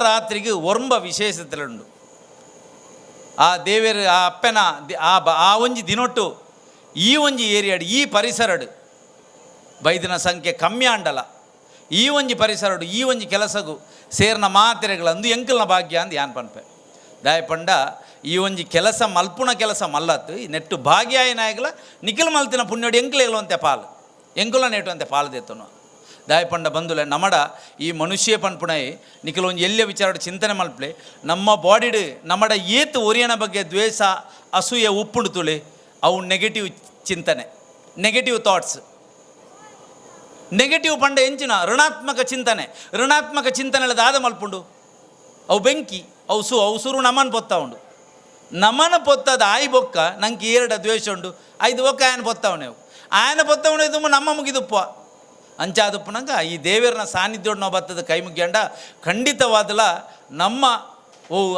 ರಾತ್ರಿಗೆ ಒರ್ಂಬ ವಿಶೇಷತೆಯುಂಡು. ಆ ದೇವೇರು ಆ ಅಪ್ಪನ ಆ ಒಂಜಿ ದಿನೊಟ್ಟು ಈ ಒಂಜಿ ಏರಿಯಾಡು ಈ ಪರಿಸರಡು ಬೈದಿನ ಸಂಖ್ಯೆ ಕಮ್ಮಿ ಆಂಡಲ ಈ ಒಂಜಿ ಪರಿಸರಡು ಈ ಒಂಜಿ ಕೆಲಸಗೂ ಸೇರ್ನ ಮಾತೆರೆಗಳಂದು ಎಂಕಲ್ನ ಭಾಗ್ಯ ಅಂದು ಯಾನ್ ಪನ್ಪೆ ದಾಯಪಂಡ ಈ ಒಂಜಿ ಕೆಲಸ ಮಲ್ಪುಣ ಕೆಲಸ ಮಲ್ಲತ್ತು ನೆಟ್ಟು ಭಾಗ್ಯಾಯ ನಾಯಕಲ ನಿಖಿಲ್ ಮಲ್ತಿನ ಪುಣ್ಯೋಡು ಎಂಕ್ಲೇಗಳು ಅಂತೆ ಪಾಲು ಎಂಕುಲ ನೆಟ್ಟು ಅಂತೆ ಪಾಲು ದೇತನು ದಾಯಪಂಡ ಬಂದುಲೆ ನಮಡ ಈ ಮನುಷ್ಯ ಪನ್ಪುಣೈ ನಿಖಿಲ್ ಒಂಜಿ ಎಲ್ಲೇ ವಿಚಾರ ಚಿಂತನೆ ಮಲ್ಪಲೆ ನಮ್ಮ ಬಾಡಿಡು ನಮಡ ಏತು ಒರಿಯನ ಬಗ್ಗೆ ದ್ವೇಷ ಅಸೂಯೆ ಉಪ್ಪುಂಡು ತುಳಿ ಅವು ನೆಗೆಟಿವ್ ಚಿಂತನೆ ನೆಗೆಟಿವ್ ಥಾಟ್ಸ್ ನೆಗೆಟಿವ್ ಪಂಡ ಎಂಚಿನ ಋಣಾತ್ಮಕ ಚಿಂತನೆ ದಾದ ಮಲ್ಪುಂಡು ಅವು ಬೆಂಕಿ ಅವು ಸುರು ನಮನ್ ಪೊತ್ತ ಉಂಡು ನಮನ ಪೊತ್ತದ ಆಯ್ ಬೊಕ್ಕ ನಂಗೆ ಏರಡ ದ್ವೇಷ ಉಂಡು ಐದು ಬೊಕ್ಕ ಆಯನ ಪೊತ್ತವನೇವು ಆಯನ ಪೊತ್ತವನೇ ತುಂಬ ನಮ್ಮ ಮುಗಿದುಪ್ಪ ಅಂಚಾದಪ್ಪನಂಗ ಈ ದೇವರನ ಸಾನ್ನಿಧ್ಯೋಡು ನಾವು ಬತ್ತದ ಕೈ ಮುಗ್ಯಂಡ ಖಂಡಿತವಾದಲ ನಮ್ಮ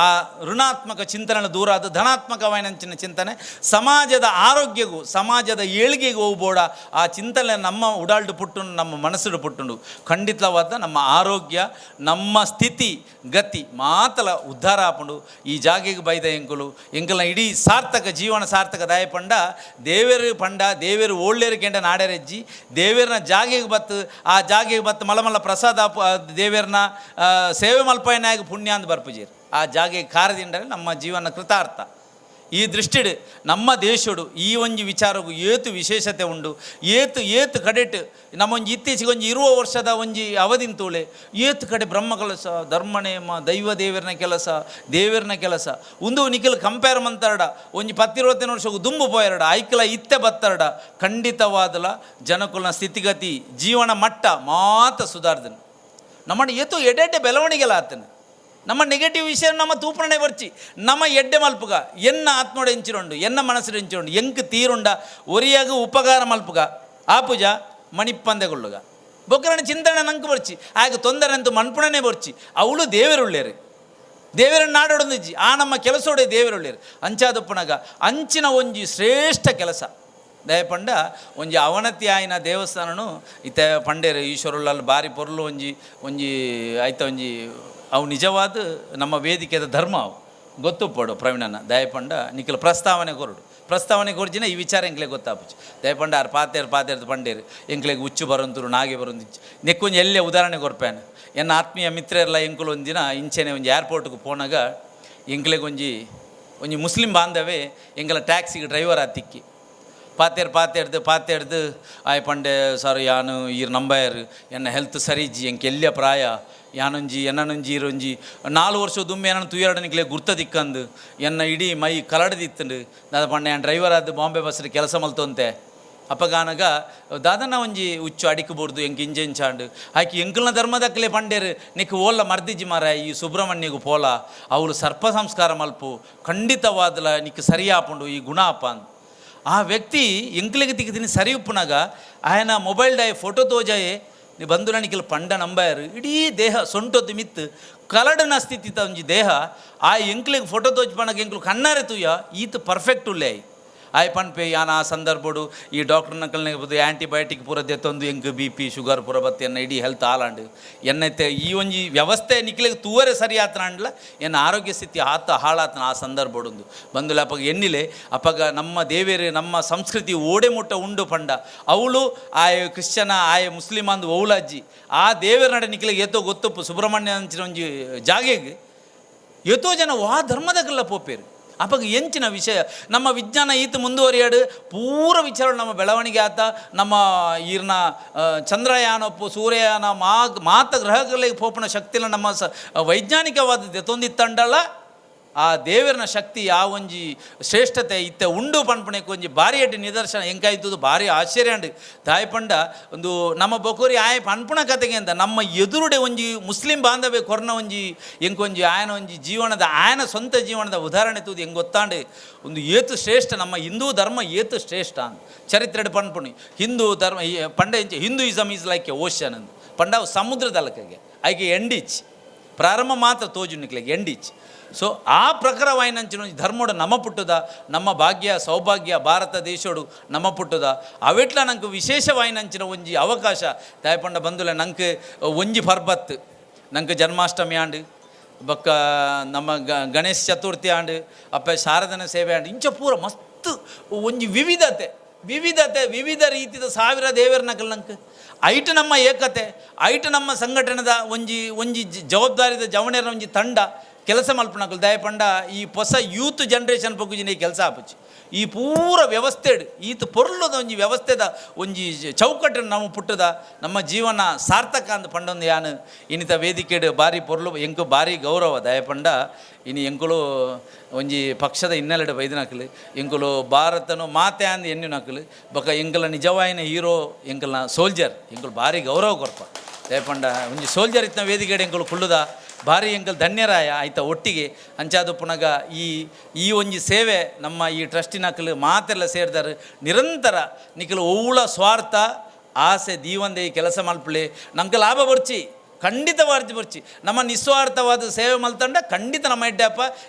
ಆ ಋಣಾತ್ಮಕ ಚಿಂತನೆ ದೂರ ಆದ ಧನಾತ್ಮಕವಾಯಿನಂಚಿನ ಚಿಂತನೆ ಸಮಾಜದ ಆರೋಗ್ಯಗೂ ಸಮಾಜದ ಏಳಿಗೆಗೂ ಹೋಗ್ಬೋಡ ಆ ಚಿಂತನೆ ನಮ್ಮ ಉಡಾಲ್ಡು ಪುಟ್ಟುಂಡು ನಮ್ಮ ಮನಸ್ಸುಡು ಪುಟ್ಟುಂಡು ಖಂಡಿತವಾದ ನಮ್ಮ ಆರೋಗ್ಯ ನಮ್ಮ ಸ್ಥಿತಿ ಗತಿ ಮಾತಲ ಉದ್ಧಾರ ಆಪುಂಡು ಈ ಜಾಗೆಗೆ ಬೈದ ಎಂಕಲ್ನ ಇಡೀ ಸಾರ್ಥಕ ಜೀವನ ಸಾರ್ಥಕ ದಾಯಪಂಡ ದೇವೇರು ಓಳ್ಳೆರು ಕೆಂಡ ನಾಡೆರೆಜ್ಜಿ ದೇವೇರನ ಜಾಗೆಗೆ ಬತ್ತು ಆ ಜಾಗೆಗೆ ಬತ್ತು ಮಲಮಲ್ಲ ಪ್ರಸಾದ ದೇವೇರನ ಸೇವೆ ಮಲ್ಪಯನಾಗ ಪುಣ್ಯ ಅಂದು ಬರ್ಪುಜೀರು ಆ ಜಾಗೆ ಕಾರದಿಂಡರೆ ನಮ್ಮ ಜೀವನ ಕೃತಾರ್ಥ. ಈ ದೃಷ್ಟಿಡು ನಮ್ಮ ದೇಶಡು ಈ ಒಂಜಿ ವಿಚಾರಗೂ ಏತು ವಿಶೇಷತೆ ಉಂಡು ಏತು ಕಡೆಟ್ ನಮ್ಮೊಂಜಿ ಇತ್ತೀಚೆಗೆ ಒಂಜಿ 20 ವರ್ಷದ ಒಂಜಿ ಅವಧಿನ ತೋಳೆ ಏತು ಕಡೆ ಬ್ರಹ್ಮ ಕೆಲಸ ಧರ್ಮನೇಮ ದೈವ ದೇವೇರ್ನ ಕೆಲಸ ಒಂದು ನಿಖಿಲ್ ಕಂಪೇರ್ ಮಂತಾರಡ ಒಂಜಿ 10-20 ವರ್ಷಕ್ಕೂ ದುಂಬು ಪೋಯರಡ ಐಕ್ಲ ಇತ್ತೆ ಬತ್ತರಡ ಖಂಡಿತವಾದಲ ಜನಕುಲನ ಸ್ಥಿತಿಗತಿ ಜೀವನ ಮಟ್ಟ ಮಾತ ಸುಧಾರ್ದನು ನಮ್ಮ ಏತು ಎಡೆಡ್ಡೆ ಬೆಳವಣಿಗೆಲ್ಲ ಆತನು ನಮ್ಮ ನೆಗೆಟಿವ್ ವಿಷಯ ನಮ್ಮ ತೂಪಣೆ ಬರ್ಚಿ ನಮ್ಮ ಎಡ್ಡೆ ಮಲ್ಪುಗ ಎನ್ನ ಆತ್ಮೋಡ ಎಂಚಿರೋಂಡು ಎನ್ನ ಮನಸ್ಸು ಎಂಚಿರೋಂಡು ಎಂಕ್ ತೀರುಂಡ ಒರಿಯಾಗ ಉಪಕಾರ ಮಲ್ಪುಗ ಆಪುಜ ಮಣಿಪ್ಪಂದೆಗೊಳ್ಳುಗ ಬೊಕ್ಕರಣ ಚಿಂತನೆ ನಂಗೆ ಬರ್ಚಿ ಆಗ ತೊಂದರೆ ಅಂತೂ ಮನ್ಪುಣನೆ ಬರ್ಚಿ ಅವಳು ದೇವರುಳ್ಳೇರು ದೇವರನ್ನ ನಾಡೋಡೊಂದಿಜ್ಜಿ ಆ ನಮ್ಮ ಕೆಲಸೋಡೆ ದೇವರುಳ್ಳೇರು ಅಂಚಾದಪ್ಪನಾಗ ಅಂಚಿನ ಒಂಜಿ ಶ್ರೇಷ್ಠ ಕೆಲಸ ದಯಪಂಡ ಒಂಜಿ ಅವನತಿ ಆಯ್ನ ದೇವಸ್ಥಾನನು ಇತ್ತ ಪಂಡೇರು ಈಶ್ವರುಳ್ಳಲ್ಲಿ ಬಾರಿ ಪೊರ್ಲು ಒಂಜಿ ಆಯ್ತ ಒಂಜಿ ಅವು ನಿಜವಾದ ನಮ್ಮ ವೇದಿಕೆದ ಧರ್ಮ ಅವು ಗೊತ್ತುಪಡು ಪ್ರವೀಣನ ದಯಪಂಡ ನಿಖಿಲ್ ಪ್ರಸ್ತಾವನೆ ಕೊರ್ಜಿನ ಈ ವಿಚಾರ ಎಂಕ್ಲೆಗೆ ಗೊತ್ತಾಪುಚ್ಚು ದಯಪಂಡ ಆರು ಪಾತೆರ್ದು ಪಂಡೇರು ಎಂಕ್ಲೆಗೆ ಹುಚ್ಚು ಬರೋಂತರು ನಾಗೆ ಬರೋಂದಿಚ್ಚು ನೆಕ್ಕೊಂಜಿ ಎಲ್ಲೇ ಉದಾಹರಣೆ ಕೊರ್ಪೇನೆ ಎನ್ನ ಆತ್ಮೀಯ ಮಿತ್ರರೆಲ್ಲ ಎಂಕುಲು ಒಂದಿನ ಇಂಚೆನೆ ಒಂಜಿ ಏರ್ಪೋರ್ಟ್ಗೆ ಪೋನಾಗ ಎಂಕ್ಲೆಗೆ ಒಂಜಿ ಮುಸ್ಲಿಂ ಬಾಂಧವೇ ಎಂಕಲ ಟ್ಯಾಕ್ಸಿಗೆ ಡ್ರೈವರ್ ತಿಕ್ಕಿ ಪಾತೆರ್ದು ಆಯ್ ಪಂಡೆ ಸರ್ ಯಾನು ಈರ್ ನಂಬಾಯರು ಎನ್ನ ಹೆಲ್ತ್ ಸರಿಜ್ಜಿ ಎಂಕೆಲ್ಯ ಪ್ರಾಯ ಎನ್ನೊಂಜಿ ಇರೊಂಜಿ 4 ವರ್ಷ ದುಮ್ಮೆ ಏನನ್ನು ತುಯ್ಯಾಡನಿಕ್ಲೆ ಗುರ್ತ ದಿಕ್ಕಂದು ಎನ್ನ ಇಡೀ ಮೈ ಕಲಡದಿತ್ತಂಡು ದಾದ ಪಂಡೆ ಏನು ಡ್ರೈವರ್ ಆದ ಬಾಂಬೆ ಬಸ್ಸಲ್ಲಿ ಕೆಲಸ ಮಲ್ತೊಂತೆ ಅಪ್ಪಗಾನಗ ದಾದನ ಒಂಜಿ ಹುಚ್ಚು ಅಡಿಕಬೋರ್ದು ಎಂಕ್ ಇಂಜೆಂಚಾಂಡು ಆಯ್ಕೆ ಎಂಕಲ್ನ ಧರ್ಮದಕ್ಕಲೆ ಪಂಡೇರು ನಿಕ್ ಓಲ್ಲ ಮರ್ದಿಜ್ಜಿ ಮಾರ ಈ ಸುಬ್ರಹ್ಮಣ್ಯಗೂ ಪೋಲ ಅವಳು ಸರ್ಪ ಸಂಸ್ಕಾರ ಮಲ್ಪು ಖಂಡಿತವಾದಲ ನಿಕ್ ಸರಿಯಾಪುಂಡು ಈ ಗುಣ ಅಪ್ಪ ಅಂದು ಆ ವ್ಯಕ್ತಿ ಎಂಕ್ಲೆಗೆ ತಿಕ್ಕಿದ್ದೀನಿ ಸರಿ ಉಪ್ಪುನಾಗ ಆಯನ ಮೊಬೈಲ್ ಡಾಯ್ ಫೋಟೋ ತೋಜಾಯೆ ನೀ ಬಂಧುಲ ನಿಖಿಲ್ ಪಂಡ ನಂಬಾಯರು ಇಡೀ ದೇಹ ಸೊಂಟೊತ್ತು ಮಿತ್ತು ಕಲಡನ ಸ್ಥಿತಿ ಒಂಜಿ ದೇಹ ಆ ಎಂಕ್ಲೆಗೆ ಫೋಟೋ ತೋಜ್ಪಣಗೆ ಎಂಕ್ಲು ಕಣ್ಣಾರೆ ತುಯ್ಯ ಈತ ಪರ್ಫೆಕ್ಟ್ ಉಳ್ಳೆ ಆಯ್ ಪನ್ಪೆ ಯಾನ ಆ ಸಂದರ್ಭಡು ಈ ಡಾಕ್ಟರ್ನ ಕಲ್ನಾಗ ಬದು ಆ್ಯಂಟಿಬಯೋಟಿಕ್ ಪೂರ ದೆತ್ತೊಂದು ಎಂಕ್ BP ಶುಗರ್ ಪೂರ ಬತ್ತು ಎನ್ನ ಇಡೀ ಹೆಲ್ತ್ ಹಾಲಾಂಡು ಎನ್ನೈತೆ ಈ ಒಂಜಿ ವ್ಯವಸ್ಥೆ ನಿಖಿಲಿಗೆ ತೂವರೆ ಸರಿ ಆತನಾಂಡ್ಲ ಎನ್ನ ಆರೋಗ್ಯ ಸ್ಥಿತಿ ಹಾಳಾತನ ಆ ಸಂದರ್ಭಡುಂದು ಬಂದುಲ ಅಪ್ಪಗ ಎನ್ನಿಲೆ ಅಪ್ಪಗ ನಮ್ಮ ದೇವೇರು ನಮ್ಮ ಸಂಸ್ಕೃತಿ ಓಡೆ ಮುಟ್ಟ ಉಂಡು ಪಂಡ ಅವಳು ಆಯ್ ಕ್ರಿಶ್ಚನ ಆಯ್ ಮುಸ್ಲಿಮ್ ಅಂದು ಓಲಾಜ್ಜಿ ಆ ದೇವೇರ ನಡೆ ನಿಖಿಲಿಗೆ ಏತೋ ಗೊತ್ತುಪ್ಪು ಸುಬ್ರಹ್ಮಣ್ಯ ಅಂಚಿನ ಒಂಜಿ ಜಾಗೆಗೆ ಏತೋ ಜನ ವಾ ಧರ್ಮದಕ್ಕೆಲ್ಲ ಪೋಪೇರು ಅವಾಗ ಎಂಚಿನ ವಿಷಯ ನಮ್ಮ ವಿಜ್ಞಾನ ಈತ ಮುಂದುವರಿಯಾಡು ಪೂರ ವಿಚಾರ ನಮ್ಮ ಬೆಳವಣಿಗೆ ಆತ ನಮ್ಮ ಈರ್ನ ಚಂದ್ರಯಾನಪ್ಪು ಸೂರ್ಯಯಾನ ಮಾತ ಗ್ರಹಗಳಿಗೆ ಪೋಪನ ಶಕ್ತಿನ ನಮ್ಮ ವೈಜ್ಞಾನಿಕವಾದದ್ದು ತೊಂದಿತ್ತಂಡಲ್ಲ ಆ ದೇವರನ ಶಕ್ತಿ ಆ ಒಂಜಿ ಶ್ರೇಷ್ಠತೆ ಇತ್ತೆ ಉಂಡು ಪನ್ಪಣಕ್ಕೆ ಒಂಜಿ ಭಾರಿ ಅಡ್ಡಿ ನಿದರ್ಶನ ಹೆಂಗಾಯ್ತದು ಭಾರಿ ಆಶ್ಚರ್ಯ ಅಂಡು ದಾಯಪಂಡ ಒಂದು ನಮ್ಮ ಬೊಕೋರಿ ಆಯ ಪನ್ಪಣ ಕತೆಗೆ ಅಂತ ನಮ್ಮ ಎದುರುಡೆ ಒಂಜಿ ಮುಸ್ಲಿಂ ಬಾಂಧವ್ಯ ಕೊರ್ನ ಒಂಜಿ ಹೆಂಗೊಂಜಿ ಆಯನ ಒಂಜಿ ಜೀವನದ ಆಯನ ಸ್ವಂತ ಜೀವನದ ಉದಾಹರಣೆ ತೂದು ಹೆಂಗೆ ಗೊತ್ತಾಂಡು ಒಂದು ಏತು ಶ್ರೇಷ್ಠ ನಮ್ಮ ಹಿಂದೂ ಧರ್ಮ ಏತು ಶ್ರೇಷ್ಠ ಅಂತ ಚರಿತ್ರೆ ಪನ್ಪುಣಿ ಹಿಂದೂ ಧರ್ಮ ಪಂಡ Hinduism is like A ocean ಅಂತ ಪಂಡ ಸಮುದ್ರದ ಅಲಕಗೆ ಐಕೆ ಎಂಡಿಚ್ ಪ್ರಾರಂಭ ಮಾತ್ರ ತೋಜು ನಿಕ್ಲಿಗೆ ಎಂಡಿಚ್ ಸೊ ಆ ಪ್ರಕಾರವಾಯಿನಂಚಿನ ಧರ್ಮೋಡು ನಮ್ಮ ಪುಟ್ಟದ ನಮ್ಮ ಭಾಗ್ಯ ಸೌಭಾಗ್ಯ ಭಾರತ ದೇಶೋಡು ನಮ್ಮ ಪುಟ್ಟದ ಅವೆಟ್ಲ ನಂಗೆ ವಿಶೇಷವಾಯಿನಂಚಿನ ಒಂಜಿ ಅವಕಾಶ ದಾಯಪಂಡ ಬಂದುಲೆ ನಂಗೆ ಒಂಜಿ ಪರ್ಬತ್ ನಂಗೆ ಜನ್ಮಾಷ್ಟಮಿ ಆಂಡು ಬೊಕ್ಕ ನಮ್ಮ ಗಣೇಶ ಚತುರ್ಥಿ ಆಂಡು ಅಪ್ಪ ಶಾರದನ ಸೇವೆ ಆಂಡು ಇಂಚ ಪೂರ ಮಸ್ತ್ ಒಂಜಿ ವಿವಿಧ ರೀತಿಯ ಸಾವಿರ ದೇವರ ನಕಲ್ ನಂಗೆ ಐಟು ನಮ್ಮ ಏಕತೆ ಐಟು ನಮ್ಮ ಸಂಘಟನೆದ ಒಂಜಿ ಜವಾಬ್ದಾರಿದ ಜವಣೆರ ಒಂಜಿ ತಂಡ ಕೆಲಸ ಮಲ್ಪನಕಲ್ ದಯಪಂಡ ಈ ಹೊಸ ಯೂತ್ ಜನ್ರೇಷನ್ ಪಕ್ಕುಜಿನ ಈ ಕೆಲಸ ಆಪುಜಿ ಈ ಪೂರ ವ್ಯವಸ್ಥೆಡ್ ಈತ ಪೊರ್ಲದ ಒಂಜಿ ವ್ಯವಸ್ಥೆದ ಒಂಜಿ ಚೌಕಟ್ಟನ್ನು ನಾವು ಪುಟ್ಟದ ನಮ್ಮ ಜೀವನ ಸಾರ್ಥಕ ಅಂತ ಪಂಡೊಂದು ಯಾನು ಇನ್ನಿತ ವೇದಿಕೆಡ್ ಭಾರಿ ಪೊರ್ಲು ಎಂಕು ಭಾರಿ ಗೌರವ ದಯಪಂಡ ಇನ್ನು ಎಂಕುಲು ಒಂಜಿ ಪಕ್ಷದ ಹಿನ್ನೆಲೆಡ್ ಬೈದಿನಕಲು ಎಂಕುಲು ಭಾರತನು ಮಾತೆ ಅಂದು ಎನ್ನು ನಕಲು ಬೊಕ ಎಂಕಲ ನಿಜವಾಯಿನ ಹೀರೋ ಎಂಕಲ್ನ ಸೋಲ್ಜರ್ ಎಂಕುಲು ಭಾರಿ ಗೌರವ ಕೊರ್ಪ ದಯಪಂಡ ಒಂಜಿ ಸೋಲ್ಜರ್ ಇತ್ತಿನ ವೇದಿಕೆಡ್ ಎಂಕುಲು ಕುಳ್ಳುದ ಭಾರಿ ಎಂಕಲ್ ಧನ್ಯರಾಯ ಆಯ್ತಾ ಒಟ್ಟಿಗೆ ಅಂಚಾದು ಪುನಗ ಈ ಒಂಜಿ ಸೇವೆ ನಮ್ಮ ಈ ಟ್ರಸ್ಟಿನಕಲು ಮಾತೆಲ್ಲ ಸೇರಿದಾರೆ ನಿರಂತರ ನಿಖಲು ಒವ್ಳ ಸ್ವಾರ್ಥ ಆಸೆ ದೀವಂದೆ ಕೆಲಸ ಮಲ್ಪಲೆ ನಮ್ಗೆ ಲಾಭ ಬರ್ಚಿ ಖಂಡಿತವಾಗಿ ಬರ್ಚಿ ನಮ್ಮ ನಿಸ್ವಾರ್ಥವಾದ ಸೇವೆ ಮಲ್ತಂಡ ಖಂಡಿತ ನಮ್ಮ ಎಡ್ಡಪ್ಪ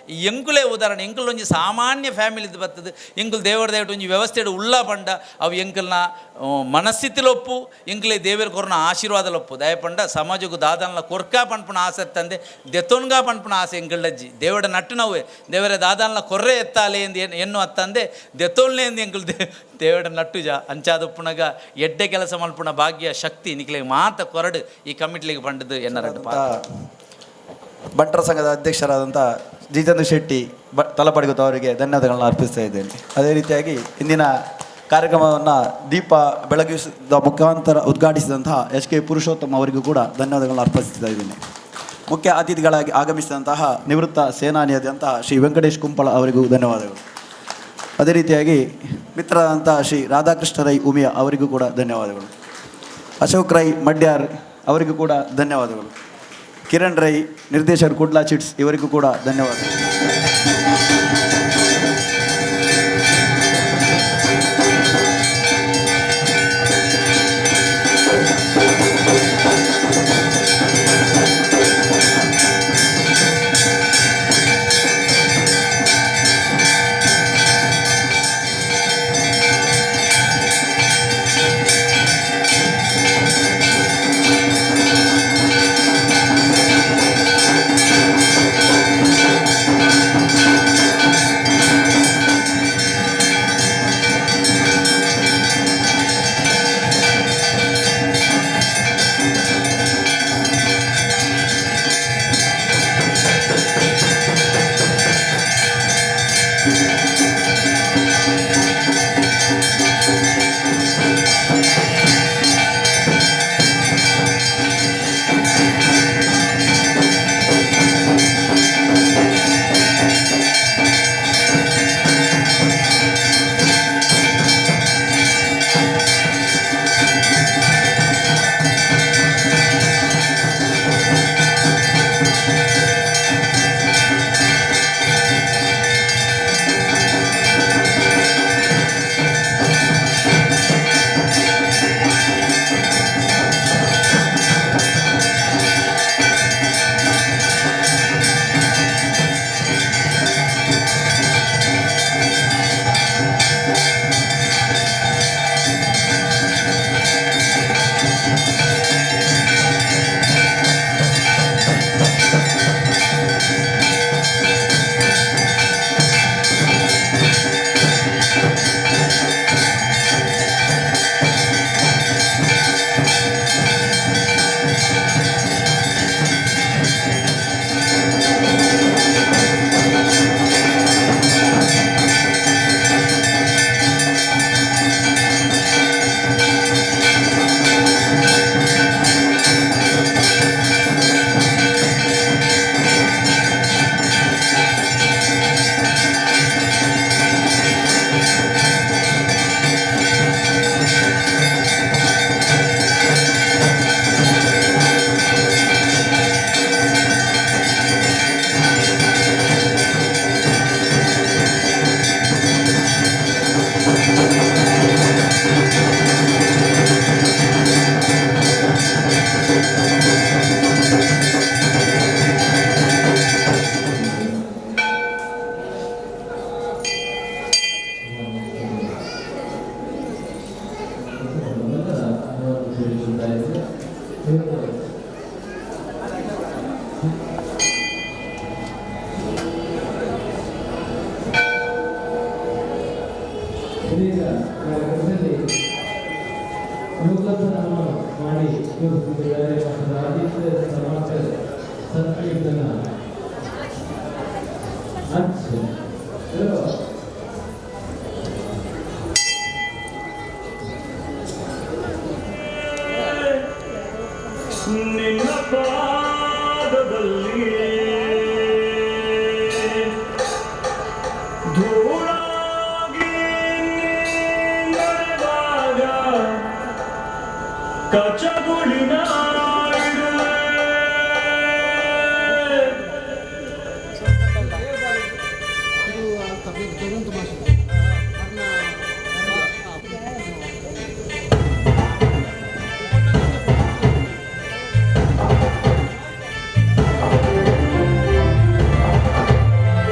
ಎಂಕುಲೇ ಉದಾಹರಣೆ ಎಂಕುಲ್ ಒಂಜಿ ಸಾಮಾನ್ಯ ಫ್ಯಾಮಿಲಿದು ಬರ್ತದೆ ಎಂಕುಲ್ ದೇವರ ಒಂಜಿ ವ್ಯವಸ್ಥೆ ಉಳ್ಳ ಪಂಡ ಅವು ಎಂಕಲ್ನ ಮನಸ್ಥಿತಿಲೊಪ್ಪು ಎಂಕುಲೇ ದೇವರ ಕೊರನ ಆಶೀರ್ವಾದಲೊಪ್ಪು ದಯಪಂಡ ಸಮಾಜಕ್ಕೂ ದಾದಾನ್ಲ ಕೊರ್ಕಾ ಪನ್ಪುಣ ಆಸೆ ತಂದೆ ದೆತ್ತೊನ್ಗಾ ಪನ್ಪುಣ ಆಸೆ ಎಂಕಲ್ಡಜ್ಜಿ ದೇವರ ನಟ್ಟು ನೋವೆ ದೇವರ ದಾದಾನ್ಲ ಕೊರ್ರೆ ಎತ್ತಾಲೆ ಎಂದು ಎನ್ನು ಅತ್ತಂದೆ ದೆತ್ತೊಲ್ನೆ ಎಂದು ಎಂಕುಲ್ ದೇವರ ನಟ್ಟುಜ ಅಂಚಾದಪ್ಪುನಗ ಎಡ್ಡೆ ಕೆಲಸ ಮಲ್ಪುಣ ಭಾಗ್ಯ ಶಕ್ತಿ ನಿಕ್ಲಿಗೆ ಮಾತ ಕೊರಡು ಈ ಕಮಿಟಿಲಿಗೆ ಪಂಡದು ಎನ್ನರಡು ಬಂಟರ ಸಂಘದ ಅಧ್ಯಕ್ಷರಾದಂಥ ಜಿತೇಂದ್ರ ಶೆಟ್ಟಿ ತಲಪಾಡಿಗುತ್ತ ಅವರಿಗೆ ಧನ್ಯವಾದಗಳನ್ನು ಅರ್ಪಿಸ್ತಾ ಇದ್ದೇನೆ. ಅದೇ ರೀತಿಯಾಗಿ ಇಂದಿನ ಕಾರ್ಯಕ್ರಮವನ್ನು ದೀಪ ಬೆಳಗಿಸಿದ ಮುಖಾಂತರ ಉದ್ಘಾಟಿಸಿದಂತಹ HK ಪುರುಷೋತ್ತಮ ಅವರಿಗೂ ಕೂಡ ಧನ್ಯವಾದಗಳನ್ನು ಅರ್ಪಿಸ್ತಾ ಇದ್ದೇನೆ. ಮುಖ್ಯ ಅತಿಥಿಗಳಾಗಿ ಆಗಮಿಸಿದಂತಹ ನಿವೃತ್ತ ಸೇನಾನಿಯಾದಂತಹ ಶ್ರೀ ವೆಂಕಟೇಶ್ ಕುಂಪಳ ಅವರಿಗೂ ಧನ್ಯವಾದಗಳು. ಅದೇ ರೀತಿಯಾಗಿ ಮಿತ್ರರಾದಂತಹ ಶ್ರೀ ರಾಧಾಕೃಷ್ಣ ರೈ ಉಮಿಯಾ ಅವರಿಗೂ ಕೂಡ ಧನ್ಯವಾದಗಳು. ಅಶೋಕ್ ರೈ ಮಡ್ಯಾರ್ ಅವರಿಗೂ ಕೂಡ ಧನ್ಯವಾದಗಳು. ಕಿರಣ್ ರೈ ನಿರ್ದೇಶಕರು ಕುಡ್ಲಾ ಚಿಟ್ಸ್ ಇವರಿಗೂ ಕೂಡ ಧನ್ಯವಾದಗಳು.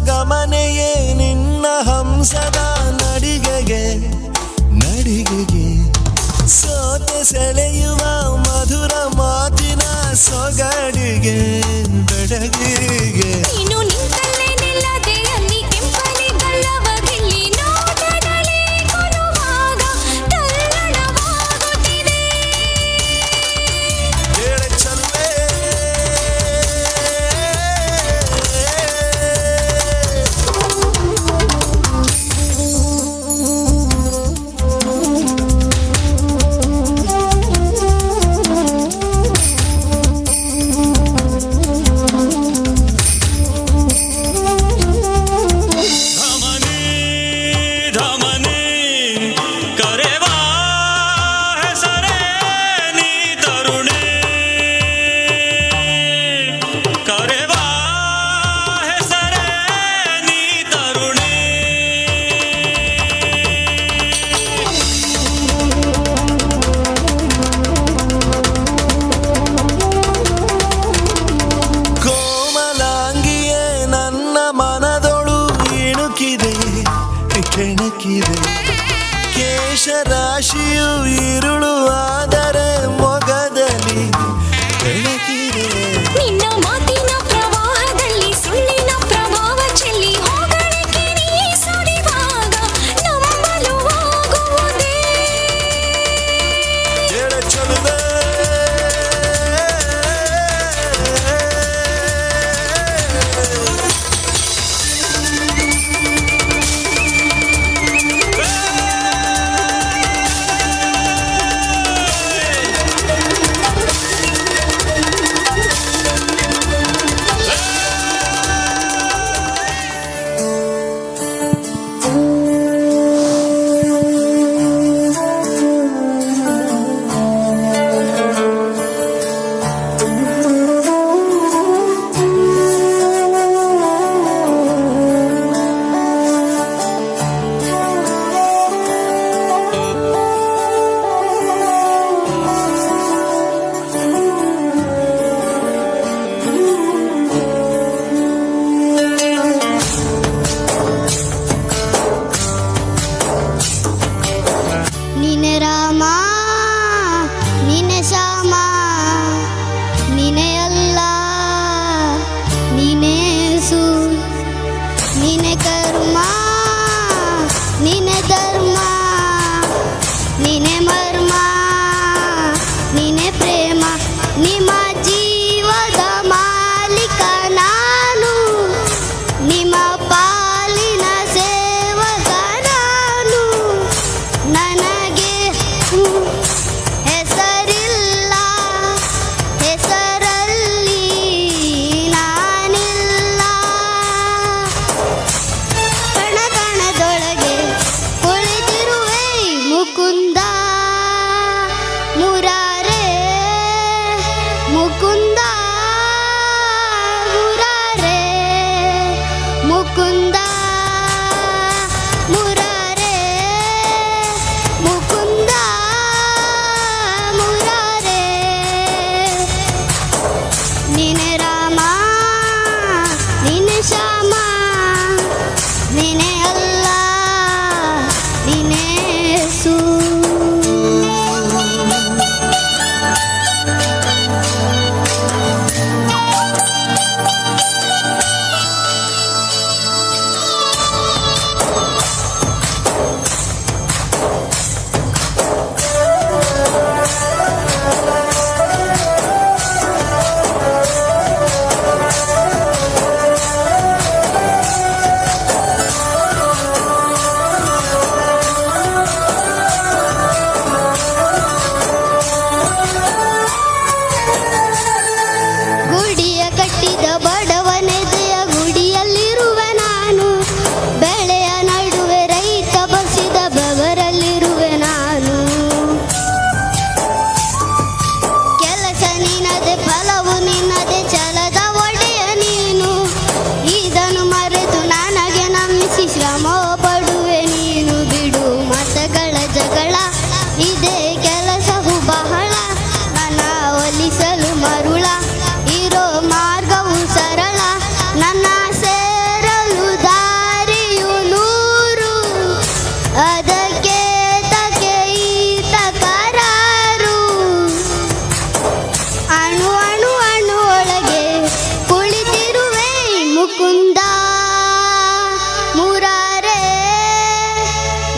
ಗಮನೆಯೇ ನಿನ್ನ ಹಂಸದ ನಡಿಗೆಗೆ ಸೋತೆ ಸೆಳೆಯುವ ಮಧುರ ಮಾತಿನ ಸೊಗಡಿಗೆ ಬೆಡಗಿಗೆ ಕೇಶರಾಶಿಯು ಇರುಳು ಆದರೆ ಮೊಗದಲ್ಲಿ ಬೆಳಕಿದೆ ನಿನ್ನ ಮಾತಿನ ಪ್ರವಾಹದಲ್ಲಿ ಸುಳ್ಳಿನ ಪ್ರಭಾವ ಚೆಲ್ಲಿ ಹೋಗಲಿಕ್ಕೆ ನೀ ಸುರಿವಾಗ ನಂಬಲು ಆಗುವುದೇ ಚಲುವೆ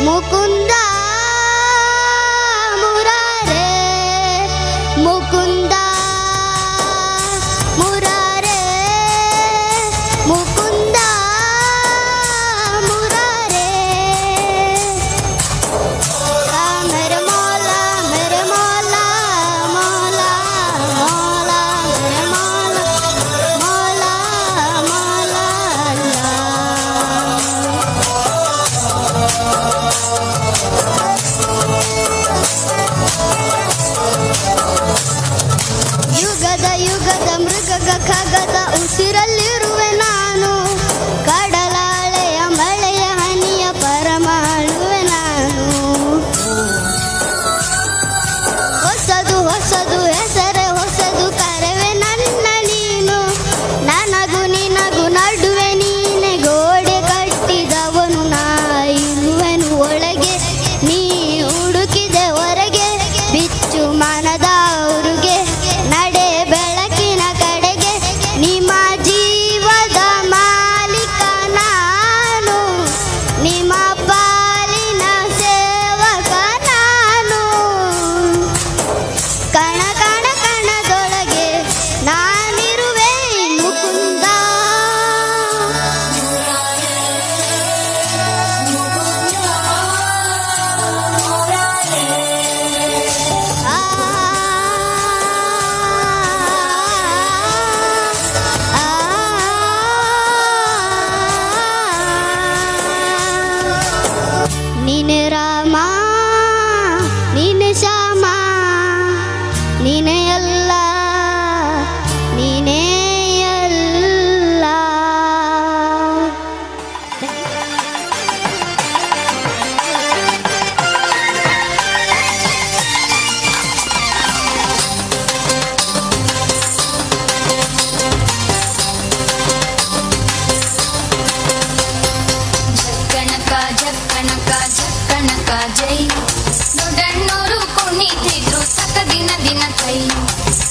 ಮುಕುಂದ ಮುರಾರೇ ಮುಕುಂದ ಮುರಾರೇ ಮುಕುಂದ ಮುರಾರೇ ಮೇರೆ ಮೌಲಾ ಮೇರೆ ಮೌಲಾ ಮೌಲಾ ಮೌಲಾ ಮೇರೆ ಮೌಲಾ ಮೌಲಾ ಯುಗದ ಯುಗದ ಮೃಗಗ ಖಗದ ಉಸಿರಲ್ಲಿರುವೆ ನಾನು ಕಡಲಾಳೆಯ ಮಳೆಯ ಹನಿಯ ಪರಮಾಳುವೆ ನಾನು ಹೊಸದು ಹೊಸದು ಹೆಸರೇ ಹೊಸದು ಕರೆವೆ ನನ್ನ ನೀನು ನನಗೂ ನಿನಗೂ ನಡುವೆ ನೀನೆ ಗೋಡೆ ಕಟ್ಟಿದವನು ನಾ ಇರುವೆನು ಒಳಗೆ ನೀ ಹುಡುಕಿದೆ ಹೊರಗೆ ಬಿಚ್ಚು ಮನದ ಊರಿಗೆ ನಡೆ ಬೆಳಕಿನ ಕಡೆಗೆ ನಿಮ್ಮ ಜೀವದ ಮಾಲೀಕ ನಾನು ನಿಮ್ಮ ಪಾಲಿನ ಸೇವಕ ನಾನು ಕಣ ಕಣ ಕಣದೊಳಗೆ ನಾನಿರುವೆ ಮುಕುಂದ ಆ ನೀನೆ ರಾಮ ನೀನೆ ಶ್ಯಾಮ ನೀನೆ ಎಲ್ಲ ನೀನೇ ಎಲ್ಲ ಜಕ್ಕಣಕ ಜಕ್ಕಣಕ ಜಕ್ಕಣಕ ಜೈ ದೊಡ್ಡಣ್ಣೋರು ಕುಣಿತಿದ್ರು ಸಕ ದಿನ ದಿನ ಕೈ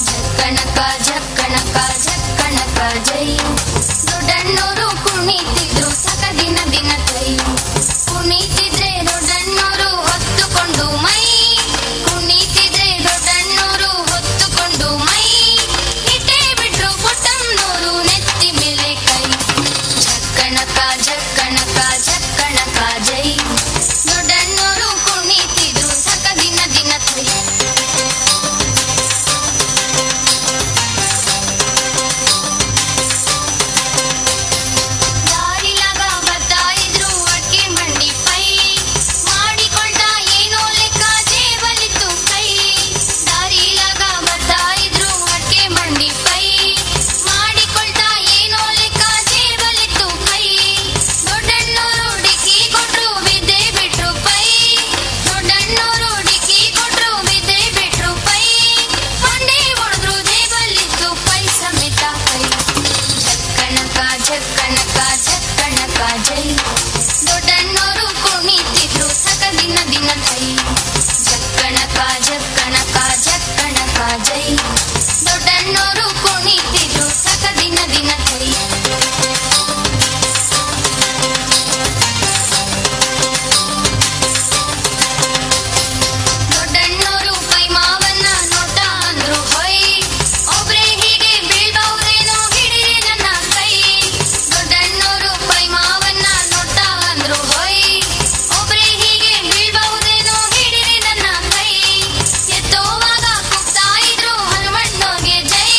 ಜಕ್ಕಣಕ ಜಕ್ಕಣಕ ಜಕ್ಕಣಕ ಜೈ ದೊಡ್ಡಣ್ಣೋರು ಕುಣಿತಿದ್ರು ಸಕ ದಿನ ದಿನ ಕೈ ಕುಣಿತಿದ್ರೆ ದೊಡ್ಡಣ್ಣೋರು ಹೊತ್ತುಕೊಂಡು ಮೈ ಕುಣಿತಿದ್ರೆ ದೊಡ್ಡಣ್ಣೋರು ಹೊತ್ತುಕೊಂಡು ಮೈ ಇಟ್ಟೇ ಬಿಟ್ರು ಪುಟ್ಟಮ್ಮನೋರು ನೆತ್ತಿ ಮೇಲೆ ಕೈ ಜಕ್ಕಣಕ ಜಕ್ಕಣಕ ಜಕ್ಕಣಕ ಜೈ ದೊಡ್ಡಣ್ಣೋರು ಕುಣಿತಿದ್ರು ಸಕ ದಿನ ದಿನ ಕೈ ದಾರಿಲಾಗ ಬರ್ತಾ ಇದ್ರು ಅಡ್ಕೆ ಮಂಡಿ ಪೈ ಮಾಡಿಕೊಂಡ ಏನೋ ಲೆಕ್ಕ ಜೇಬಲಿತ್ತು ಕೈ ದಾರಿಲಾಗ ಬರ್ತಾ ಇದ್ರು ಅಡ್ಕೆ ಮಂಡಿ ಪೈ ಮಾಡಿಕೊಳ್ತಾ ಏನೋ ಲೆಕ್ಕ ಜೇಬಲಿತ್ತು ಕೈ ದೊಡ್ಡಣ್ಣೋರು ಡಿಕ್ಕಿ ಕೊಟ್ರು ಬಿದ್ದೆ ಬಿಟ್ರು ಪೈ ದೊಡ್ಡಣ್ಣೋರು ಡಿಕ್ಕಿ ಕೊಟ್ರು ಬಿದ್ದೆ ಬಿಟ್ರು ಪೈ ಮಂಡೆ ಹೊಡೆದ್ರು ಜೇಬಲಿತ್ತು ಪೈ ಸಮೇತ ಕೈ ಜಕ್ಕಣಕ ಜಕ್ಕಣಕ ಜಕ್ಕಣಕ ಜೈ ದೊಡ್ಡಣ್ಣೋರು ಕುಣಿತಿದ್ರು ಸಕ ದಿನ ದಿನ ಕೈ ಜಕ್ಕಣಕ ಜಕ್ಕಣಕ ಜಕ್ಕಣಕ ಜೈ ದೊಡ್ಡಣ್ಣೋರು ಕುಣಿತಿದ್ರು ಸಕ ದಿನ ದಿನ ಕೈ ದೊಡ್ಡಣ್ಣೋರು ಪೈ ಮಾವನ್ನ ನೋಟ ಅಂದ್ರು ಹೊಯ್ ಒಬ್ರೇ ಹೀಗೆ ಬೀಳ್ಬಹುದೇನೋ ಹಿಡಿರಿ ನನ್ನ ಕೈ ದೊಡ್ಡಣ್ಣೋರು ಪೈ ಮಾವನ್ನ ನೋಟ ಅಂದ್ರು ಹೊಯ್ ಒಬ್ರೇ ಹೀಗೆ ಬೀಳ್ಬಹುದೇನೋ ಹಿಡಿರಿ ನನ್ನ ಕೈ ಎತ್ತೋವಾಗ ಕುಗ್ತಾ ಇದ್ರು ಹನುಮಣ್ಣೋರ್ಗೆ ಜೈ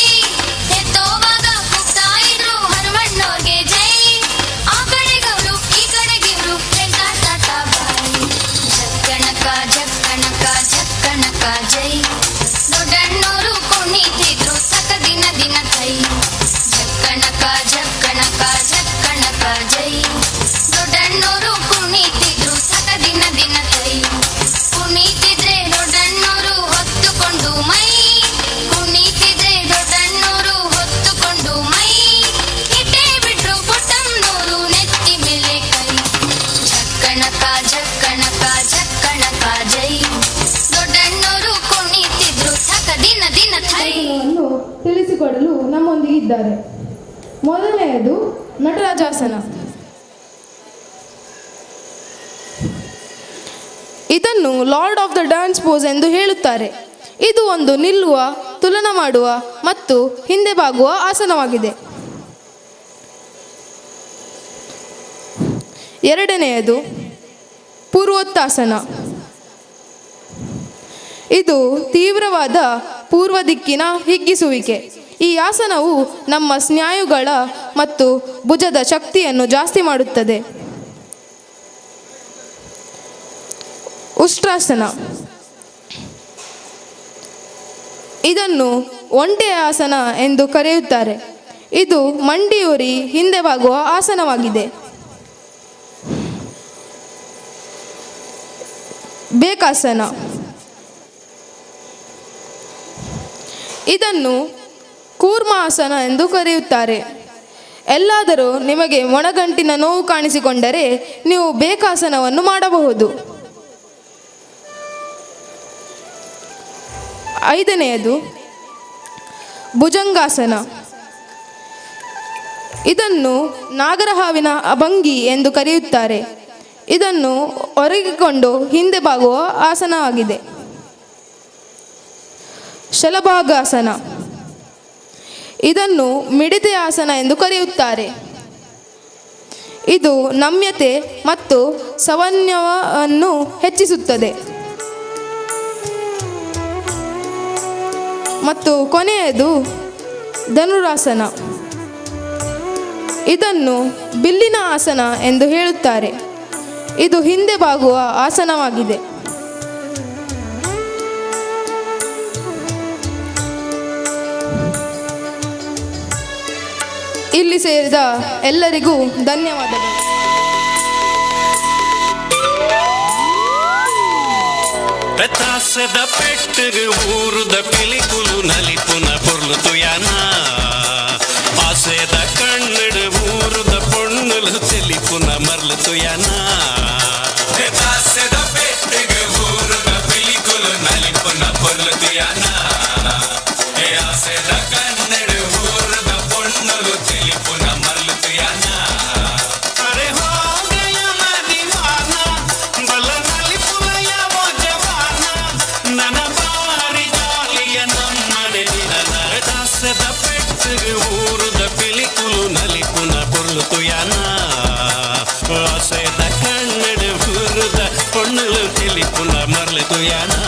ಎತ್ತೋವಾಗ ಕುಗ್ತಾ ಇದ್ರು ಹನುಮಣ್ಣೋರ್ಗೆ ಜೈ ಆ ಕಡೆಗವ್ರು ಈ ಕಡೆಗಿವ್ರು ತಾತ ಬಾಯಿ ಜಕ್ಕಣಕ ಜಕ್ಕಣಕ ಜಕ್ಕಣಕ ಜೈ ದೊಡ್ಡಣ್ಣೋರು ಕುಣಿತಿದ್ರು ಸಕ ದಿನ ದಿನ ಕೈ ಜಕ್ಕಣಕ ಜಕ್ಕಣಕ ಜಕ್ಕಣಕ ಜೈ ದೊಡ್ಡಣ್ಣೋರು ಕುಣಿತಿದ್ರು ಸಕ ದಿನ ದಿನ ಕೈ ಕುಣಿತಿದ್ರೆ ದೊಡ್ಡಣ್ಣೋರು ಹೊತ್ತುಕೊಂಡು ಮೈ ಕುಣಿತಿದ್ರೆ ದೊಡ್ಡಣ್ಣೋರು ಹೊತ್ತುಕೊಂಡು ಮೈ ಇಟ್ಟೇ ಬಿಟ್ರು ಪುಟ್ಟಮ್ಮನೋರು ನೆತ್ತಿ ಮೇಲೆ ಕೈ ಜಕ್ಕಣಕ ಜಕ್ಕಣಕ ಜಕ್ಕಣಕ ಜೈ ದೊಡ್ಡಣ್ಣೋರು ಕುಣಿತಿದ್ರು ಸಕ ದಿನ ದಿನ ಕೈ ತಿಳಿಸಿಕೊಡಲು ನಮ್ಮೊಂದಿಗಿದ್ದಾರೆ. ಮೊದಲನೆಯದು ನಟರಾಜಾಸನ. ಇದನ್ನು lord of the dance pose ಎಂದು ಹೇಳುತ್ತಾರೆ. ಇದು ಒಂದು ನಿಲ್ಲುವ, ತುಲನ ಮಾಡುವ ಮತ್ತು ಹಿಂದೆ ಬಾಗುವ ಆಸನವಾಗಿದೆ. ಎರಡನೆಯದು ಪೂರ್ವೋತ್ತಾಸನ. ಇದು ತೀವ್ರವಾದ ಪೂರ್ವ ದಿಕ್ಕಿನ ಹಿಗ್ಗಿಸುವಿಕೆ. ಈ ಆಸನವು ನಮ್ಮ ಸ್ನಾಯುಗಳ ಮತ್ತು ಭುಜದ ಶಕ್ತಿಯನ್ನು ಜಾಸ್ತಿ ಮಾಡುತ್ತದೆ. ಉಷ್ಟ್ರಾಸನ. ಇದನ್ನು ಒಂಟೆಯ ಆಸನ ಎಂದು ಕರೆಯುತ್ತಾರೆ. ಇದು ಮಂಡಿಯೂರಿ ಹಿಂದೆ ಬಾಗುವ ಆಸನವಾಗಿದೆ. ಬೇಕಾಸನ. ಇದನ್ನು ಕೂರ್ಮಾಸನ ಎಂದು ಕರೆಯುತ್ತಾರೆ. ಎಲ್ಲಾದರೂ ನಿಮಗೆ ಮೊಣಗಂಟಿನ ನೋವು ಕಾಣಿಸಿಕೊಂಡರೆ ನೀವು ಬೇಕಾಸನವನ್ನು ಮಾಡಬಹುದು. ಐದನೆಯದು ಭುಜಂಗಾಸನ. ಇದನ್ನು ನಾಗರಹಾವಿನ ಭಂಗಿ ಎಂದು ಕರೆಯುತ್ತಾರೆ. ಇದನ್ನು ಒರಗಿಕೊಂಡು ಹಿಂದೆ ಬಾಗುವ ಆಸನವಾಗಿದೆ. ಶಲಭಾಗಾಸನ. ಇದನ್ನು ಮಿಡಿತೆ ಆಸನ ಎಂದು ಕರೆಯುತ್ತಾರೆ. ಇದು ನಮ್ಯತೆ ಮತ್ತು ಸಮನ್ವಯವನ್ನು ಹೆಚ್ಚಿಸುತ್ತದೆ. ಮತ್ತು ಕೊನೆಯದು ಧನುರಾಸನ. ಇದನ್ನು ಬಿಲ್ಲಿನ ಆಸನ ಎಂದು ಹೇಳುತ್ತಾರೆ. ಇದು ಹಿಂದೆ ಬಾಗುವ ಆಸನವಾಗಿದೆ. ಇಲ್ಲಿ ಸೇರಿದ ಎಲ್ಲರಿಗೂ ಧನ್ಯವಾದಗಳು. పెతాసద పెట్టు ఊరుద పిలికులు నలిపున పొర్లుతు యానా ఆసేద కన్నడు ఊరుద పొన్నులు తెలిపున మర్లుతు యానా పెతాసద పెట్టు ఊరుద పిలికులు నలిపున పొర్లుతు యానా ఆసేద కన్నడు ఊరుద పొన్నులు తెలిపున మర్లుతు యానా అరే హో గయా నా దీవానా బల నలిపులయ ఓ జవానా నన బారి జాలియ నమ్మనే దినన దాసద పెట్టు ఊరుద పిలికులు నలిపున పొర్లుతు యానా ఆసేద కన్నడు ఊరుద పొన్నులు తెలిపున మర్లుతు యానా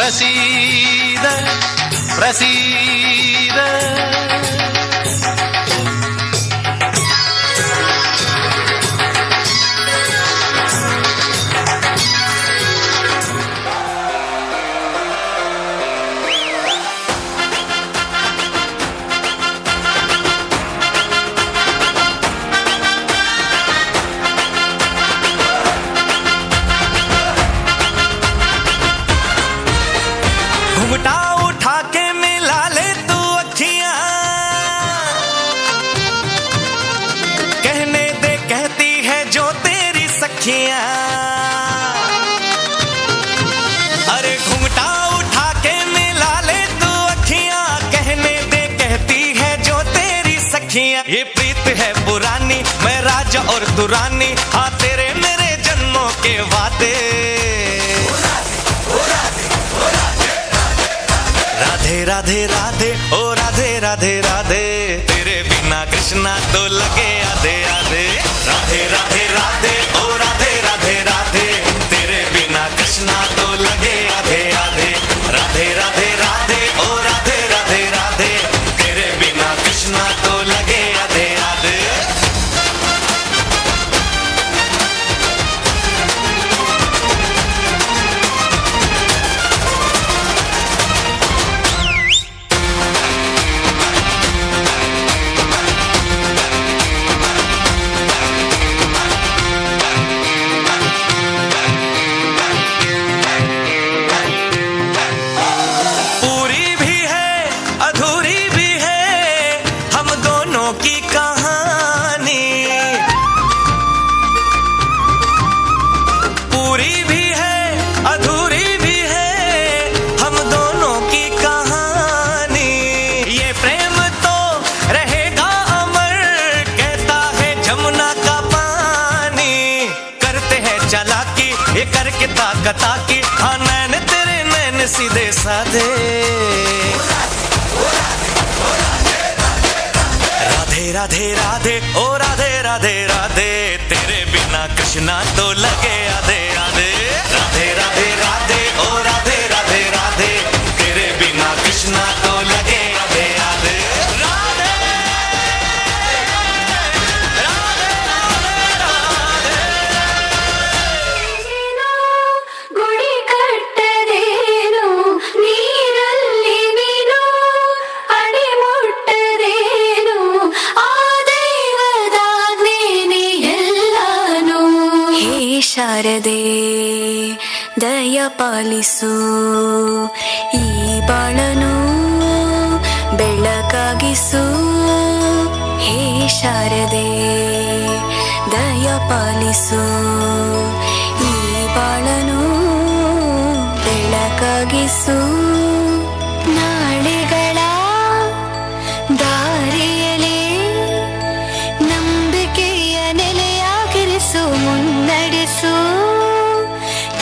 ಪ್ರಸೀದ ಪ್ರಸೀದ. घुंघटा उठा के मिला ले तू अखियां, कहने दे कहती है जो तेरी सखियां। अरे घुंघटा उठा के मिला ले तू अखियां, कहने दे कहती है जो तेरी सखियां। ये प्रीत है पुरानी, मैं राजा और तू रानी, हाँ तेरे मेरे जन्मों के वादे। राधे राधे राधे ओ राधे राधे राधे, तेरे बिना कृष्णा तो लगे आधे आधे। राधे राधे राधे ओ राधे राधे राधे, तेरे बिना कृष्णा तो लगे आधे आधे। राधे राधे राधे ओ राधे राधे राधे, तेरे बिना कृष्णा तो लगे आधे आधे। ताकि हाँ नैन तेरे नैन सीधे साधे। राधे राधे राधे ओ राधे राधे राधे, तेरे बिना कृष्णा तो लगे आधे आधे। राधे राधे राधे ओ राधे राधे राधे, तेरे बिना कृष्णा तो लगे आधे आधे। ಗುಡಿ ಕಟ್ಟದೇನು ನೀರಲ್ಲಿ ಮೀನು ಅಡಿ ಮುಟ್ಟದೇನು ಆ ದೈವದಾಜ್ಞೆನೇ ಎಲ್ಲಾನು. ಹೇ ಶಾರದೆ ದಯ ಪಾಲಿಸು, ಈ ಬಾಳನು ಬೆಳಕಾಗಿಸು. ಹೇ ಶಾರದೆ ದಯ ಪಾಲಿಸು, ಈ ಬಾಳನು ಬೆಳಕಾಗಿಸು. ನಾಳೆಗಳ ದಾರಿಯಲೇ ನಂಬಿಕೆಯ ನೆಲೆಯಾಗಿರಿಸು, ಮುನ್ನಡೆಸು.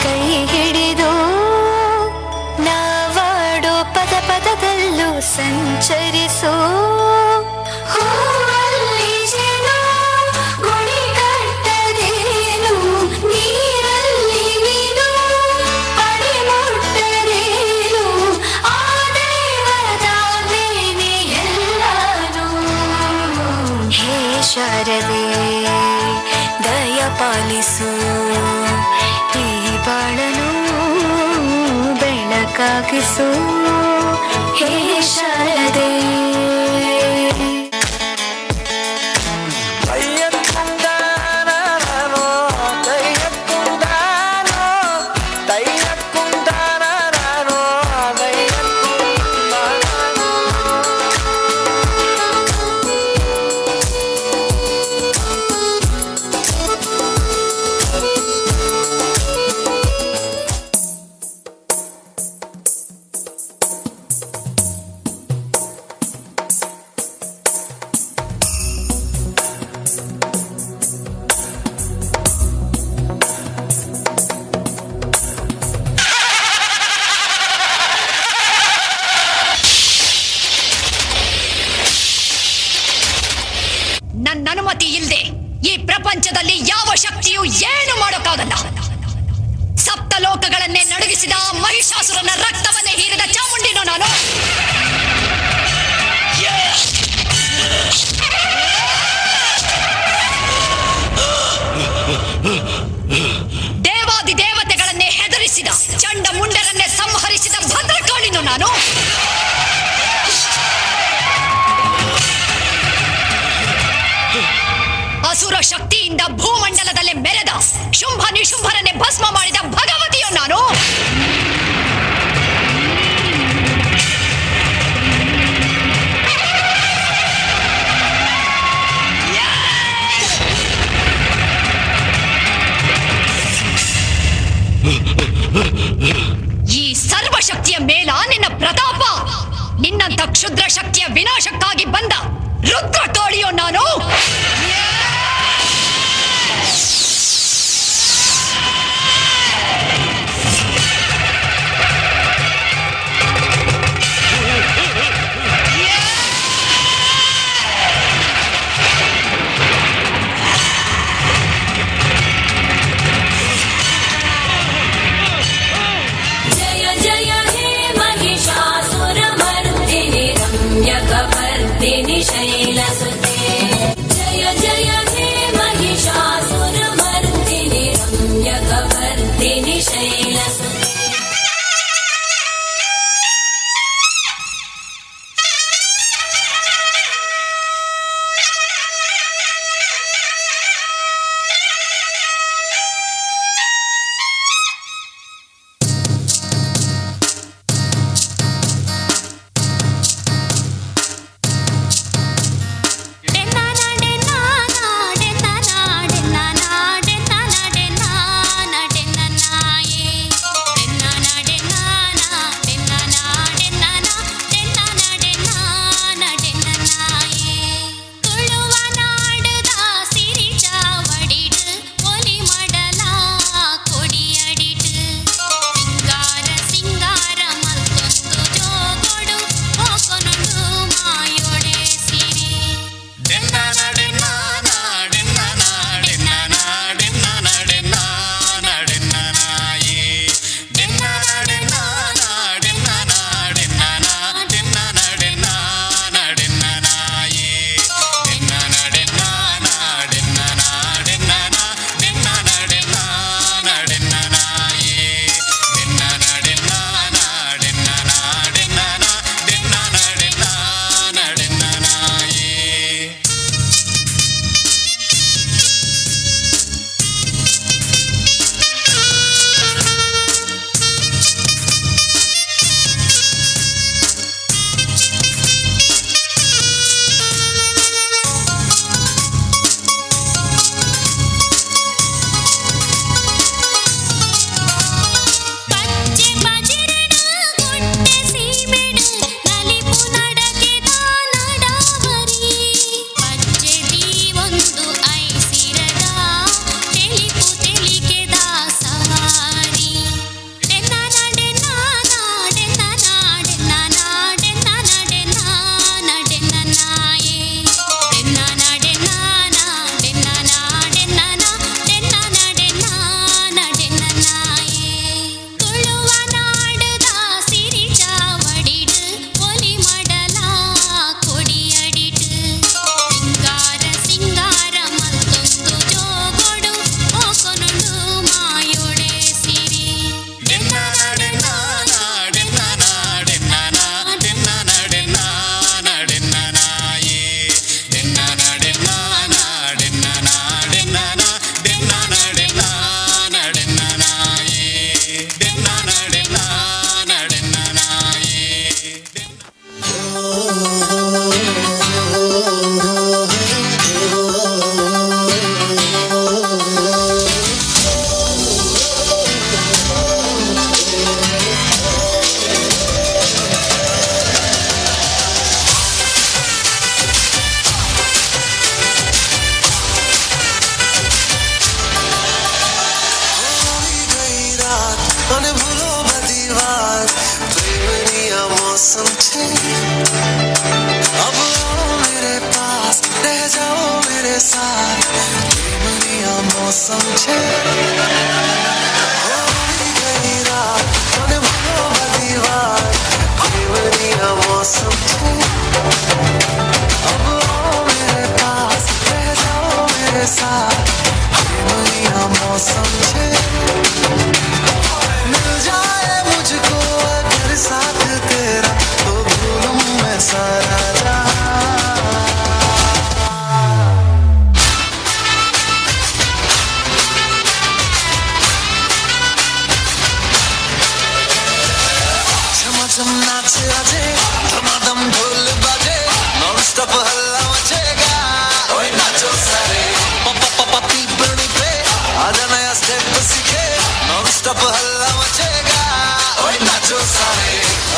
ಕೈ ಹಿಡಿದು ನಾವಾಡೋ ಪದ ಪದದಲ್ಲೂ ಸಂಚರಿಸು. ಹೂವಲ್ಲಿ ಜೇನು ಗುಡಿ ಕಟ್ಟದೇನು ನೀರಲ್ಲಿ ಮೀನು ಅಡಿ ಮುಟ್ಟದೇನು ಆ ದೈವದಾಜ್ಞೆನೇ ಎಲ್ಲಾನು. ಹೇ ಶಾರದೆ ದಯ ಪಾಲಿಸು, ಈ ಬಾಳನು ಬೆಳಕಾಗಿಸು. ಹೇ ಶಾರದೆ ಸಂಹರಿಸಿದ ಮಹಿಷಾಸುರನ ರಕ್ತವನ್ನೇ ಹೀರಿದ ಚಾಮುಂಡಿನೋ ನಾನು. ದೇವಾದಿ ದೇವತೆಗಳನ್ನೇ ಹೆದರಿಸಿದ ಚಂಡ ಮುಂಡರನ್ನೇ ಸಂಹರಿಸಿದ ಭದ್ರಕಾಳಿನೋ ನಾನು. ಅಸುರ ಶಕ್ತಿಯಿಂದ ಭೂಮಂಡಲದಲ್ಲಿ ಮೆರೆದ ಶುಂಭ ನಿಶುಂಭರನ್ನೇ ಭಸ್ಮ ಮಾಡಿದ ಭಗವತಿಯೋ ನಾನು. ಈ ಸರ್ವಶಕ್ತಿಯ ಮೇಲ ನಿನ್ನ ಪ್ರತಾಪ, ನಿನ್ನಂತ ಕ್ಷುದ್ರ ಶಕ್ತಿಯ ವಿನಾಶಕ್ಕಾಗಿ ಬಂದ ರುದ್ರ ತೋಳಿಯೋ ನಾನು. शैलसुते जय जय हे महिषासुरमर्दिनि रम्यकवर्दिनि शैलसुते.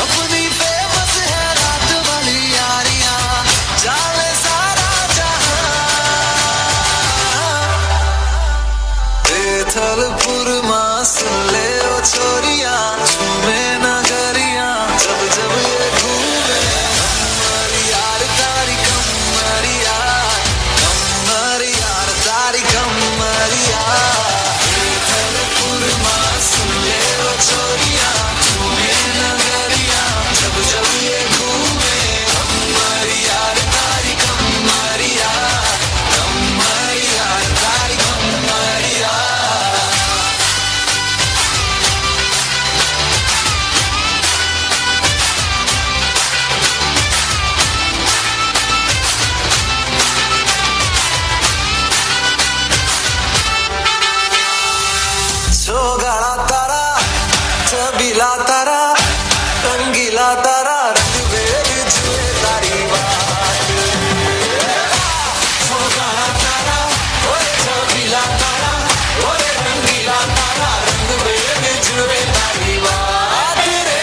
अपनी फेमस है रात वाली यारियां जाने सारा जहां बेथलपुर मां सुन ले ओ छोरियां झूमे नगरियां जब जब ये घूमे कमर यार तारी कमर यार तारी कमर बेथलपुर मां सुन ले ओ छोरियां झूमे नगरियां जब जब ये घूमे कमर यार तारी कमर यार तारी कमर छोगाळा तारा छबिला तारा रंगीला तारा रंगवेल जुए तारी बात छोगाळा तारा ओरे छबिला तारा ओरे रंगीला तारा रंगवेल जुए तारी बात रे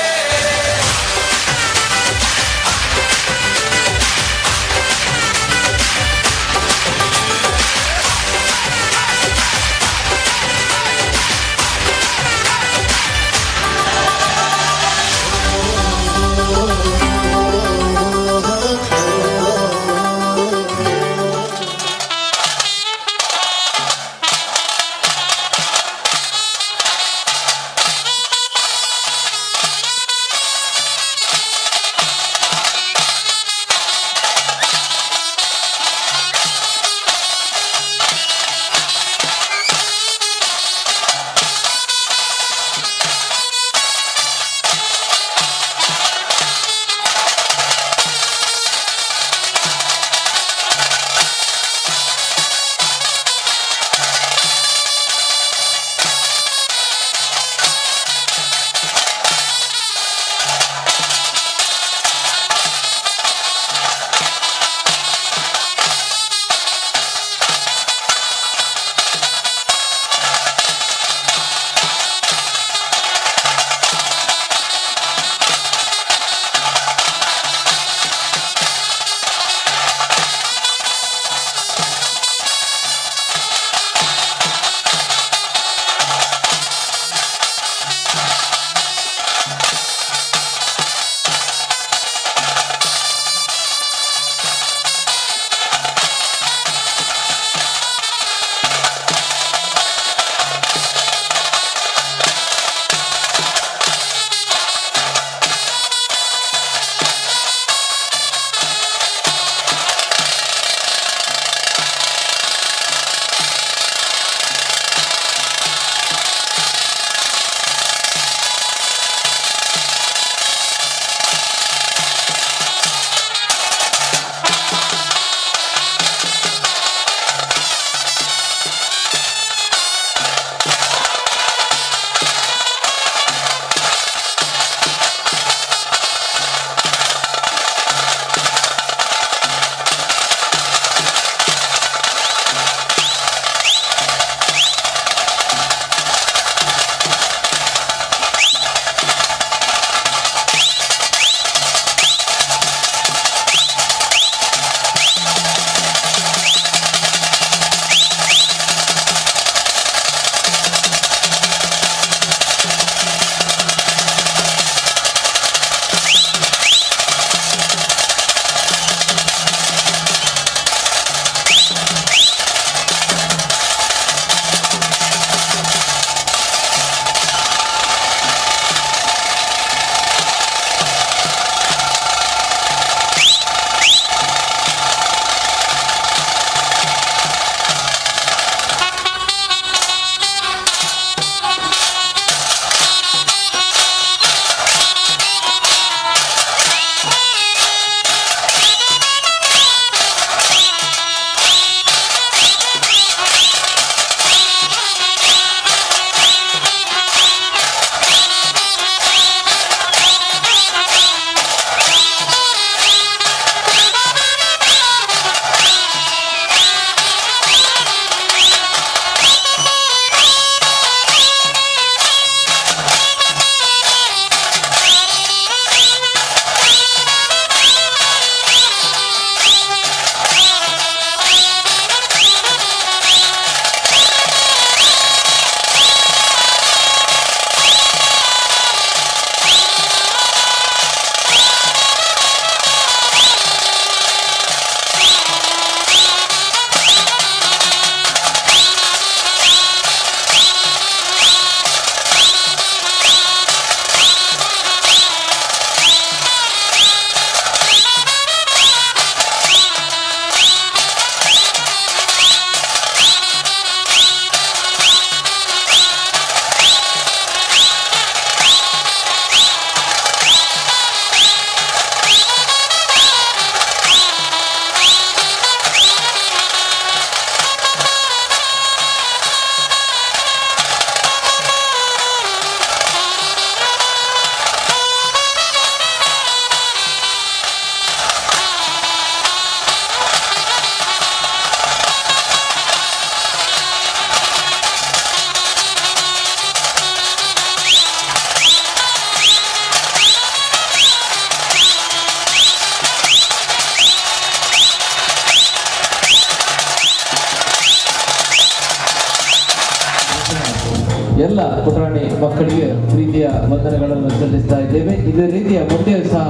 ಪುಟಾಣಿ ಮಕ್ಕಳಿಗೆ ಪ್ರೀತಿಯ ವಂದನೆಗಳನ್ನು ಸಲ್ಲಿಸ್ತಾ ಇದ್ದೇವೆ. ಇದೇ ರೀತಿಯ ಮುಂದೆಯೂ ಸಹ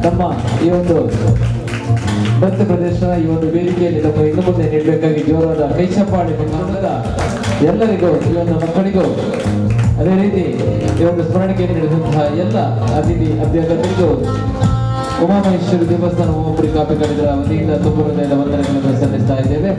ನಮ್ಮ ಈ ಒಂದು ನೃತ್ಯ ಪ್ರದರ್ಶನ ಈ ಒಂದು ವೇದಿಕೆಯಲ್ಲಿ ನಮ್ಮ ಇನ್ನು ಮುಂದೆ ನೀಡಬೇಕಾಗಿ ಜೋರಾದ ಕೈಚಪ್ಪಾಳೆ ಮೂಲಕ ಎಲ್ಲರಿಗೂ ಈ ಒಂದು ಮಕ್ಕಳಿಗೂ ಅದೇ ರೀತಿ ಈ ಒಂದು ಸ್ಮರಣಿಕೆ ನೀಡಿದಂತಹ ಎಲ್ಲ ಅತಿಥಿ ಅಭ್ಯರ್ಥಿಗಳಿಗೂ ಉಮಾಮಹೇಶ್ವರಿ ದೇವಸ್ಥಾನ ಉಮಾಪುರಿ ಕಾಪಿ ಕಡಿದರ ವತಿಯಿಂದ ತುಂಬ ಹೃದಯದ ವಂದನೆಗಳನ್ನು ಸಲ್ಲಿಸ್ತಾ ಇದ್ದೇವೆ.